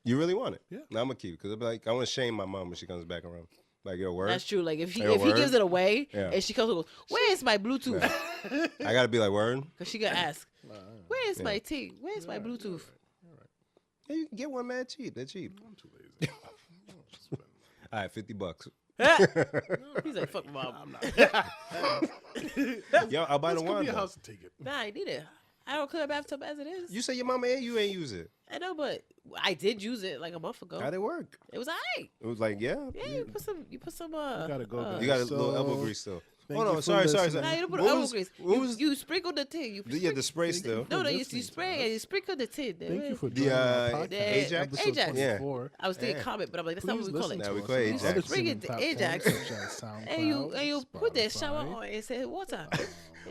You really want it? Yeah. No, I'm gonna keep it because like I want to shame my mom when she comes back around. Like, yo, word. That's true. Like if he Hey, word? gives it away Yeah. and she comes and goes, "Where's my Bluetooth?" I gotta be like, word. Because she gonna ask, "Where's Yeah. my T? Where's my Bluetooth?" Yeah, you can get one mad cheap. They're cheap. I'm too lazy. All right, $50. He's like, "Fuck my mom." Yo, I'll buy the Let's come wine. to your though. house and take it. Nah, I need it. I don't clean my bathtub as it is. You say your mama and you ain't use it. I know, but I did use it like a month ago. How'd it work? It was alright. It was like, yeah. Yeah, you put some. You gotta go, guys. You got a So, little elbow grease still. thank Hold you on, for sorry. listening. Nah, you don't put What elbow was- grease. what was- You sprinkle the tin. Yeah, the spray still. No, you listening to spray us. and you sprinkle the tin. Thank you for The, joining our uh, podcast. Ajax? Episode Ajax. 24. I was thinking Yeah. comment, but I'm like, that's not Please what we call listen it. Now to we us call on it other Ajax. Bring streaming it to platforms Ajax. such as SoundCloud, And you put that shower Spotify. on and say water.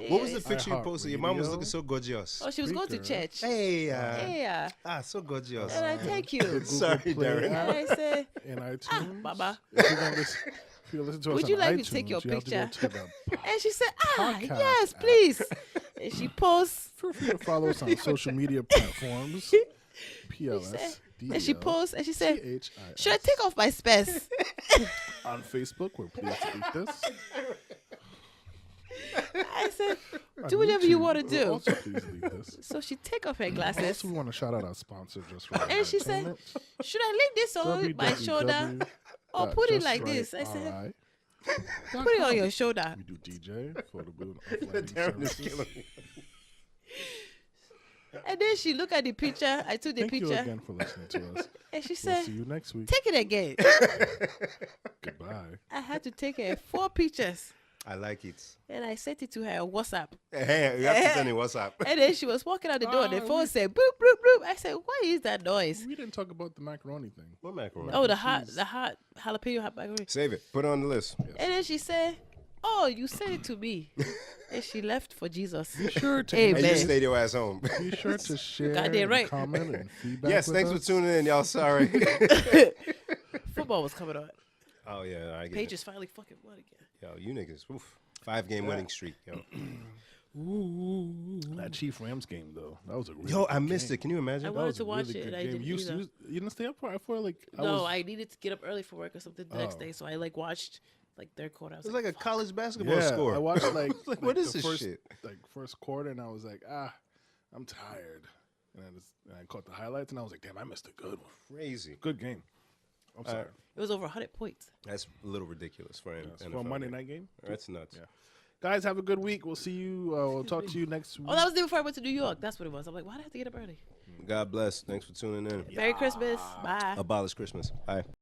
What was the Yeah. picture you posted? Your mom was iHeartRadio. looking so gorgeous. Oh, she was going to Spreaker. church. Hey, Yeah. so gorgeous. And I thank you. Google Sorry, Play Darren. app And I said, and iTunes. Baba. If you're gonna listen, if you listen to us Would on you like me iTunes, to take your you have to go picture? to the And she said, Podcast yes, app. please. And she posts. Feel free to follow us on social media platforms. PLS. And she posts and she said, THIS. should I take off my specs? On Facebook, we're pleased to eat this. I said, On do whatever you YouTube, want to we're do. also pleased to eat this. So she take off her glasses. Also, we want to shout out our sponsor, Just Right And she said, Entertainment. should I lay this on my shoulder or put it like this? I said, put it on your shoulder. We do DJ, photo booth, Darren is services. killing me. And then she looked at the picture. I took the Thank you picture. again for listening to us. And she We'll said, see you next week. take it again. Goodbye. I had to take her 4 pictures. I like it. And I sent it to her on WhatsApp. Hey, you have to tell me what's up. And then she was walking out the door. And the Oh, phone said, boop, boop, boop. I said, what is that noise? We didn't talk about the macaroni thing. What macaroni? Oh, the hot jalapeno hot macaroni. Save it. Put it on the list. And then she said, oh, you sent it to me. And she left for Jesus. Be sure to, Amen. And you stayed your ass home. be sure to share, Goddamn right. and comment, and feedback. Yes, with thanks for us. tuning in, y'all. Sorry. Football was coming on. Oh yeah, I get Paige it. is finally fucking won again. Yo, you niggas. Oof. 5-game winning streak. Yo. That Chief Rams game though, that was a really Yo, good I missed game. it. Can you imagine? I That wanted was to a watch really it, good and I game. didn't You either. didn't stay up for it? I feel like No, I needed to get up early for work or something the next Oh. day, so I watched like third quarter. I was It's like, like a college basketball yeah, score. I watched like, Like, what is the this first, shit? Like first quarter, and I was like, I'm tired. And I caught the highlights, and I was like, damn, I missed a good one. Crazy. Good game. I'm sorry. it was over 100 points. That's a little ridiculous for an Yes, NFL for a Monday game. night game. That's nuts. Yeah. Guys, have a good week. We'll see you. We'll talk to you next week. Oh, that was the day before I went to New York. That's what it was. I'm like, why did I have to get up early? God bless. Thanks for tuning in. Merry Christmas. Bye. Abolish Christmas. Bye.